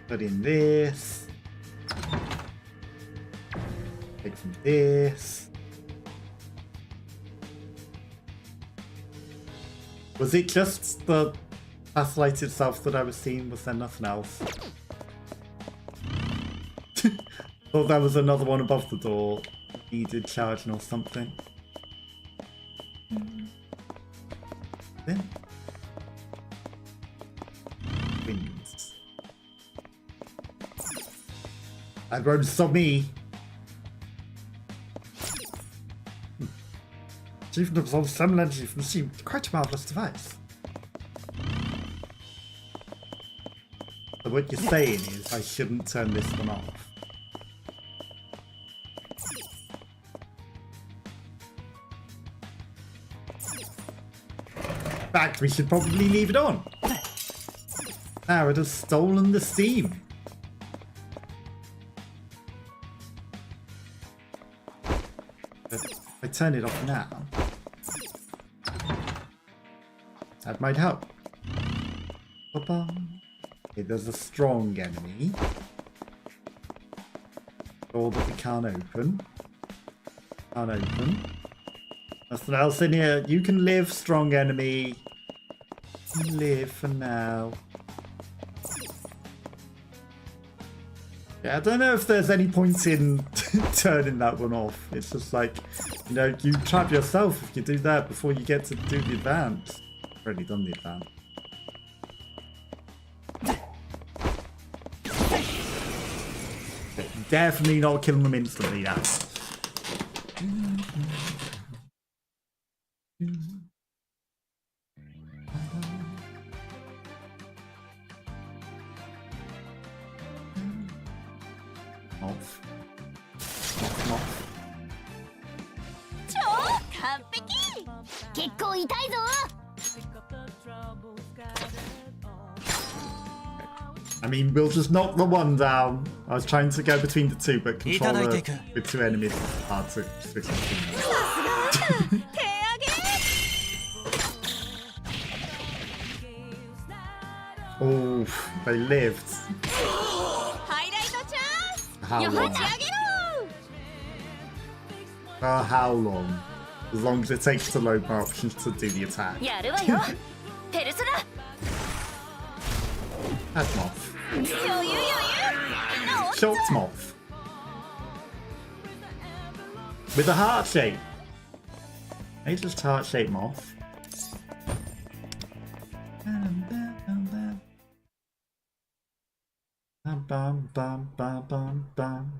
Put in this. Take from this. Was it just the satellite itself that I was seeing? Was there nothing else? Thought there was another one above the door. Needed charging or something. Then wins. That won't stop me. Achievement absorbs thermal energy from the sea. Quite a marvelous device. So what you're saying is I shouldn't turn this one off. In fact, we should probably leave it on. Now it has stolen the steam. But if I turn it off now, that might help. Okay, there's a strong enemy. Door that we can't open. Can't open. Nothing else in here. You can live, strong enemy. You can live for now. Yeah, I don't know if there's any point in turning that one off. It's just like, you know, you trap yourself if you do that before you get to do the advance. I've already done the advance. Definitely not killing them instantly, that's. Off. Off. 超完璧。結構痛いぞ。 I mean, we'll just knock the one down. I was trying to go between the two, but controller with two enemies is hard to switch between them. 手上げ。 Oh, they lived. ハイライトチャンス。 How ぶ long? ち上げろ。 How long? As long as it takes to load my options to do the attack. やるわよ。ペルソナ。 That's Moth. 余裕余裕。 Shocked Moth. With a heart shape. Maybe just heart shape Moth. Bam bam bam bam bam bam.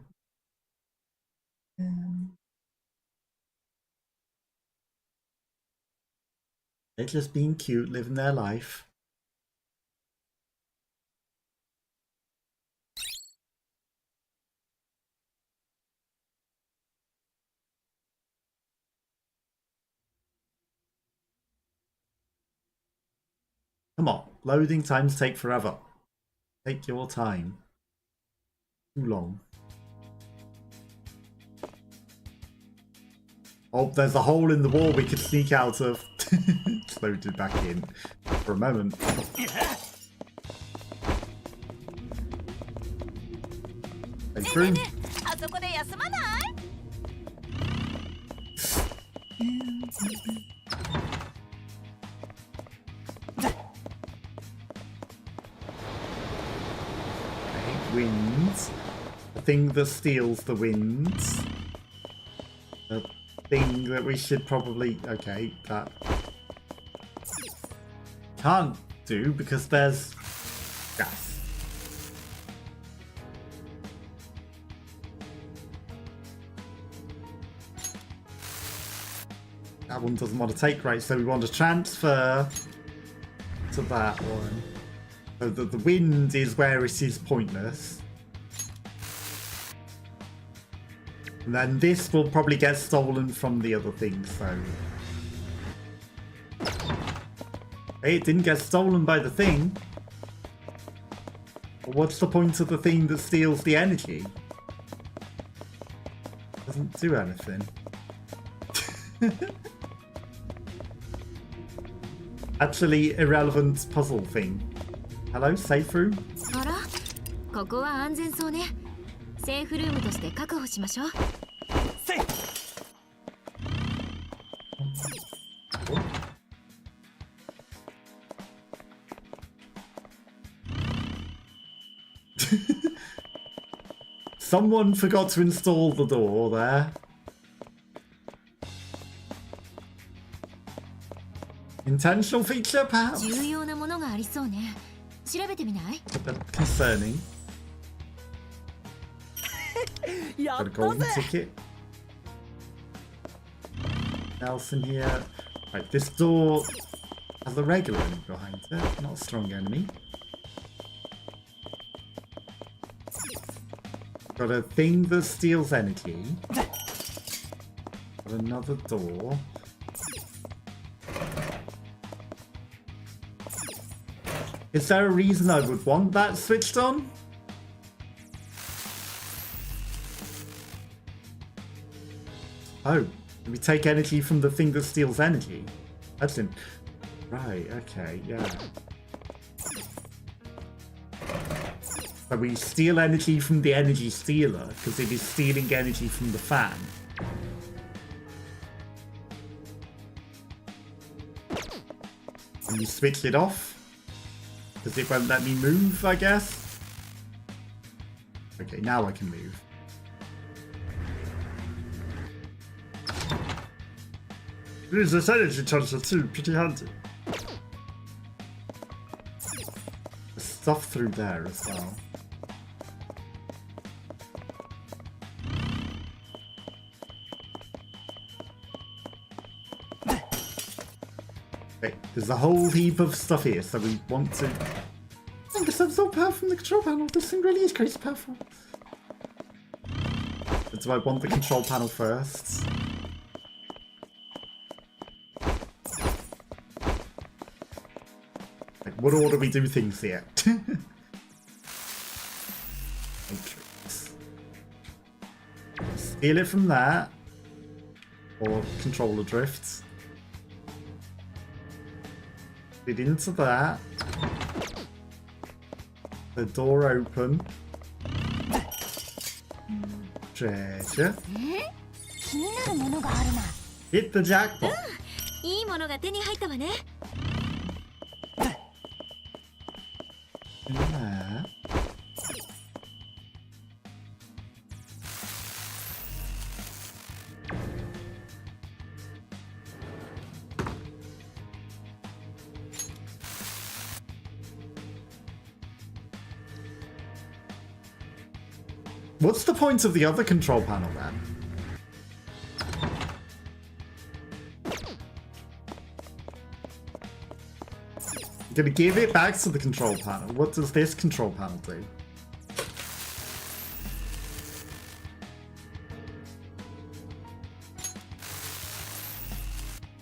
They're just being cute, living their life. Come on, loading times take forever. Take your time. Too long. Oh, there's a hole in the wall we could sneak out of. It's loaded back in for a moment. Stay through. あそこで休まない？ Winds. The thing that steals the winds. The thing that we should probably... Okay, that... Can't do because there's gas. That one doesn't want to take, right? So we want to transfer to that one. So the wind is where it is pointless. And then this will probably get stolen from the other thing, so... Hey, it didn't get stolen by the thing. But what's the point of the thing that steals the energy? Doesn't do anything. Actually, irrelevant puzzle thing. Hello, safe room? あら、ここは安全そうね。セーフルームとして確保しましょう。せい Someone forgot to install the door there. Intentional feature, perhaps? 重要なものがありそうね。調べてみない？ But concerning. Got a golden ticket. Else in here. Right, this door has a regular enemy behind it, not a strong enemy. Got a thing that steals energy. Got another door. Is there a reason I would want that switched on? Oh, we take energy from the thing that steals energy? That's in... Right, okay, yeah. So we steal energy from the energy stealer, because it is stealing energy from the fan. And we switch it off, because it won't let me move, I guess. Okay, now I can move. Use this energy transfer too, pretty handy. There's stuff through there as well. Okay, there's a whole heap of stuff here, so we want to... I guess I'm so powerful from the control panel. This thing really is crazy powerful. But do I want the control panel first? Like, what order we do things here? Matrix. Steal it from that. Or controller drifts. It into that. The door open. Treasure. 気になるものがあるな。 Hit the jackpot. いいものが手に入ったわね。 In there. What's the point of the other control panel then? I'm gonna give it back to the control panel. What does this control panel do?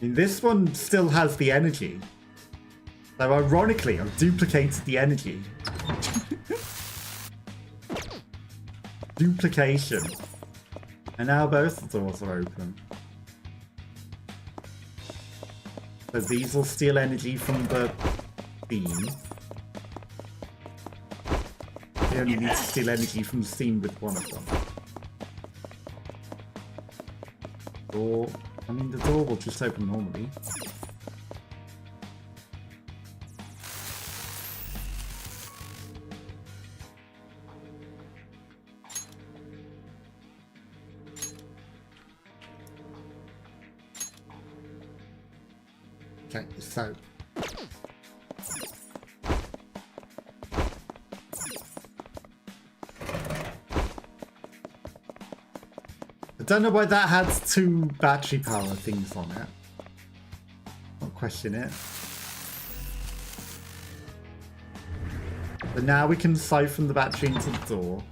I mean, this one still has the energy. So ironically, I've duplicated the energy. Duplication. And now both the doors are open. So these will steal energy from the beam. They only need to steal energy from the steam with one of them. Door. I mean, the door will just open normally. Okay, so I don't know why that had 2 battery power things on it. Don't question it. But now we can siphon the battery into the door.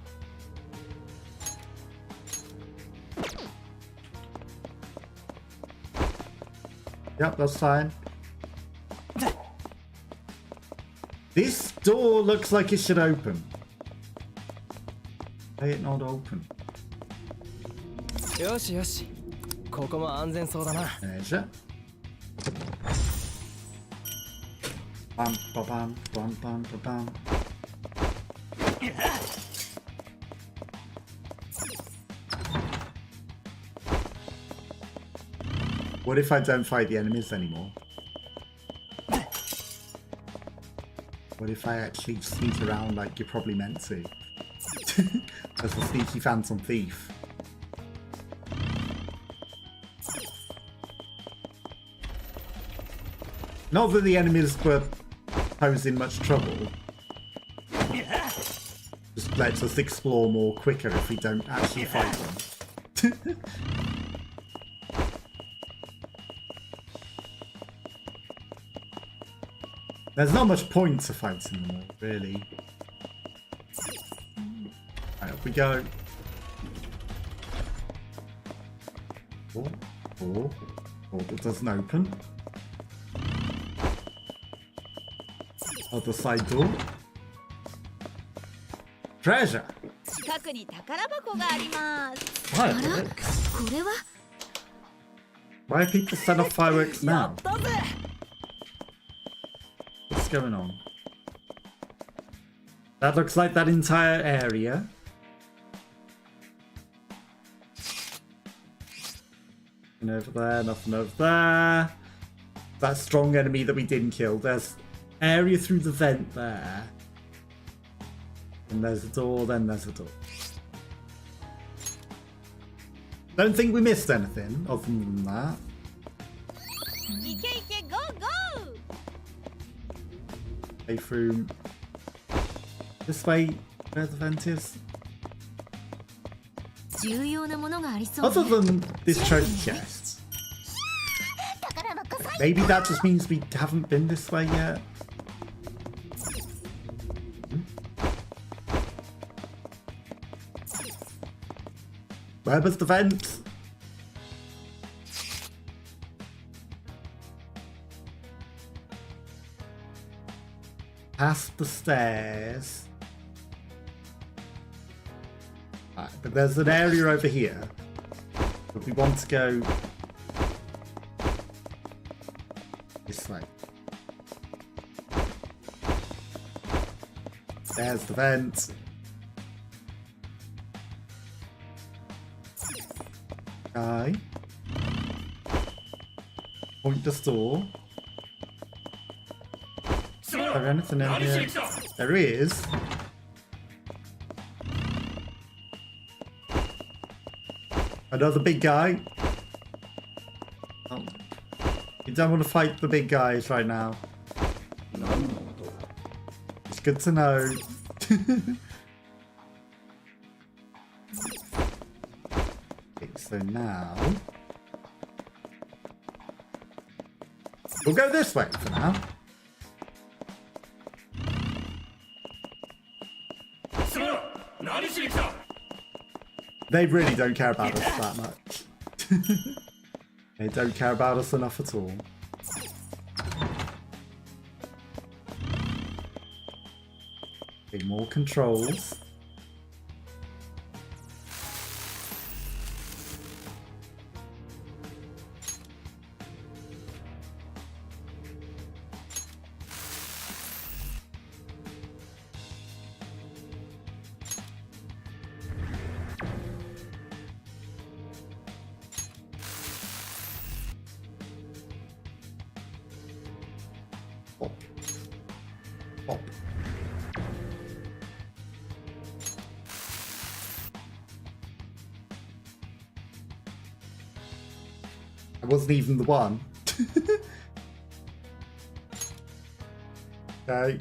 Yep, that's fine. This door looks like it should open. Why it not open? よしよしここも安全そうだな。 Treasure. Bam, ba, bam, bam, bam, ba, bam. What if I don't fight the enemies anymore? What if I actually sneak around like you're probably meant to? As a sneaky Phantom Thief. Not that the enemies were posing much trouble. Just lets us explore more quicker if we don't actually fight them. There's not much point to fighting them all, really. Right, up we go. Oh, that doesn't open. Other side door. Treasure! 近くに宝箱があります。 Fireworks? これは Why are people set off fireworks や now? ったぜ。 What's going on? That looks like that entire area. Nothing over there, nothing over there. That strong enemy that we didn't kill. There's area through the vent there. And there's a door, then there's a door. Don't think we missed anything other than that. いけいけゴーゴー。 Safe room. This way, where the vent is. 重要なものがありそう Other ね than this treasure chest. 宝箱さ Maybe that just means we haven't been this way yet. Where was the vent? Past the stairs. Right, but there's an area over here. But we want to go this way. There's the vent. Guy. Point the store. Is there anything in here? There is. Another big guy. Oh. You don't want to fight the big guys right now. It's good to know. Okay, so now we'll go this way for now. They really don't care about us that much. They don't care about us enough at all. Okay, more controls. Pop. Pop. I wasn't even the one. Okay.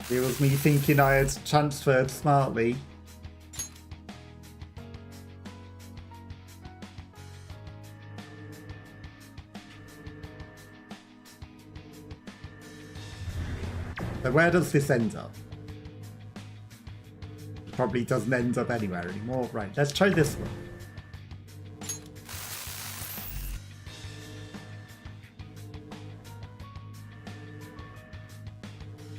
It was me thinking I had transferred smartly. So where does this end up? It probably doesn't end up anywhere anymore. Right, let's try this one.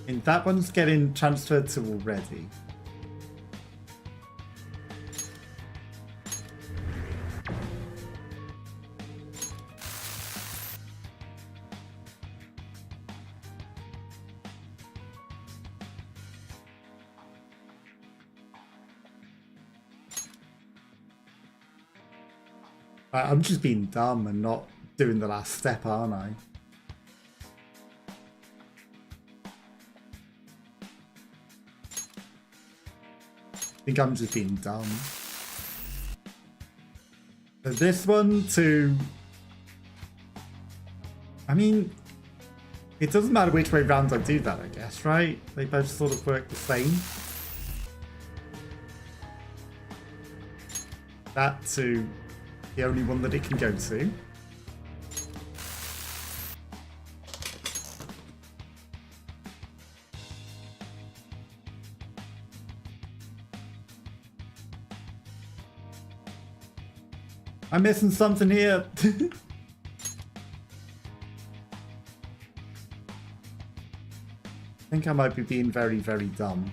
And that one's getting transferred to already. I'm just being dumb and not doing the last step, aren't I? I think I'm just being dumb. So this one to... I mean, it doesn't matter which way round I do that, I guess, right? They both sort of work the same. That to the only one that it can go to. I'm missing something here. I think I might be being very, very dumb.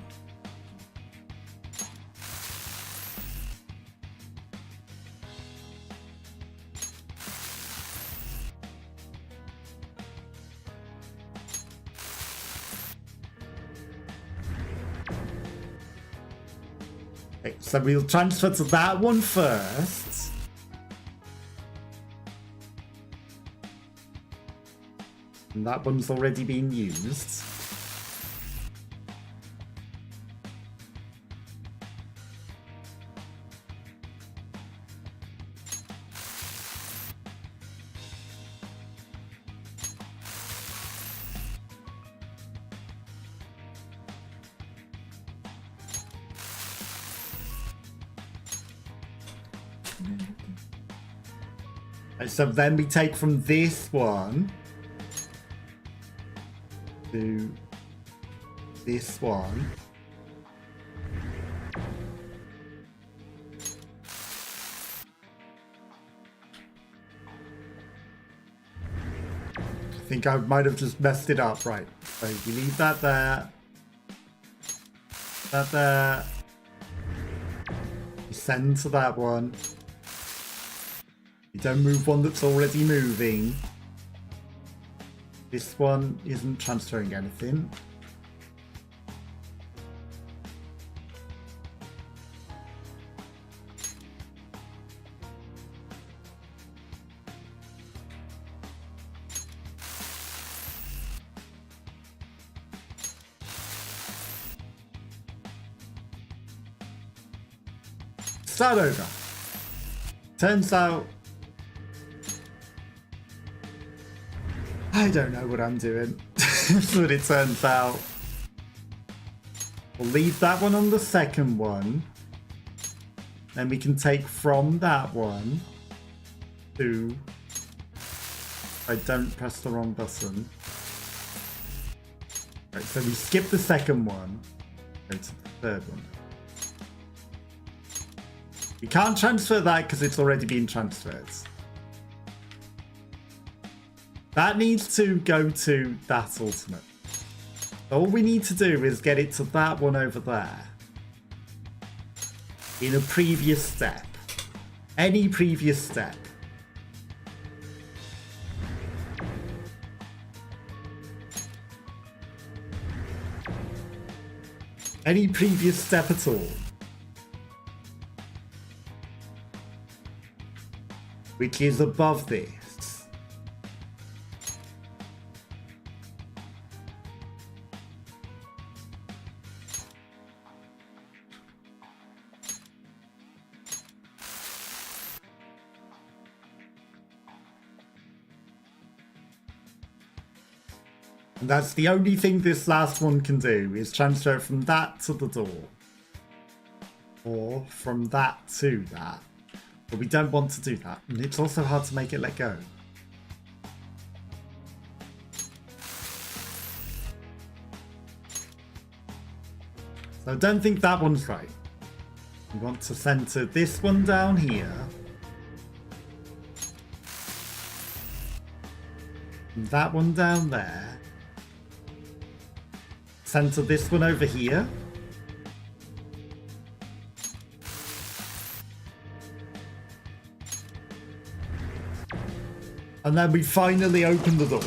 Okay, so we'll transfer to that one first. And that one's already been used. So then we take from this one to this one. I think I might have just messed it up, right? So we leave that there. That there. We send to that one. You don't move one that's already moving. This one isn't transferring anything. Start over. Turns out I don't know what I'm doing. But it turns out we'll leave that one on the second one. Then we can take from that one to... I don't press the wrong button. Right, so we skip the second one. Go to the third one. We can't transfer that because it's already been transferred. That needs to go to that ultimate. All we need to do is get it to that one over there. In a previous step. Any previous step. Any previous step at all. Which is above this. And that's the only thing this last one can do, is transfer from that to the door. Or from that to that. But we don't want to do that. And it's also hard to make it let go. So I don't think that one's right. We want to center this one down here. And that one down there. Center this one over here. And then we finally open the door.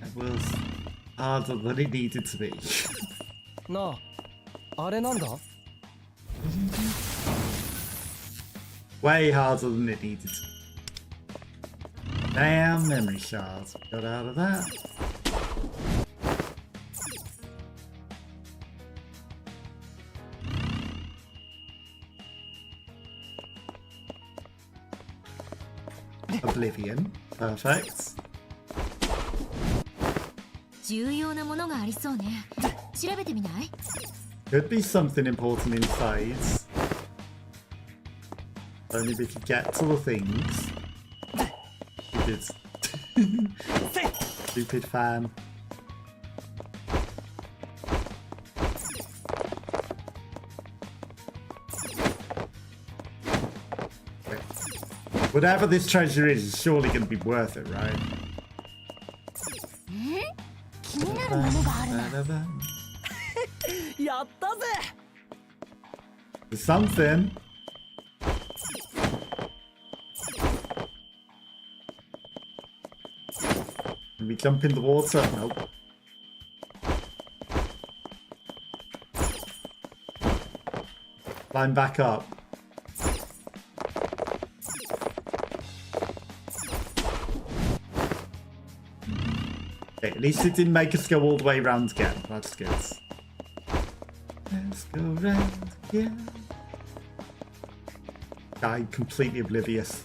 It was harder than it needed to be. No. あれなんだ? way harder than it needed to. Damn memory shards. Got out of that. Oblivion. Perfect. 重要なものがありそうね。調べてみない？ Could be something important inside. Only we could get to the things. Stupid fan. Okay. Whatever this treasure is surely going to be worth it, right? 気になるものがあるな。やったぜ There's something. Can we jump in the water? Nope. Climb back up. Okay, at least it didn't make us go all the way around again. That's good. Let's go round again. I'm completely oblivious.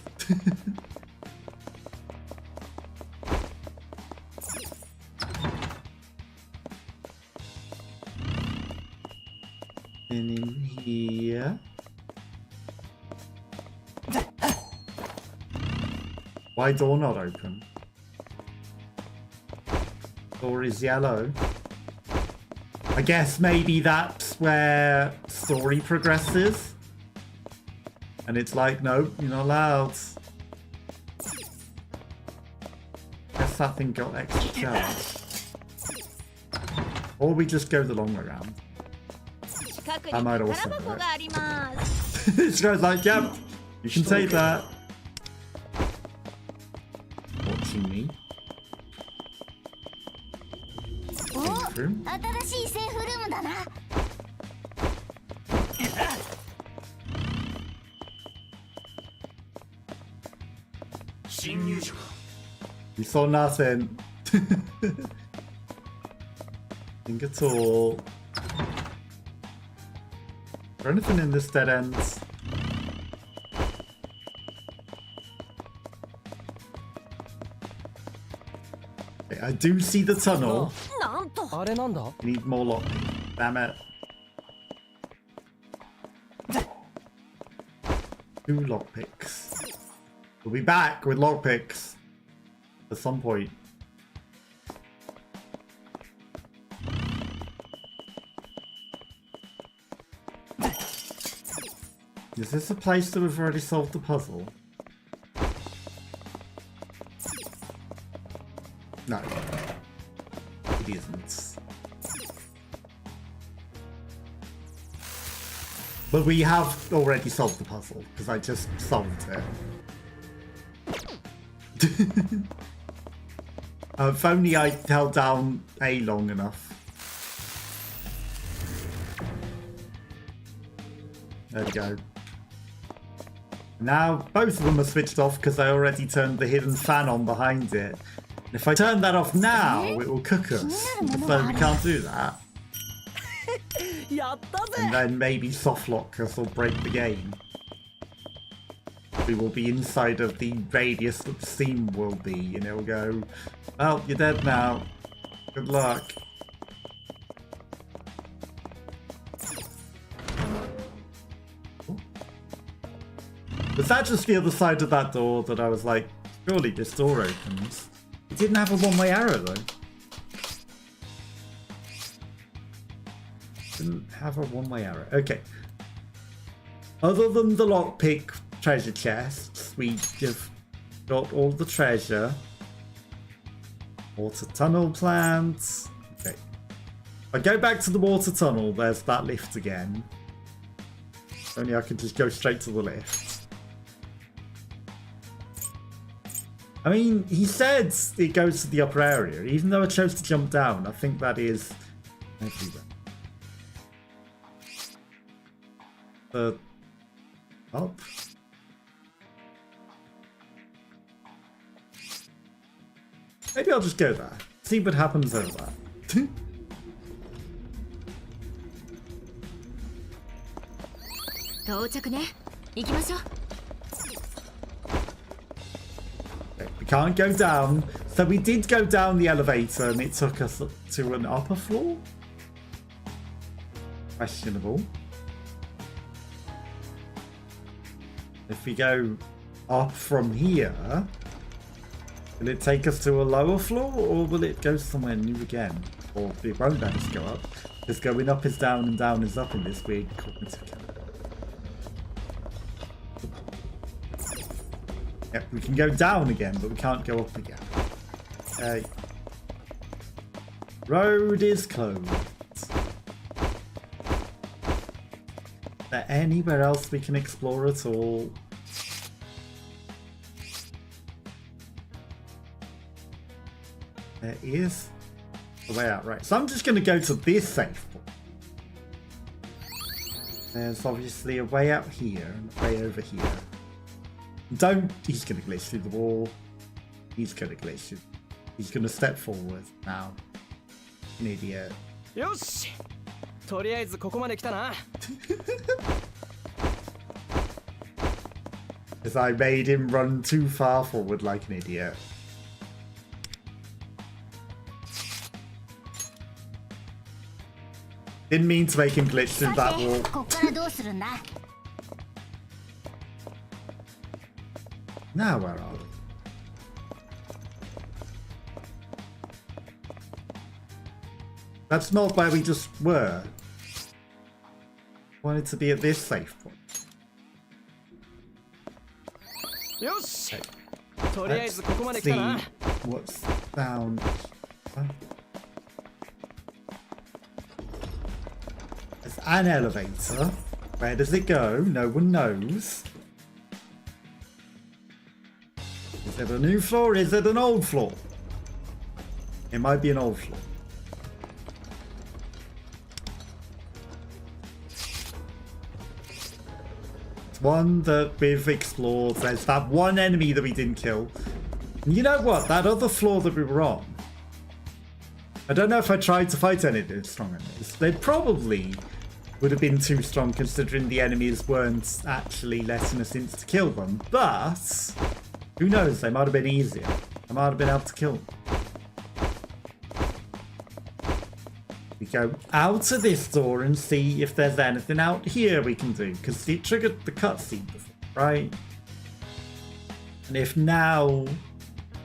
And in here. Why door not open? Door is yellow. I guess maybe that's where story progresses. And it's like, nope, you're not allowed. Guess that thing got extra charge. Or we just go the long way around. 近くに I might 宝 also 箱 do it. があります This guy's like, yep, you can take that. Watching me. お、 Room. 新しいセーフルームだな。 侵入者か You saw nothing. Nothing at all. Is there anything in this dead end? Okay, I do see the tunnel. なんとあれなんだ I need more lock. Damn it. 2 lockpicks. We'll be back with lockpicks at some point. Is this a place that we've already solved the puzzle? No. It isn't. But we have already solved the puzzle, because I just solved it. If only I held down A long enough. There we go. Now both of them are switched off because I already turned the hidden fan on behind it. And if I turn that off now, it will cook us. So we can't do that. やったぜ And then maybe soft lock us or break the game. We will be inside of the radius that the seam will be, and it will go, well, you're dead now. Good luck. Was that just the other side of that door that I was like, surely this door opens? It didn't have a one-way arrow though. Didn't have a one-way arrow. Okay. Other than the lockpick treasure chests, we have got all the treasure. Water tunnel plans. Okay. If I go back to the water tunnel, there's that lift again. Only I can just go straight to the lift. I mean, he said it goes to the upper area. Even though I chose to jump down, I think that is everywhere. The up. Maybe I'll just go there. See what happens over there. 到着ね。行きましょう。 Okay, we can't go down. So we did go down the elevator and it took us to an upper floor? Questionable. If we go up from here, will it take us to a lower floor or will it go somewhere new again? Or it won't let us go up. Because going up is down and down is up in this weird cognitive category. Yep, we can go down again, but we can't go up again. Okay. Road is closed. Is there anywhere else we can explore at all? There is a way out, right? So I'm just going to go to this safe point. There's obviously a way out here and a way over here. He's going to glitch through the wall. He's going to glitch through. He's going to step forward now. An idiot. よしとりあえずここまで来たな As I made him run too far forward like an idiot. Didn't mean to make him glitch through that wall. ここからどうするんだ Now where are we? That's not where we just were. Wanted to be at this safe point. よしとりあえ Let's ずここまで来 see たな what's down. There's an elevator. Where does it go? No one knows. Is it a new floor? Is it an old floor? It might be an old floor. It's one that we've explored. There's that one enemy that we didn't kill. And you know what? That other floor that we were on. I don't know if I tried to fight any of the strong enemies. They probably would have been too strong considering the enemies weren't actually letting us insta-kill them. But who knows? They might have been easier. I might have been able to kill them. We go out of this door and see if there's anything out here we can do. Because it triggered the cutscene before, right? And if now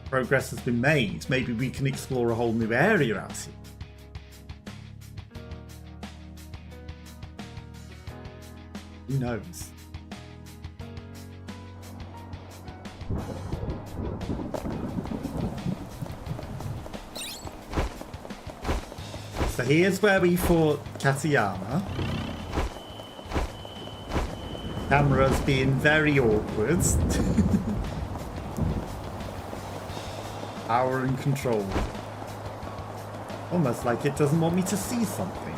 progress has been made, maybe we can explore a whole new area out here. Who knows? So here's where we fought Katayama. Camera's being very awkward. Power and control. Almost like it doesn't want me to see something.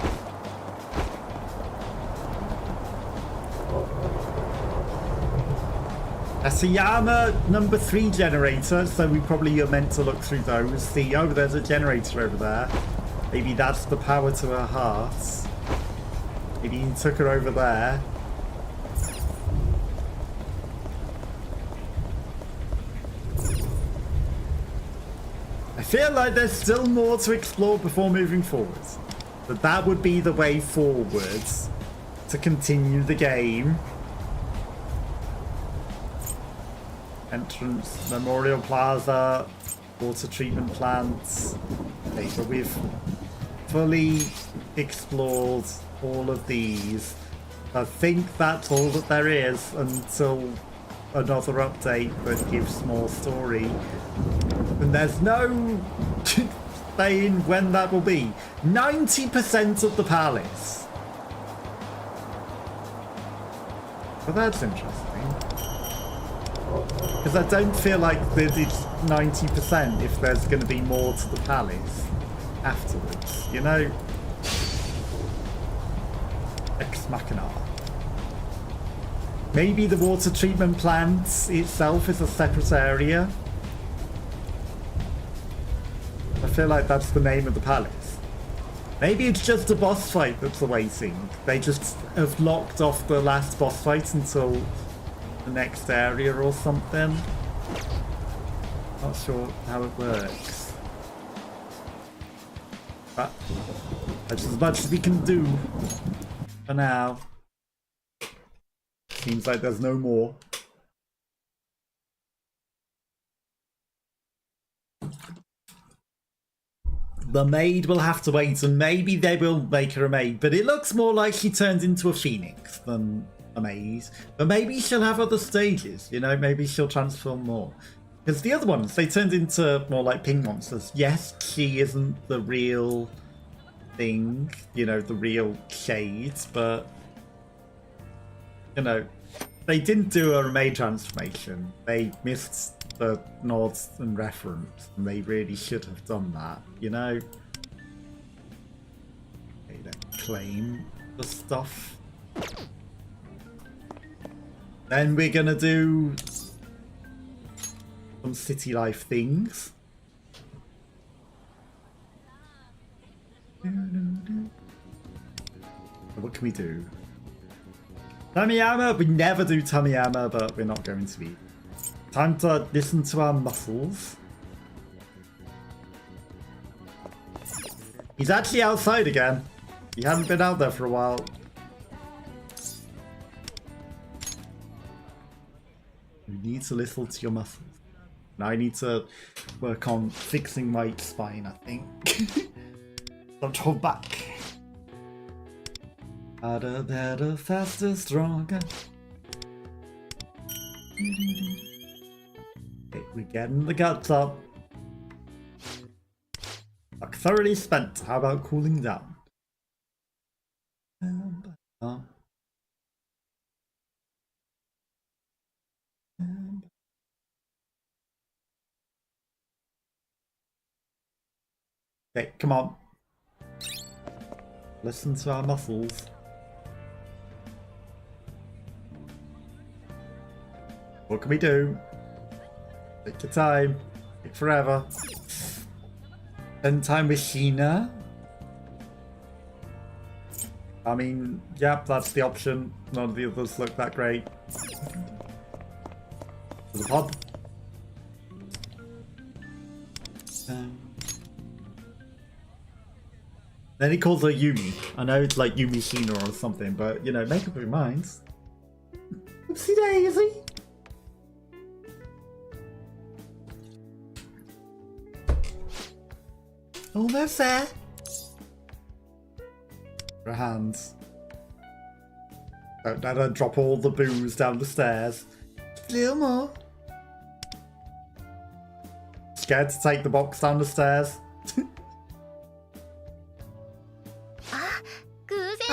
Asayama number 3 generator, so we probably are meant to look through those. See, oh, there's a generator over there. Maybe that's the power to her heart. Maybe he took her over there. I feel like there's still more to explore before moving forward. But that would be the way forwards to continue the game. Entrance, Memorial Plaza, water treatment plants. Okay, but we've fully explored all of these. I think that's all that there is until another update that gives more story. And there's no saying when that will be. 90% of the palace. Well, that's interesting. Because I don't feel like that it's 90% if there's going to be more to the palace afterwards, you know? Ex Machina. Maybe the water treatment plant itself is a separate area. feel like that's the name of the palace. Maybe it's just a boss fight that's awaiting. They just have locked off the last boss fight until the next area or something. Not sure how it works. But that's as much as we can do for now. Seems like there's no more. The maid will have to wait, and maybe they will make her a maid, but it looks more like she turns into a phoenix than a maid. But maybe she'll have other stages, you know, maybe she'll transform more. Because the other ones, they turned into more like pink monsters. Yes, she isn't the real thing, you know, the real shades, but, you know, they didn't do a maid transformation. They missed the nods and reference, and they really should have done that, you know? Okay, let's claim the stuff. Then we're gonna do some city life things. What can we do? Tamiyama? We never do Tamiyama, but we're not going to be. Time to listen to our muscles. He's actually outside again. He hadn't been out there for a while. You need to listen to your muscles. Now I need to work on fixing my spine, I think. Don't hold back. Harder, better, faster, stronger. Okay, we're getting the guts up. Like thoroughly spent. How about cooling down? Okay, come on. Listen to our muscles. What can we do? Take your time. Take forever. Spend time with Sheena. I mean, yep, that's the option. None of the others look that great. There's a pub. Then he calls her Yumi. I know it's like Yumi Sheena or something, but you know, make up your minds. Oopsie daisy. Almost there. Her hands. Don't let her drop all the booze down the stairs. A little more. Scared to take the box down the stairs.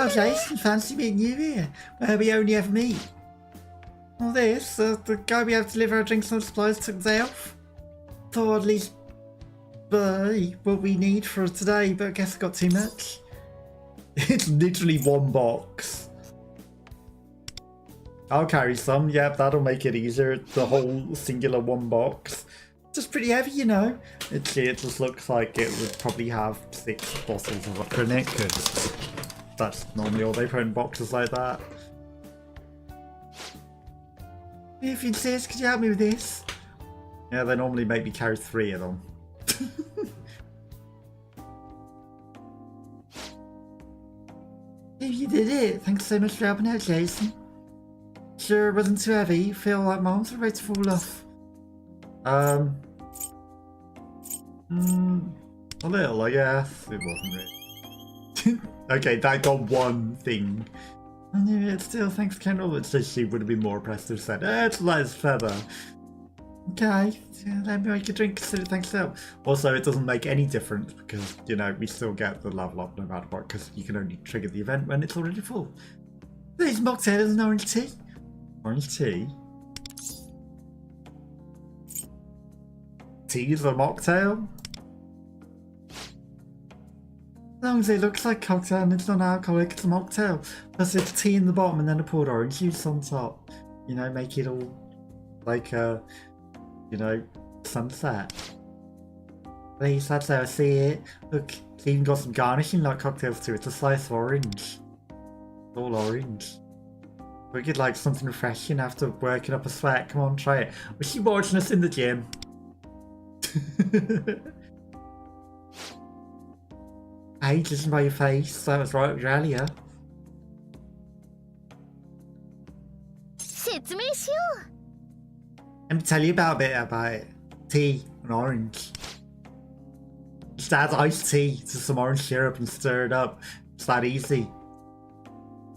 Oh, Jason, fancy meeting you here, where we only ever meet. All this, the guy we have to deliver our drinks and supplies took the day off. Thought at least buy what we need for today, but I guess I got too much. It's literally one box. I'll carry some, yep, that'll make it easier. The whole singular one box. Just pretty heavy, you know. It just looks like it would probably have 6 bottles of vodka in it, because that's normally all they put in boxes like that. If you insist, could you help me with this? Yeah, they normally make me carry 3 of them. You did it. Thanks so much for helping out, Jason. Sure it wasn't too heavy. Feel like my arms are ready to fall off. A little, I guess. It wasn't really. Okay, that got one thing. I knew it still, thanks Kendall. It's just she would have been more impressed if said, it's light as feather. Okay, let me make a drink, thanks so. Also, it doesn't make any difference because, you know, we still get the level up no matter what because you can only trigger the event when it's already full. There's mocktails and orange tea. Orange tea? Tea is a mocktail? As long as it looks like cocktail and it's non-alcoholic, it's a mocktail. Plus it's tea in the bottom and then a poured orange juice on top. You know, make it all like a, you know, sunset. Please, that's how I see it. Look, it's even got some garnishing like cocktails too. It's a slice of orange. It's all orange. We could like something refreshing after working up a sweat. Come on, try it. Was she watching us in the gym? Hey, judging by your face, that was right with your earlier. 説明しよう Let me tell you about a bit about it. Tea and orange. Just add iced tea to some orange syrup and stir it up. It's that easy.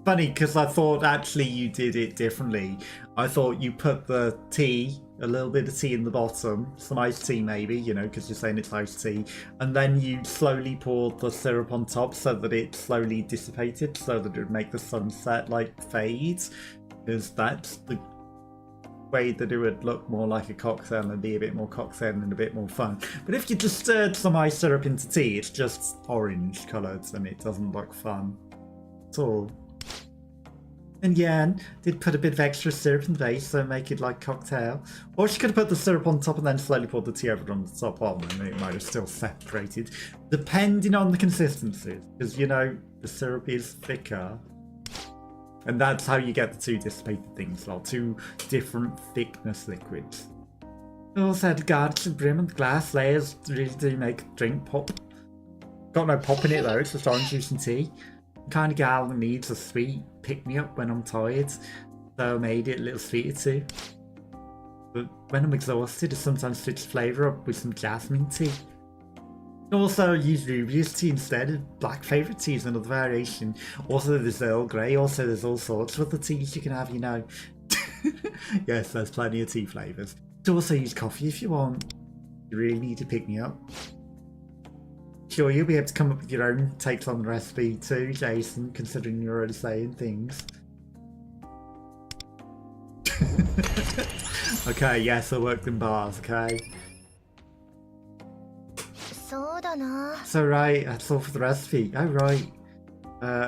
Funny, because I thought actually you did it differently. I thought you put the tea, a little bit of tea in the bottom, some iced tea maybe, you know, because you're saying it's iced tea, and then you slowly poured the syrup on top so that it slowly dissipated, so that it would make the sunset like fade, because that's the way that it would look more like a cocktail and be a bit more cocktail and a bit more fun. But if you just stirred some ice syrup into tea, it's just orange coloured and it doesn't look fun at all. And Yan did put a bit of extra syrup in the base, so make it like cocktail. Or she could have put the syrup on top and then slowly poured the tea over it on the top bottom, and it might have still separated, depending on the consistency. Because, you know, the syrup is thicker. And that's how you get the two dissipated things, well, two different thickness liquids. It also had a garnish of brim and glass layers really do make a drink pop. Got no pop in it though, it's just orange juice and tea. Kind of gal that needs a sweet pick-me-up when I'm tired, so I made it a little sweeter too. But when I'm exhausted, I sometimes switch flavour up with some jasmine tea. Also use Rubius tea instead of black favourite tea is another variation. Also there's Earl Grey, also there's all sorts of other teas you can have, you know. Yes, there's plenty of tea flavours. You can also use coffee if you want. You really need to pick me up. Sure, you'll be able to come up with your own takes on the recipe too, Jason, considering you're already saying things. Okay, yes, I worked in bars, okay? そうだな So right, that's all for the recipe. Oh right.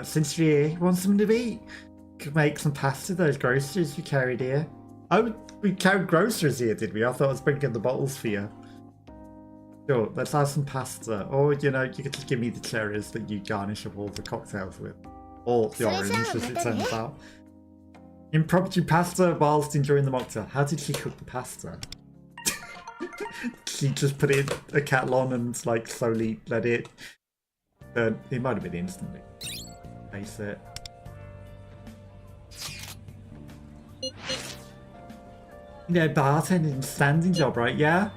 Since you're here, you want something to eat? Could make some pasta, those groceries we carried here. Oh, we carried groceries here, did we? I thought I was bringing the bottles for you. Sure, let's have some pasta. Or, you know, you could just give me the cherries that you garnish up all the cocktails with. Or the orange, as it turns out. Impromptu pasta whilst enjoying the mocktail. How did she cook the pasta? She just put it in a kettle on and, like, slowly let it... it might have been instantly. Face it. You know, bartending, standing job, right? Yeah?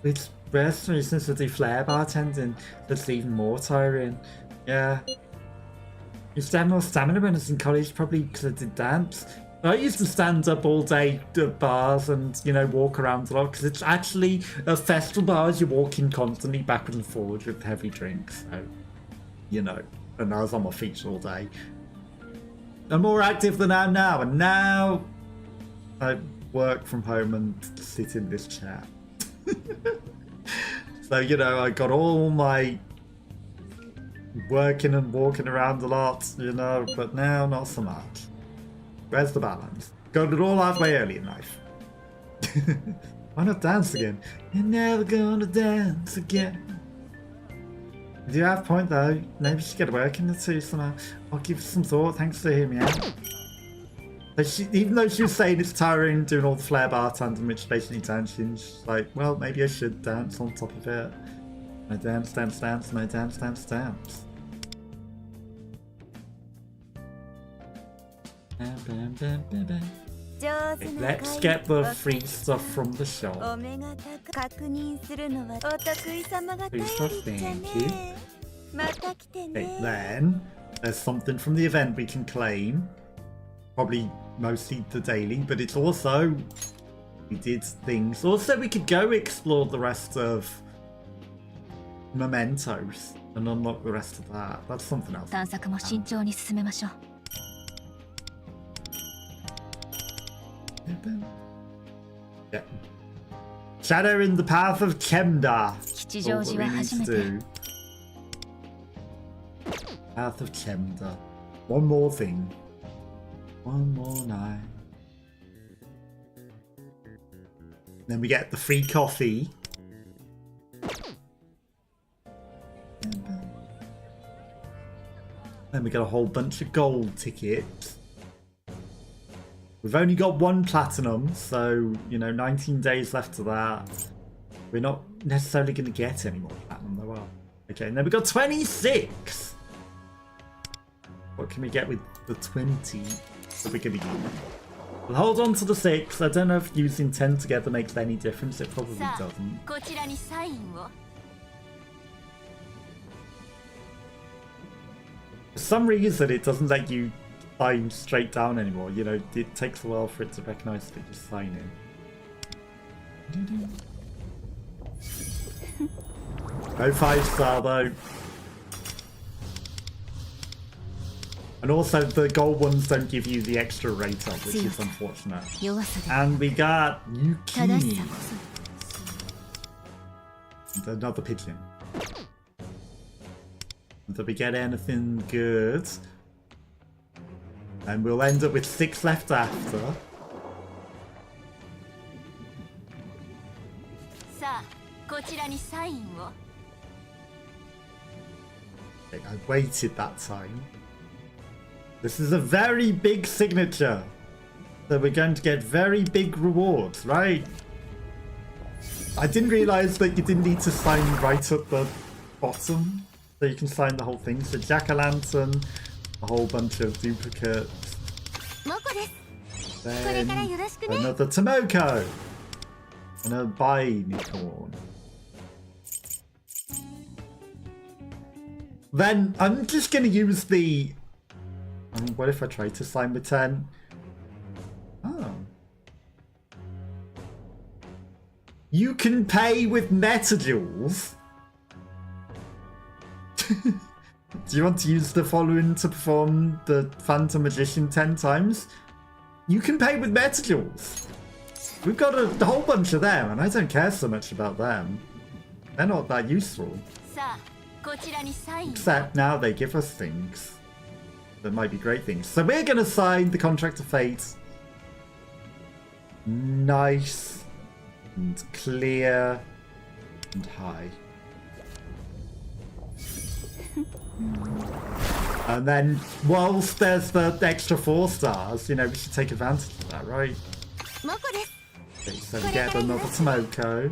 It's best since I do flair bartending, that's even more tiring. Yeah. Used to have more stamina when I was in college, probably because I did dance. I used to stand up all day at bars and, you know, walk around a lot, because it's actually, at festival bars, you're walking constantly backwards and forwards with heavy drinks, so, you know, and I was on my feet all day. I'm more active than I am now, and now I work from home and sit in this chair. So, you know, I got all my working and walking around a lot, you know, but now not so much. Where's the balance? Got it all out way early in life. Why not dance again? You're never gonna dance again. Do you have a point though? Maybe she should get working the two somehow. I'll give it some thought, thanks for hearing me out. But even though she was saying it's tiring doing all the flair bartending, which basically dancing, she's like, well, maybe I should dance on top of it. I dance, dance, dance, and I dance, dance, dance. Okay, let's get the free stuff from the shop. Free stuff, thank you. Okay, then there's something from the event we can claim. Probably mostly the daily, but it's also we did things. Also, we could go explore the rest of Mementos and unlock the rest of that. That's something else. 探索も慎重に進めましょう Yeah. Shadow in the path of Chemda. 吉祥寺は初めて Path of Chemda. One more thing. One more night. Then we get the free coffee. Then we got a whole bunch of gold tickets. We've only got 1 platinum, so, you know, 19 days left to that. We're not necessarily going to get any more platinum, though, are we? Okay, and then we got 26! What can we get with the 20 that we're going to use? We'll hold on to the 6. I don't know if using 10 together makes any difference. It probably doesn't. こちらにサインを For some reason, it doesn't let you sign straight down anymore. You know, it takes a while for it to recognize that you're signing. No 5-star though. And also, the gold ones don't give you the extra rate up, which is unfortunate. 弱さで And we got 正し Yukini. さこそ Another pigeon. Did we get anything good? And we'll end up with 6 left after. さあこちらにサインを Okay, I waited that time. This is a very big signature. So we're going to get very big rewards, right? I didn't realize that you didn't need to sign right at the bottom. So you can sign the whole thing. So jack-o'-lantern, a whole bunch of duplicates. モコです Then これからよろしくね another Tomoko. And a Binicorn. Then I'm just going to use the... what if I try to sign with 10? Oh. You can pay with Metagels? Do you want to use the following to perform the Phantom Magician 10 times? You can pay with Metagels. We've got a whole bunch of them, and I don't care so much about them. They're not that useful. さあこちらにサインを Except now they give us things that might be great things. So we're going to sign the Contract of Fate. Nice and clear and high. And then whilst there's the extra 4 stars, you know, we should take advantage of that, right? モコです Okay, so we get another Tomoko.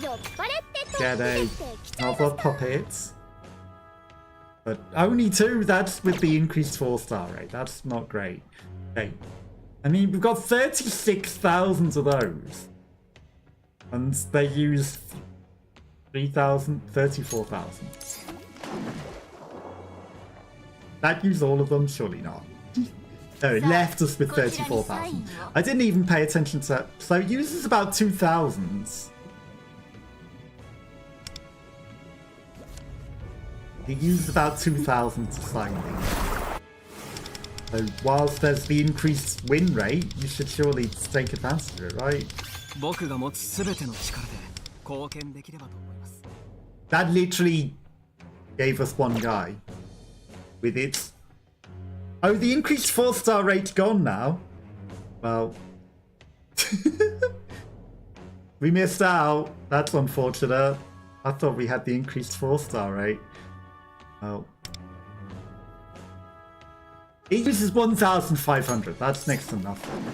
酔っ払ってと Get って a きた another puppet. But only 2, that's with the increased 4-star rate. That's not great. Okay. I mean, we've got 36,000 of those. And they use 3,000, 34,000. That used all of them? Surely not. No, it left us with 34,000. I didn't even pay attention to... So it uses about 2,000. He used about 2,000 to sign these. So whilst there's the increased win rate, you should surely take advantage of it, right? 僕が持つすべての力で貢献できればと思います That literally gave us one guy. With it. Oh, the increased 4-star rate gone now. Well. We missed out. That's unfortunate. I thought we had the increased 4-star rate. Oh. It uses 1,500. That's next to nothing.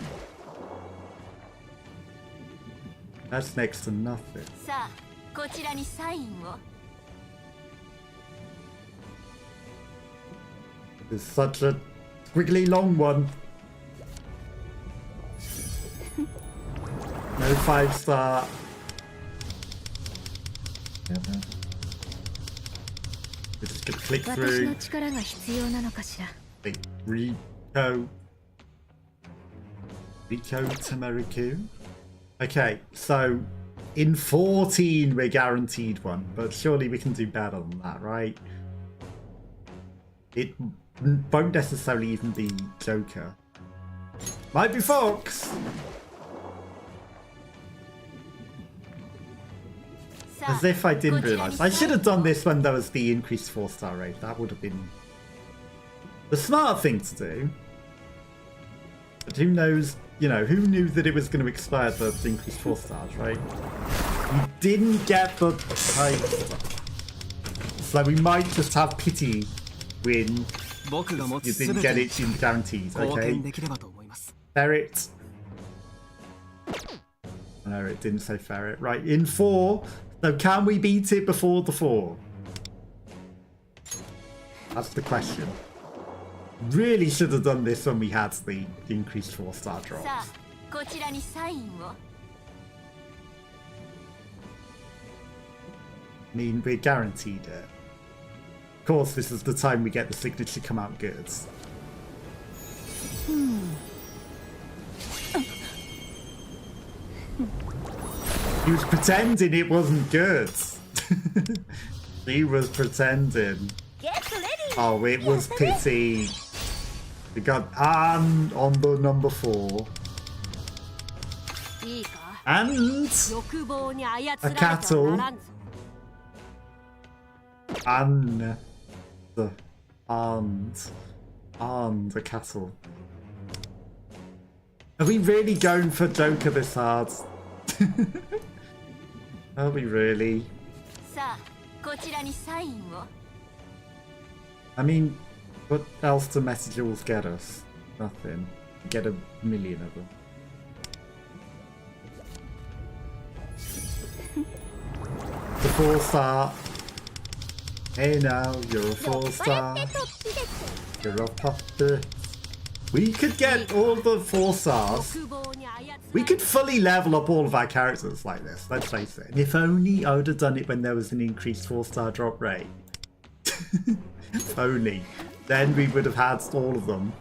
That's next to nothing. さあこちらにサインを It's such a squiggly long one. No 5-star. We're just gonna click 私 through. の力が必要なのかしら Wait, Rico Tamariku. Okay, so in 14 we're guaranteed one, but surely we can do better than that, right? It won't necessarily even be Joker. Might be Fox! As if I didn't realise. I should have done this when there was the increased 4-star rate. That would have been the smart thing to do. But who knows, you know, who knew that it was going to expire the increased 4 stars, right? You didn't get the type. So we might just have Pity win You didn't get it in guaranteed, okay? Ferret. No, it didn't say ferret. Right, in 4. So can we beat it before the 4? That's the question. Really should have done this when we had the increased 4-star drops. I mean, we're guaranteed it. Of course, this is the time we get the signature come out good. He was pretending it wasn't good. He was pretending. Oh, it was pity. We got Anne on the number 4. And a cattle. And a cattle. Are we really going for Joker this hard? Are we really? I mean, what else do messages get us? Nothing. We get 1,000,000 of them. The 4-star. Hey now, you're a 4-star. You're a puppet. We could get all the 4-stars. We could fully level up all of our characters like this, let's face it. And if only I would have done it when there was an increased 4-star drop rate. If only. Then we would have had all of them.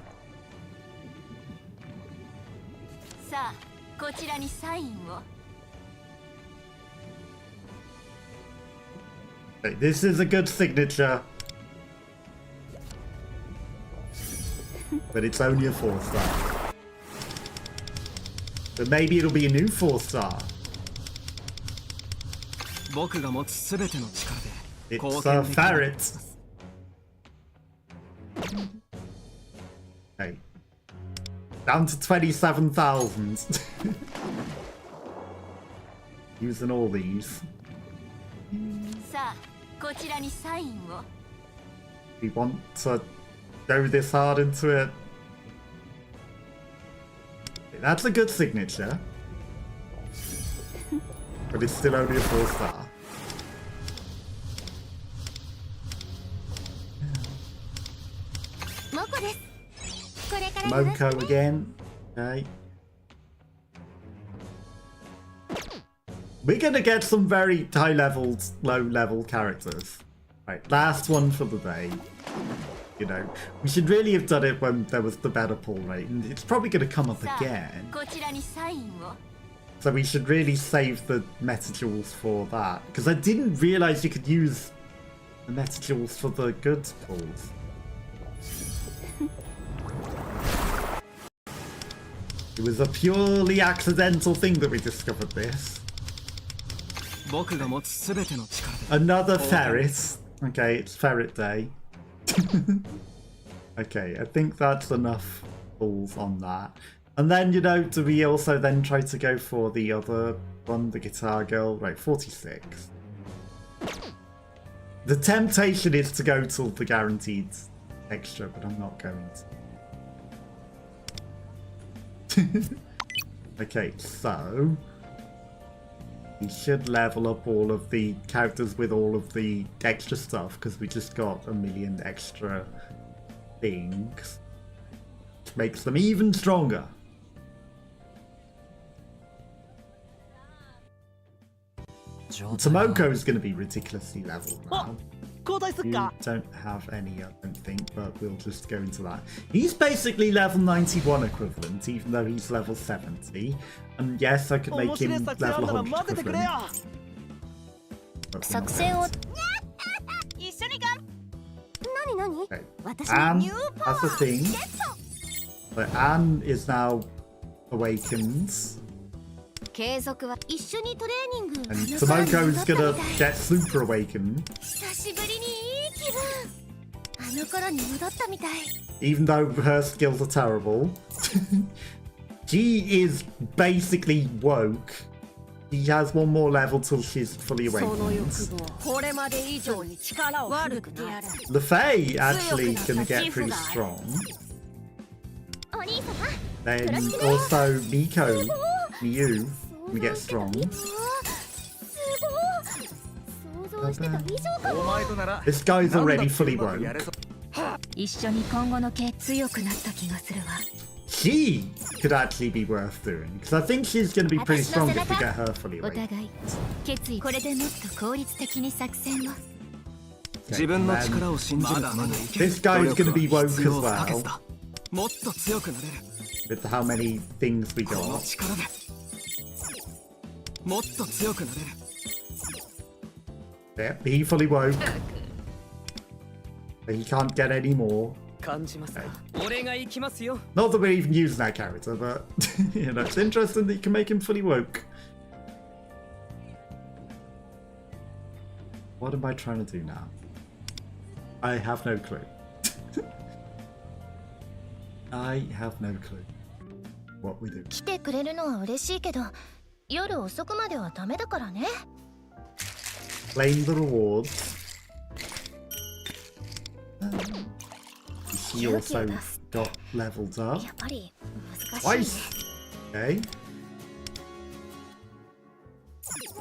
Okay, this is a good signature. But it's only a 4-star. But maybe it'll be a new 4-star. It's a ferret. Okay. Down to 27,000. Using all these. We want to go this hard into it. That's a good signature. But it's still only a 4-star. Moko again. Okay. We're gonna get some very high leveled, low level characters. Right, last one for the day. You know, we should really have done it when there was the better pull rate, and it's probably going to come up again. So we should really save the meta jewels for that, because I didn't realise you could use the meta jewels for the good pulls. It was a purely accidental thing that we discovered this. Another ferret. Okay, it's ferret day. Okay, I think that's enough balls on that. And then, you know, do we also then try to go for the other one, the guitar girl? Right, 46. The temptation is to go to the guaranteed extra, but I'm not going to. Okay, so we should level up all of the characters with all of the extra stuff, because we just got 1,000,000 extra things. Which makes them even stronger. Tomoko is going to be ridiculously leveled now. You don't have any, I don't think, but we'll just go into that. He's basically level 91 equivalent, even though he's level 70. And yes, I could make him level 100 equivalent. Okay. Anne has a thing. So Anne is now awakened. And Tomoko's gonna get super awakened. Even though her skills are terrible. She is basically woke. He has one more level till she's fully その awakened. 欲望これまで以上に力を悪くてやる The Fae actually gonna get pretty strong. お兄様 Then also Miko, Miyu, we get strong. すごい想像してた以上かも。お前となら This guy's already fully woke. 一緒に今後の経強くなった気がするわ。 She could actually be worth doing because I think she's gonna be pretty strong if we get her fully お awake. 互い決意これでもっと効率的に作戦を。 自分の力を信じるために This guy's gonna be woke as well もっと強くなれる with how many things we この got. 力でもっと強くなれる Yep, he fully woke. But he can't get any more. 感じますか俺が行きますよ Not that we're even using that character, but you know, it's interesting that you can make him fully woke. What am I trying to do now? I have no clue. I have no clue what we do. 来てくれるのは嬉しいけど、夜遅くまではダメだからね。 Claim the rewards. He also got leveled up やっぱり難しい。 twice. Okay.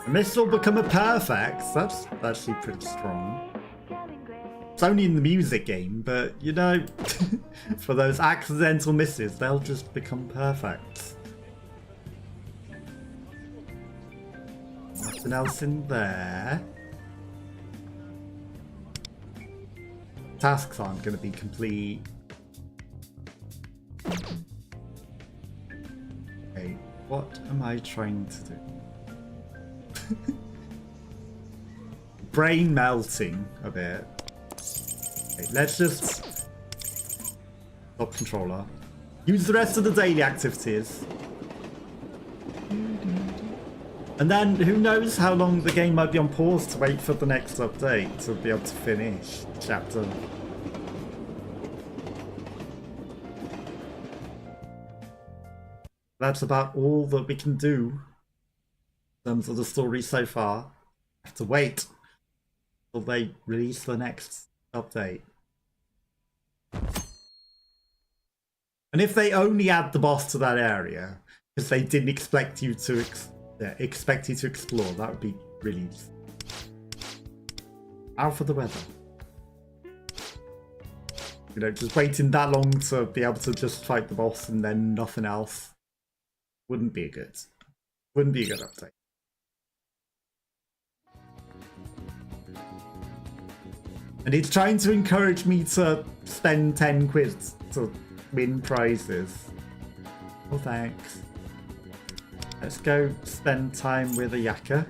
And this will become a perfect. That's actually pretty strong. It's only in the music game, but you know, for those accidental misses, they'll just become perfect. Nothing else in there. Tasks aren't going to be complete. Okay, what am I trying to do? Brain melting a bit. Okay, let's just stop controller. Use the rest of the daily activities. And then who knows how long the game might be on pause to wait for the next update to be able to finish the chapter. That's about all that we can do in terms of the story so far. I have to wait till they release the next update. And if they only add the boss to that area, because they didn't expect you to explore, that would be really out for the weather. You know, just waiting that long to be able to just fight the boss and then nothing else wouldn't be a good update. And it's trying to encourage me to spend 10 quid to win prizes. Oh, thanks. Let's go spend time with a Yaka.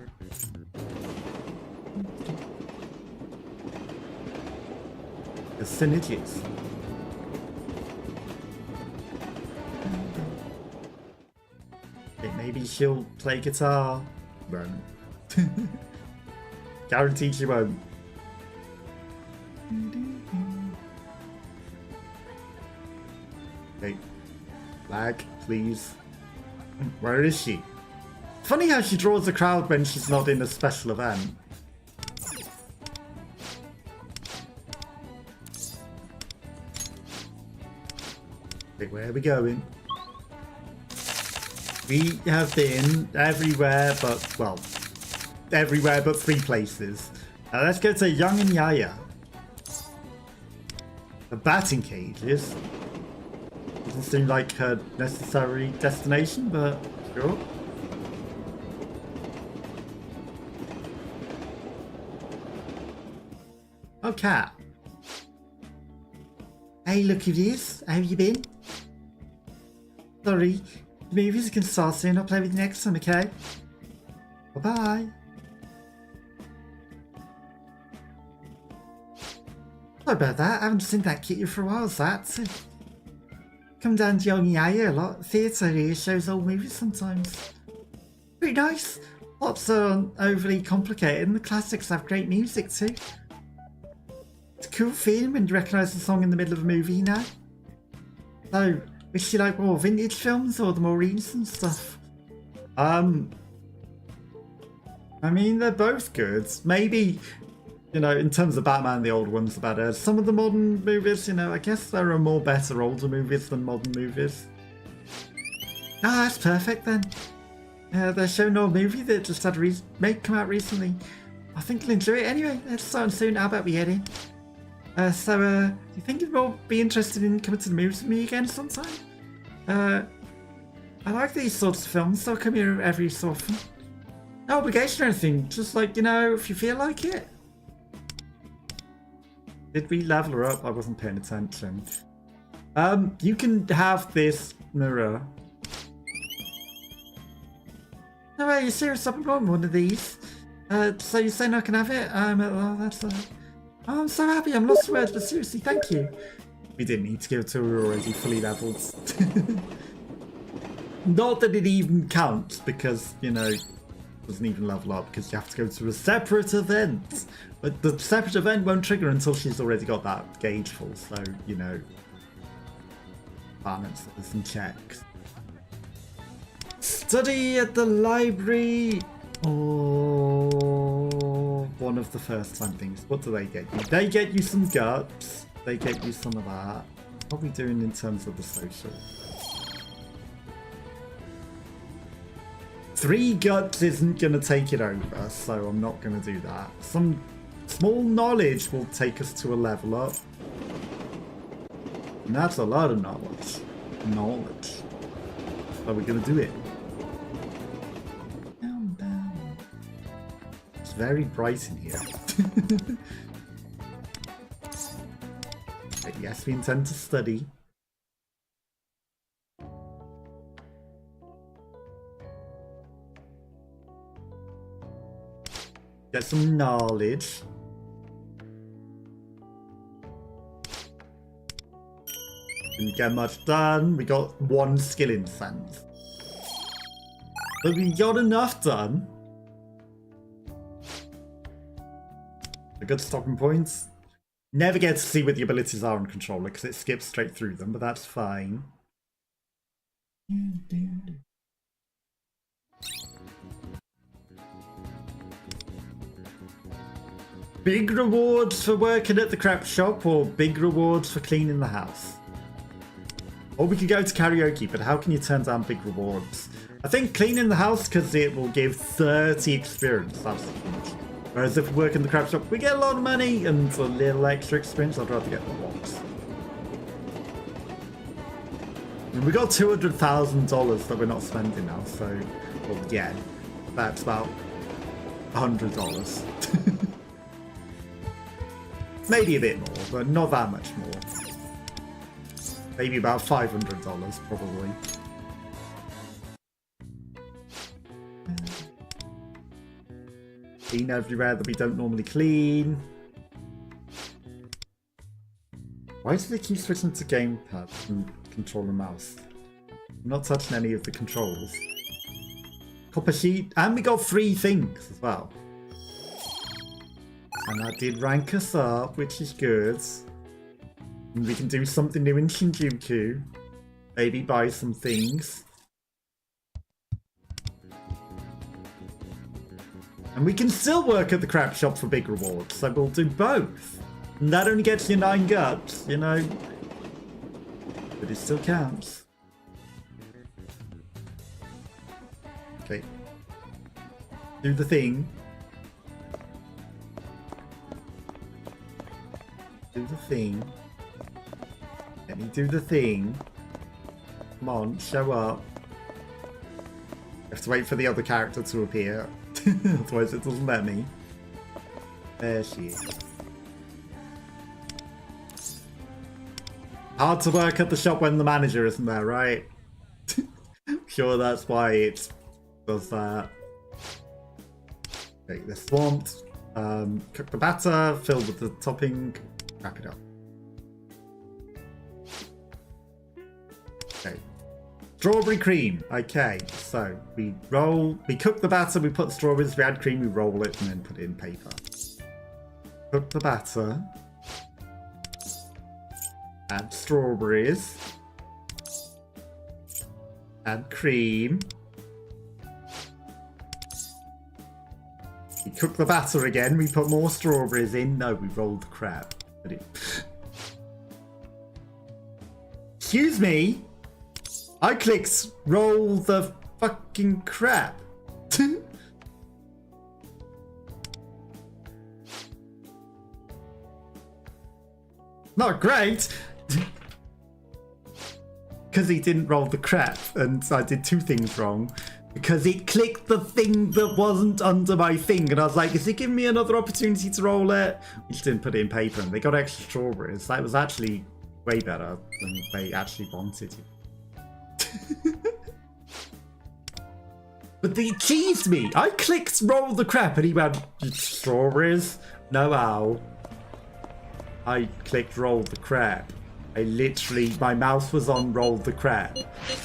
The synergies. Okay, maybe she'll play guitar. Won't. Guaranteed she won't. Okay. Lag, please. Where is she? Funny how she draws a crowd when she's not in a special event. Okay, where are we going? We have been everywhere but, well, everywhere but 3 places. Let's go to Young and Yaya. The batting cages. Doesn't seem like her necessary destination, but sure. Oh, cat. Hey, look at this. How have you been? Sorry, the movies can start soon. I'll play with you next time, okay? Bye-bye. Sorry about that. I haven't seen that kitty for a while, that. Come down to Young Yaya a lot. Theatre here shows old movies sometimes. Pretty nice. Lots aren't overly complicated and the classics have great music too. It's a cool feeling when you recognise the song in the middle of a movie, you know? So, which you like more, vintage films or the more recent stuff? I mean, they're both good. Maybe, you know, in terms of Batman, the old ones are better. Some of the modern movies, you know, I guess there are more better older movies than modern movies. Ah, that's perfect then. They're showing an old movie that just had come out recently. I think you'll enjoy it anyway. It's starting soon. How about we head in? Do you think you'll be interested in coming to the movies with me again sometime? I like these sorts of films, so I'll come here every so often. No obligation or anything, just like, you know, if you feel like it. Did we level her up? I wasn't paying attention. You can have this mirror. No, are you serious? I've been one of these. So you're saying I can have it? Oh, that's oh, I'm so happy. I'm lost for words, but seriously, thank you. We didn't need to give it to her. We were already fully leveled. Not that it even counts, because, you know, it doesn't even level up, because you have to go to a separate event. But the separate event won't trigger until she's already got that gauge full, so, you know, balance some checks. Study at the library. Oh, one of the first time things. What do they get you? They get you some guts. They get you some of that. What are we doing in terms of the social? 3 guts isn't going to take it over, so I'm not going to do that. Some small knowledge will take us to a level up. And that's a lot of knowledge. Are we going to do it? It's very bright in here. But yes, we intend to study. Get some knowledge. Didn't get much done. We got 1 skill in sense. But we got enough done. A good stopping point. Never get to see what the abilities are on controller because it skips straight through them, but that's fine. Big rewards for working at the crap shop or big rewards for cleaning the house? Or we could go to karaoke, but how can you turn down big rewards? I think cleaning the house because it will give 30 experience. That's the point. Whereas if we work in the crap shop, we get a lot of money and a little extra experience. I'd rather get the box. And we got $200,000 that we're not spending now, so well, yeah, that's about $100. Maybe a bit more, but not that much more. Maybe about $500, probably. Clean everywhere that we don't normally clean. Why do they keep switching to gamepad and control and mouse? I'm not touching any of the controls. Copper sheet, and we got 3 things as well. And that did rank us up, which is good. And we can do something new in Shinjuku. Maybe buy some things. And we can still work at the crap shop for big rewards, so we'll do both. And that only gets you 9 guts, you know. But it still counts. Okay. Do the thing. Do the thing. Let me do the thing. Come on, show up. I have to wait for the other character to appear. Otherwise it doesn't let me. There she is. Hard to work at the shop when the manager isn't there, right? Sure, that's why it does that. Okay, they're swamped. Cook the batter, fill with the topping, wrap it up. Okay. Strawberry cream. Okay, so we cook the batter, we put the strawberries, we add cream, we roll it, and then put it in paper. Cook the batter. Add strawberries. Add cream. cook the batter again. We put more strawberries in. No, we rolled the crap. Excuse me. I clicked roll the fucking crap. Not great. Because he didn't roll the crap, and I did two things wrong. Because it clicked the thing that wasn't under my thing, and I was like, is it giving me another opportunity to roll it? We just didn't put it in paper, and they got extra strawberries. That was actually way better than they actually wanted. But they teased me. I clicked roll the crap, and he went, strawberries? No how. I clicked roll the crap. I literally, my mouse was on roll the crap.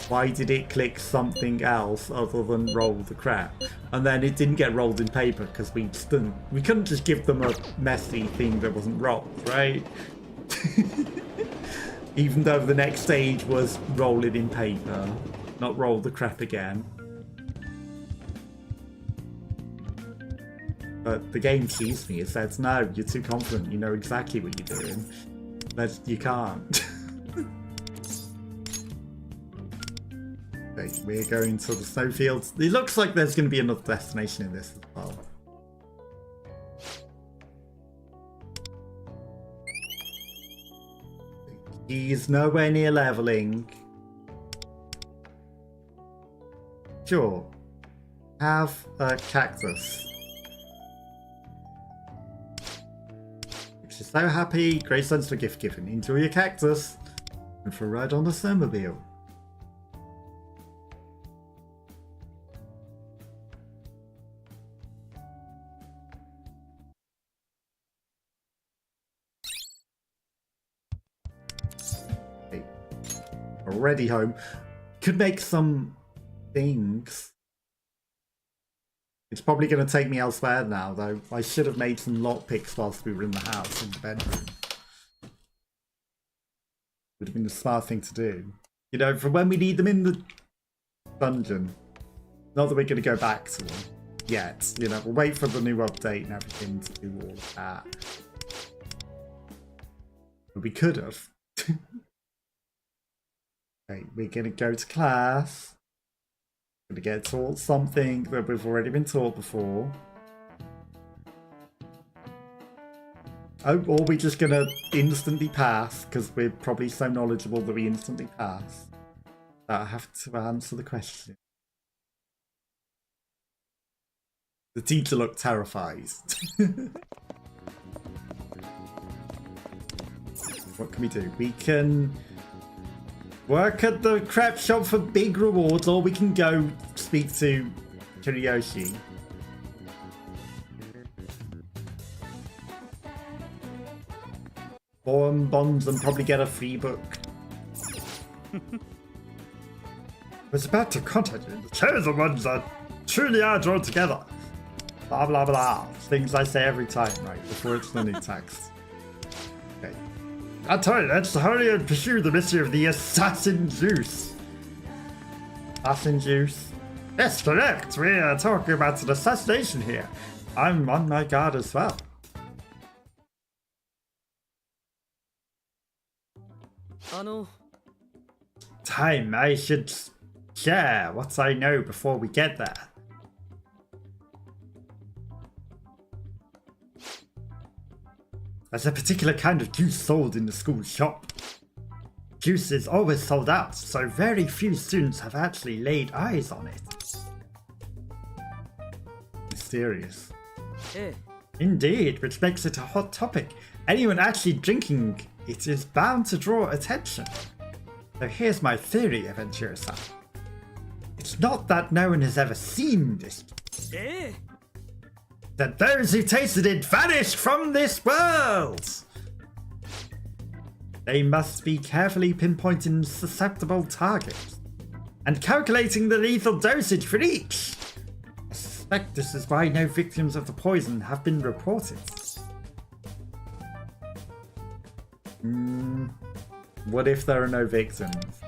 Why did it click something else other than roll the crap? And then it didn't get rolled in paper because we couldn't just give them a messy thing that wasn't rolled, right? Even though the next stage was roll it in paper, not roll the crap again. But the game teased me. It says, no, you're too confident. You know exactly what you're doing. But you can't. Okay, we're going to the snowfields. It looks like there's going to be another destination in this as well. He's nowhere near leveling. Sure. Have a cactus. She's so happy. Great sense for gift giving. Enjoy your cactus. And for a ride on the snowmobile. Okay. Already home. Could make some things. It's probably going to take me elsewhere now, though. I should have made some lockpicks whilst we were in the house, in the bedroom. Would have been the smart thing to do. You know, for when we need them in the dungeon. Not that we're going to go back to them yet. You know, we'll wait for the new update and everything to do all of that. But we could have. Okay, we're going to go to class. Gonna get taught something that we've already been taught before. Oh, or we're just gonna instantly pass because we're probably so knowledgeable that we instantly pass. I have to answer the question. The teacher looked terrified. What can we do? We can work at the crap shop for big rewards, or we can go speak to Kiriyoshi. Form bonds and probably get a free book. I was about to contact you. The chosen ones are truly are drawn together. Blah blah blah. Things I say every time, right? Before it's the new text. Okay. I tell you, let's hurry and pursue the mystery of the assassin juice. Assassin juice? Yes, correct. We are talking about an assassination here. I'm on my guard as well. Time, I should share what I know before we get there. There's a particular kind of juice sold in the school shop. Juice is always sold out, so very few students have actually laid eyes on it. Mysterious. Indeed, which makes it a hot topic. Anyone actually drinking it is bound to draw attention. So here's my theory, Aventura-san. It's not that no one has ever seen this. That those who tasted it vanished from this world. They must be carefully pinpointing susceptible targets and calculating the lethal dosage for each. I suspect this is why no victims of the poison have been reported. What if there are no victims?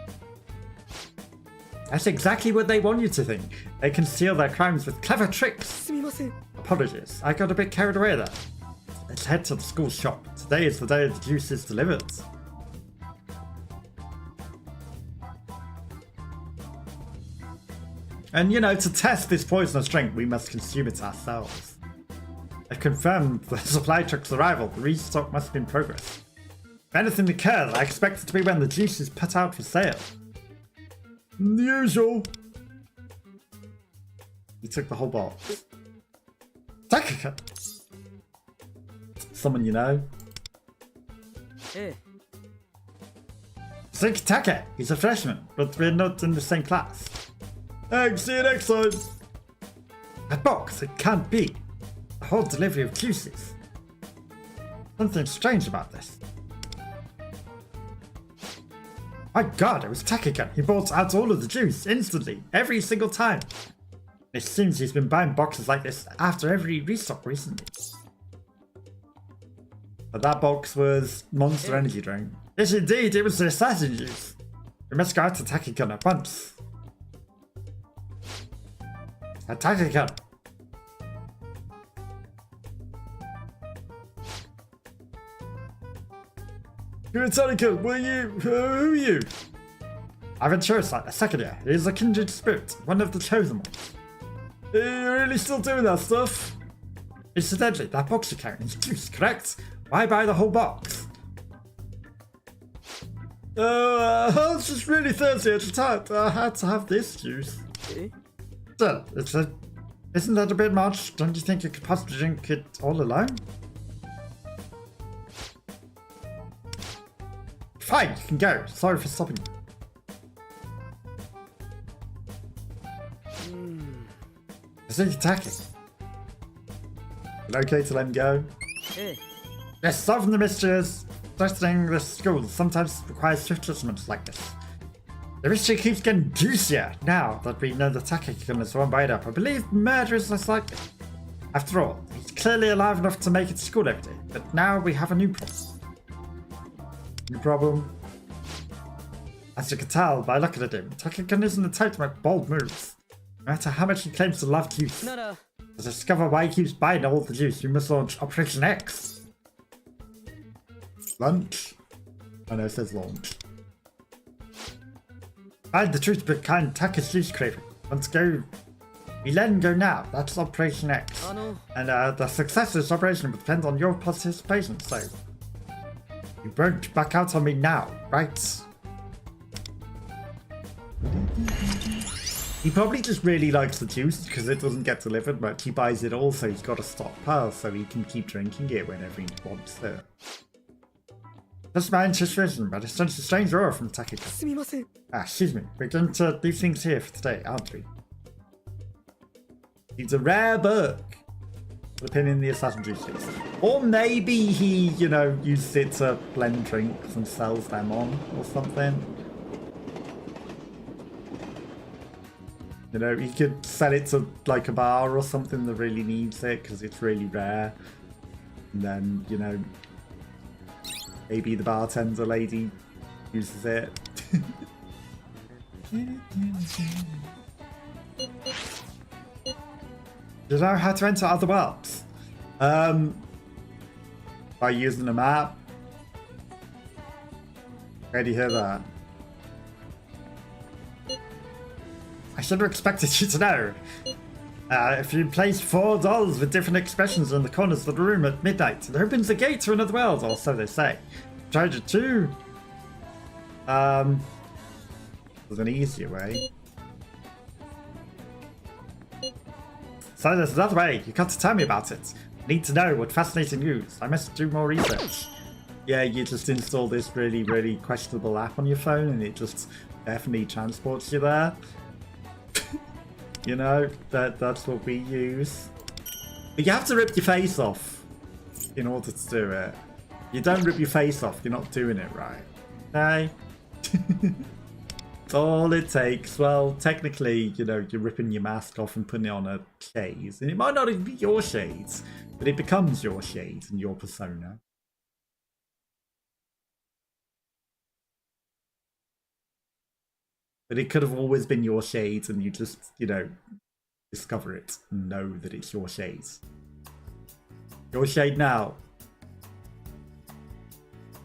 That's exactly what they want you to think. They conceal their crimes with clever tricks. すみません Apologies, I got a bit carried away there. Let's head to the school shop. Today is the day the juice is delivered. And you know, to test this poisonous drink, we must consume it ourselves. I confirmed the supply truck's arrival. The restock must be in progress. If anything occurs, I expect it to be when the juice is put out for sale. The usual. He took the whole box. Takaka! Someone you know. え Take. He's a freshman, but we're not in the same class. Thanks, see you next time. That box, it can't be. The whole delivery of juices. Something strange about this. My god, it was Takaka. He bought out all of the juice instantly, every single time. It seems he's been buying boxes like this after every restock recently. But that box was Monster Energy Drink. Yes, indeed, it was the assassin juice. We must go out to Takaka at once. Takaka! You're Takaka, who are you? I've been chosen like a second year. He is a kindred spirit, one of the chosen ones. You're really still doing that stuff? Incidentally, that box you're carrying is juice, correct? Why buy the whole box? I was just really thirsty at the time. I had to have this juice. え Still, isn't that a bit much? Don't you think you could possibly drink it all alone? Fine, you can go. Sorry for stopping you. Is he attacking? Is it okay to let him go? え Yes, solving the mysteries. Testing the school sometimes requires swift judgments like this. The mystery keeps getting juicier now that we know the Takaka is one bite up. I believe murder is less likely. After all, he's clearly alive enough to make it to school every day, but now we have a new problem. New problem? As you can tell by looking at him, Takaka isn't the type to make bold moves. No matter how much he claims to love juice. なら To discover why he keeps buying all the juice, we must launch Operation X. Lunch? I know it says launch. Find the truth behind Taka's juice craving. Let's go. We let him go now. That's Operation X. あの And the success of this operation will depend on your participation, so... You won't back out on me now, right? He probably just really likes the juice because it doesn't get delivered, but he buys it all, so he's got a stockpile so he can keep drinking it whenever he wants it. That's my intuition, but I sense a strange aura from Takaka. すみません Ah, excuse me. We're going to leave things here for today, aren't we? It's a rare book. The pin in the assassin juices. Or maybe he, you know, used it to blend drinks and sells them on or something. You know, he could sell it to like a bar or something that really needs it because it's really rare. And then, you know, maybe the bartender lady uses it. Do you know how to enter other worlds? By using a map. Where do you hear that? I should have expected you to know. If you place 4 dolls with different expressions in the corners of the room at midnight, it opens the gate to another world, or so they say. Tried it too. There's an easier way. So there's another way. You got to tell me about it. I need to know what fascinating news. I must do more research. Yeah, you just install this really, really questionable app on your phone and it just definitely transports you there. You know, that's what we use. But you have to rip your face off in order to do it. You don't rip your face off, you're not doing it right. Okay? That's all it takes. Well, technically, you know, you're ripping your mask off and putting it on a shade. And it might not even be your shades, but it becomes your shade and your persona. But it could have always been your shades and you just, you know, discover it and know that it's your shades. Your shade now.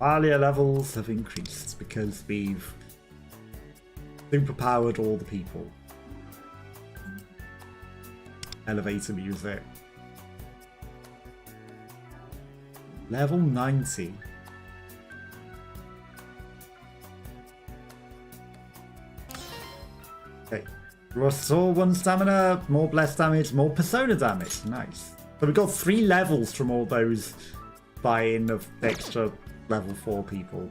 Failure levels have increased because we've superpowered all the people. Elevator music. Level 90. Okay. Restore 1 stamina, more blessed damage, more persona damage. Nice. So we got 3 levels from all those buy-in of extra level 4 people.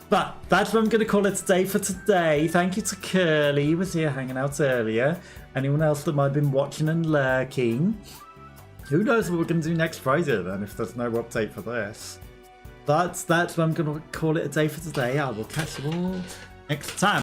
But that's what I'm going to call it today for today. Thank you to Curly, who was here hanging out earlier. Anyone else that might have been watching and lurking. Who knows what we're going to do next Friday then, if there's no update for this. That's what I'm going to call it a day for today. I will catch you all next time.